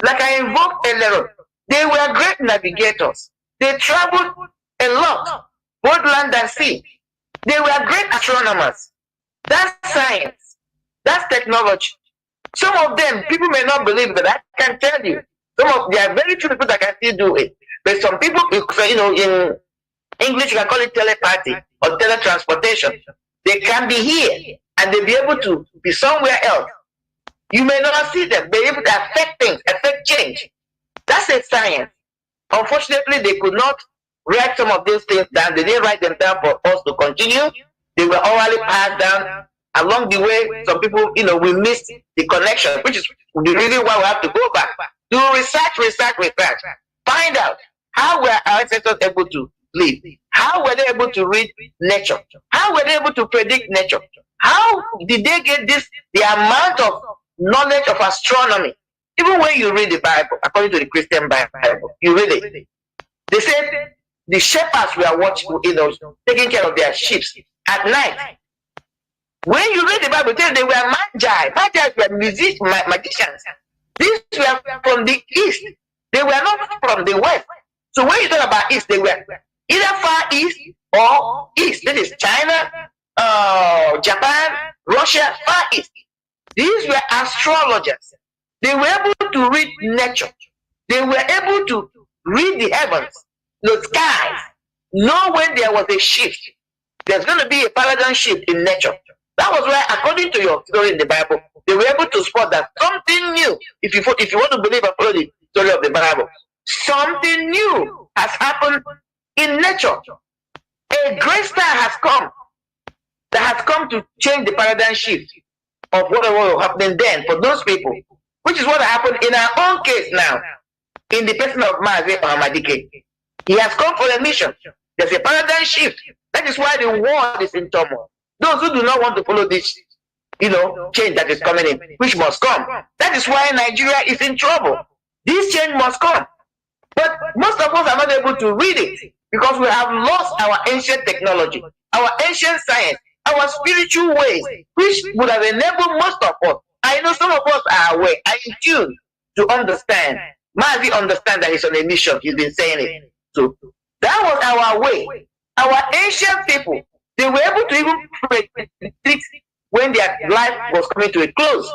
Like I invoked earlier on, they were great navigators. They traveled a lot, both land and sea. They were great astronomers. That's science. That's technology. Some of them, people may not believe, but I can tell you, there are very few people that can still do it. But some people, you know, in English, you can call it telepathy or teletransportation. They can be here and they'll be able to be somewhere else. You may not see them. They're able to affect things, affect change. That's a science. Unfortunately, they could not write some of these things down. They didn't write them down for us to continue. They were orally passed down. Along the way, some people, you know, we missed the connection, which is the reason why we have to go back. Do research. Find out how were our ancestors able to live? How were they able to read nature? How were they able to predict nature? How did they get the amount of knowledge of astronomy? Even when you read the Bible, according to the Christian Bible, you read it. They said the shepherds were watching, you know, taking care of their sheep at night. When you read the Bible, they were magi. Magi were magicians. These were from the east. They were not from the west. So when you talk about East, they were either Far East or East. That is China, Japan, Russia, Far East. These were astrologers. They were able to read nature. They were able to read the heavens, the skies, know when there was a shift. There's going to be a paradigm shift in nature. That was why, according to your story in the Bible, they were able to spot that something new, if you want to believe and follow the story of the Bible, something new has happened in nature. A great star has come that has come to change the paradigm shift of whatever was happening then for those people, which is what happened in our own case now, in the person of MAZI Ahmadike. He has come for a mission. There's a paradigm shift. That is why the world is in turmoil. Those who do not want to follow this, change that is coming in, which must come. That is why Nigeria is in trouble. This change must come. But most of us are not able to read it because we have lost our ancient technology, our ancient science, our spiritual ways, which would have enabled most of us. I know some of us are aware, are in tune to understand. MAZI understand that he's on a mission. He's been saying it. So that was our way. Our ancient people, they were able to even predict when their life was coming to a close.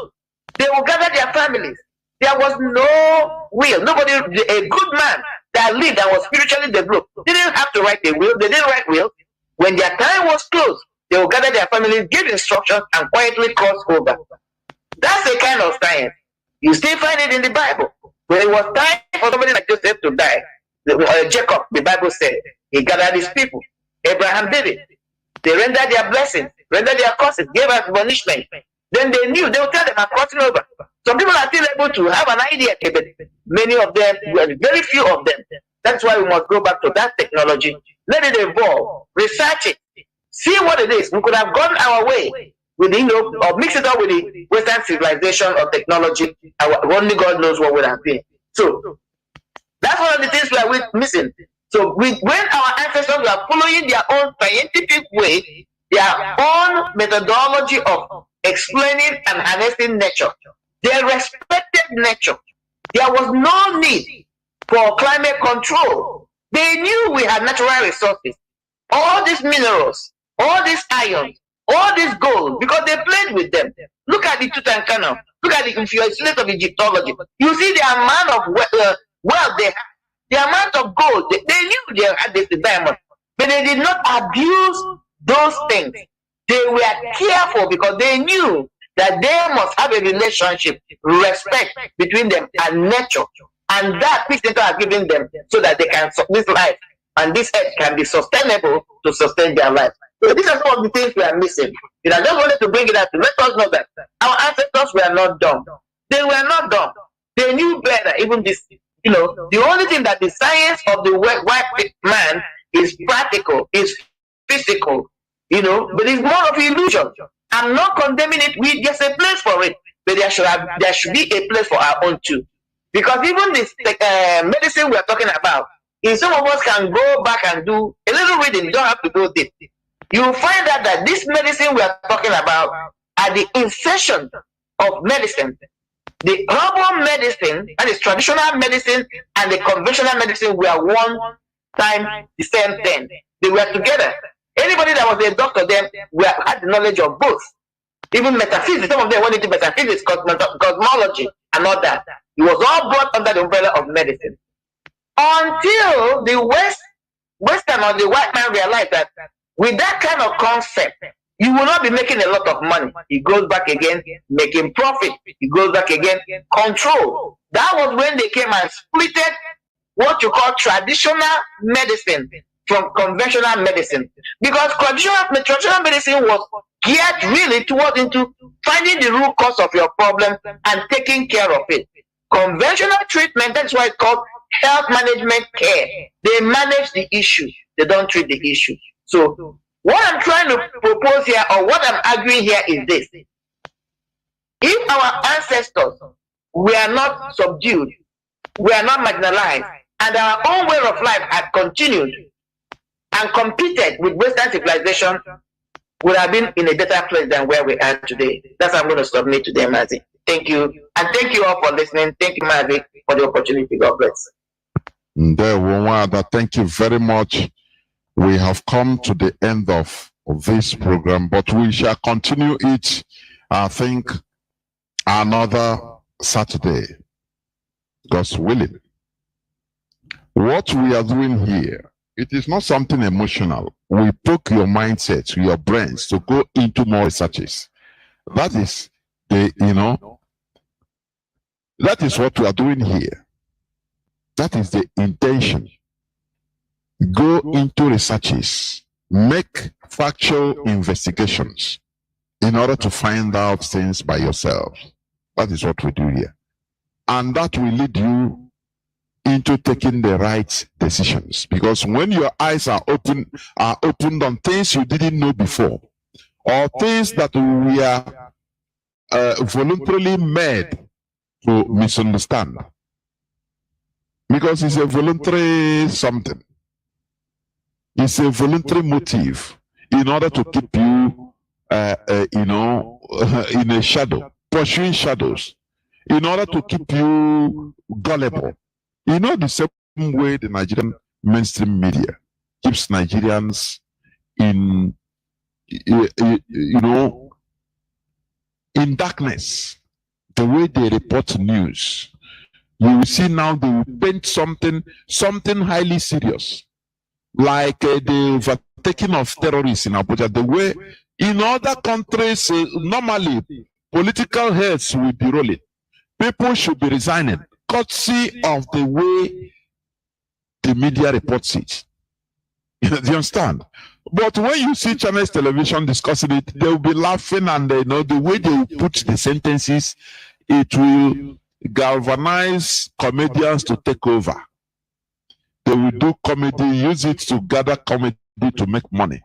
They will gather their families. There was no will. Nobody, a good man that lived and was spiritually developed, didn't have to write a will. They didn't write will. When their time was closed, they will gather their families, give instructions, and quietly cross over. That's a kind of science. You still find it in the Bible. When it was time for somebody like Joseph to die, Jacob, the Bible said, he gathered his people. Abraham did it. They rendered their blessings, rendered their curses, gave us punishment. Then they knew, they would tell them, I'm crossing over. Some people are still able to have an idea, but many of them, very few of them. That's why we must go back to that technology. Let it evolve, research it, see what it is. We could have gone our way with, or mix it up with the Western civilization or technology. Only God knows what would have been. So that's one of the things we are missing. So when our ancestors were following their own scientific way, their own methodology of explaining and harnessing nature, they respected nature. There was no need for climate control. They knew we had natural resources, all these minerals, all these iron, all this gold, because they played with them. Look at the Tutankhamun. Look at the influence of Egyptology. You see the amount of wealth they had, the amount of gold. They knew they had this diamond, but they did not abuse those things. They were careful because they knew that they must have a relationship, respect between them and nature. And that which nature has given them so that they can, this life and this earth can be sustainable to sustain their life. So these are some of the things we are missing. I just wanted to bring it up to let us know that our ancestors were not dumb. They were not dumb. They knew better. Even this, the only thing that the science of the white man is practical, is physical, but it's more of illusion. I'm not condemning it. There's a place for it, but there should be a place for our own too. Because even this medicine we're talking about, if some of us can go back and do a little reading, you don't have to go deep. You will find out that this medicine we are talking about are the insertion of medicine. The herbal medicine, that is traditional medicine, and the conventional medicine were one time the same thing. They were together. Anybody that was a doctor then had the knowledge of both. Even metaphysics, some of them went into metaphysics, cosmology, and all that. It was all brought under the umbrella of medicine. Until the Western or the white man realized that with that kind of concept, you will not be making a lot of money. It goes back again, making profit. It goes back again, control. That was when they came and splitted what you call traditional medicine from conventional medicine. Because traditional medicine was geared really towards into finding the root cause of your problem and taking care of it. Conventional treatment, that's why it's called health management care. They manage the issue. They don't treat the issue. So what I'm trying to propose here, or what I'm arguing here, is this. If our ancestors were not subdued, were not marginalized, and our own way of life had continued and competed with Western civilization, would have been in a better place than where we are today. That's what I'm going to submit today, MAZI. Thank you. And thank you all for listening. Thank you, MAZI, for the opportunity. God bless. Thank you very much. We have come to the end of this program, but we shall continue it, I think, another Saturday, God's willing. What we are doing here, it is not something emotional. We poke your mindset, your brains to go into more researches. That is that is what we are doing here. That is the intention. Go into researches, make factual investigations in order to find out things by yourself. That is what we do here. And that will lead you into taking the right decisions. Because when your eyes are opened on things you didn't know before, or things that we are voluntarily made to misunderstand. Because it's a voluntary something. It's a voluntary motive in order to keep you, in a shadow, pursuing shadows, in order to keep you gullible. You know, the same way the Nigerian mainstream media keeps Nigerians in, in darkness. The way they report news, you will see now they will paint something highly serious, like the overtaking of terrorists in Abuja. The way in other countries, normally political heads will be rolling. People should be resigning, courtesy of the way the media reports it. Do you understand? But when you see Chinese television discussing it, they will be laughing, and the way they put the sentences, it will galvanize comedians to take over. They will do comedy, use it to gather comedy to make money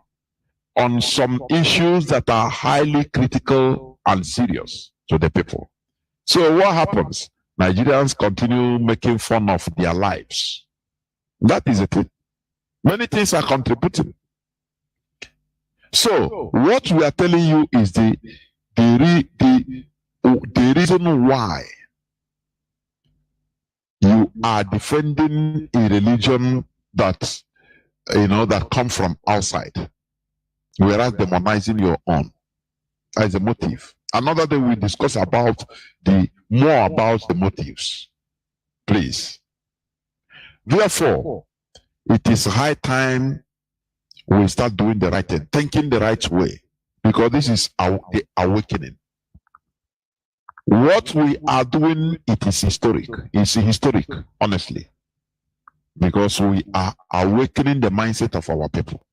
on some issues that are highly critical and serious to the people. So what happens? Nigerians continue making fun of their lives. That is it. Many things are contributing. So what we are telling you is the reason why you are defending a religion that that come from outside, whereas demonizing your own as a motive. Another day we discuss about more about the motives, please. Therefore, it is high time we start doing the right thing, thinking the right way, because this is the awakening. What we are doing, it is historic. It's historic, honestly, because we are awakening the mindset of our people,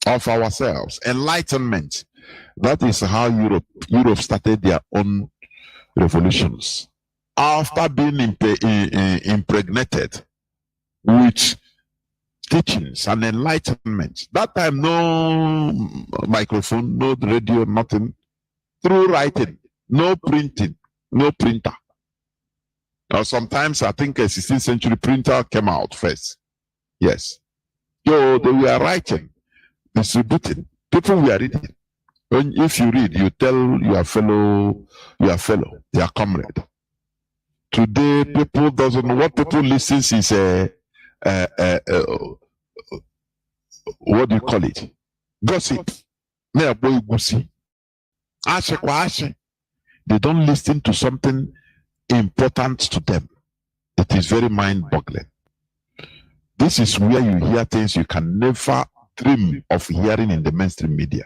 of ourselves. Enlightenment. That is how Europe started their own revolutions. After being impregnated with teachings and enlightenment. That time, no microphone, no radio, nothing. Through writing, no printing, no printer. Now, sometimes I think a 16th century printer came out first. Yes. So they were writing, distributing. People were reading. When, if you read, you tell your fellow, your comrade. Today, people doesn't know what people listen is what do you call it? Gossip. They don't listen to something important to them. It is very mind-boggling. This is where you hear things you can never dream of hearing in the mainstream media.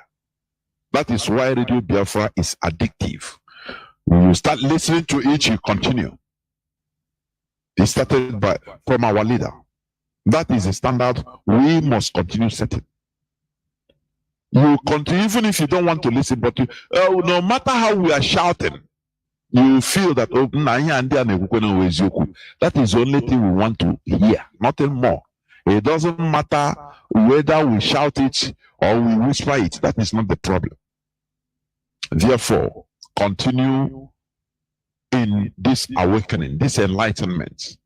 That is why Radio Biafra is addictive. When you start listening to it, you continue. It started from our leader. That is a standard we must continue setting. You continue, even if you don't want to listen, but no matter how we are shouting, you feel that that is the only thing we want to hear, nothing more. It doesn't matter whether we shout it or we whisper it. That is not the problem. Therefore, continue in this awakening, this enlightenment,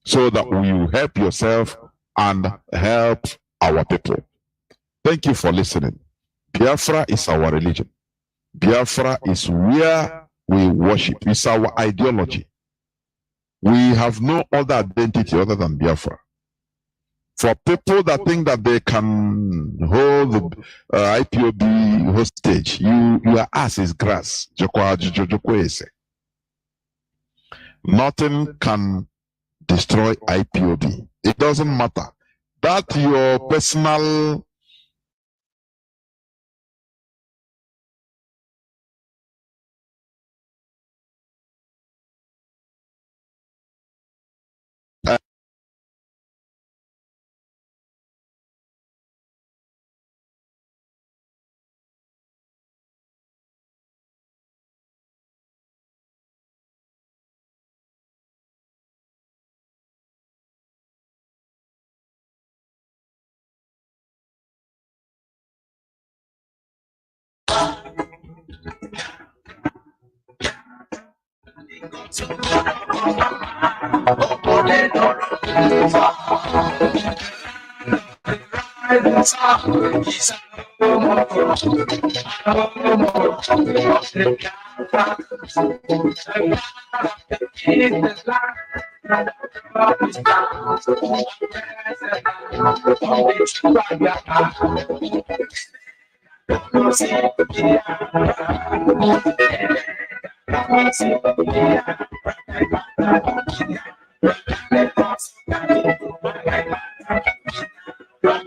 so that we will help yourself and help our people. Thank you for listening. Biafra is our religion. Biafra is where we worship. It's our ideology. We have no other identity other than Biafra. For people that think that they can hold the IPOB hostage, your ass is grass. Nothing can destroy IPOB. It doesn't matter. That your personal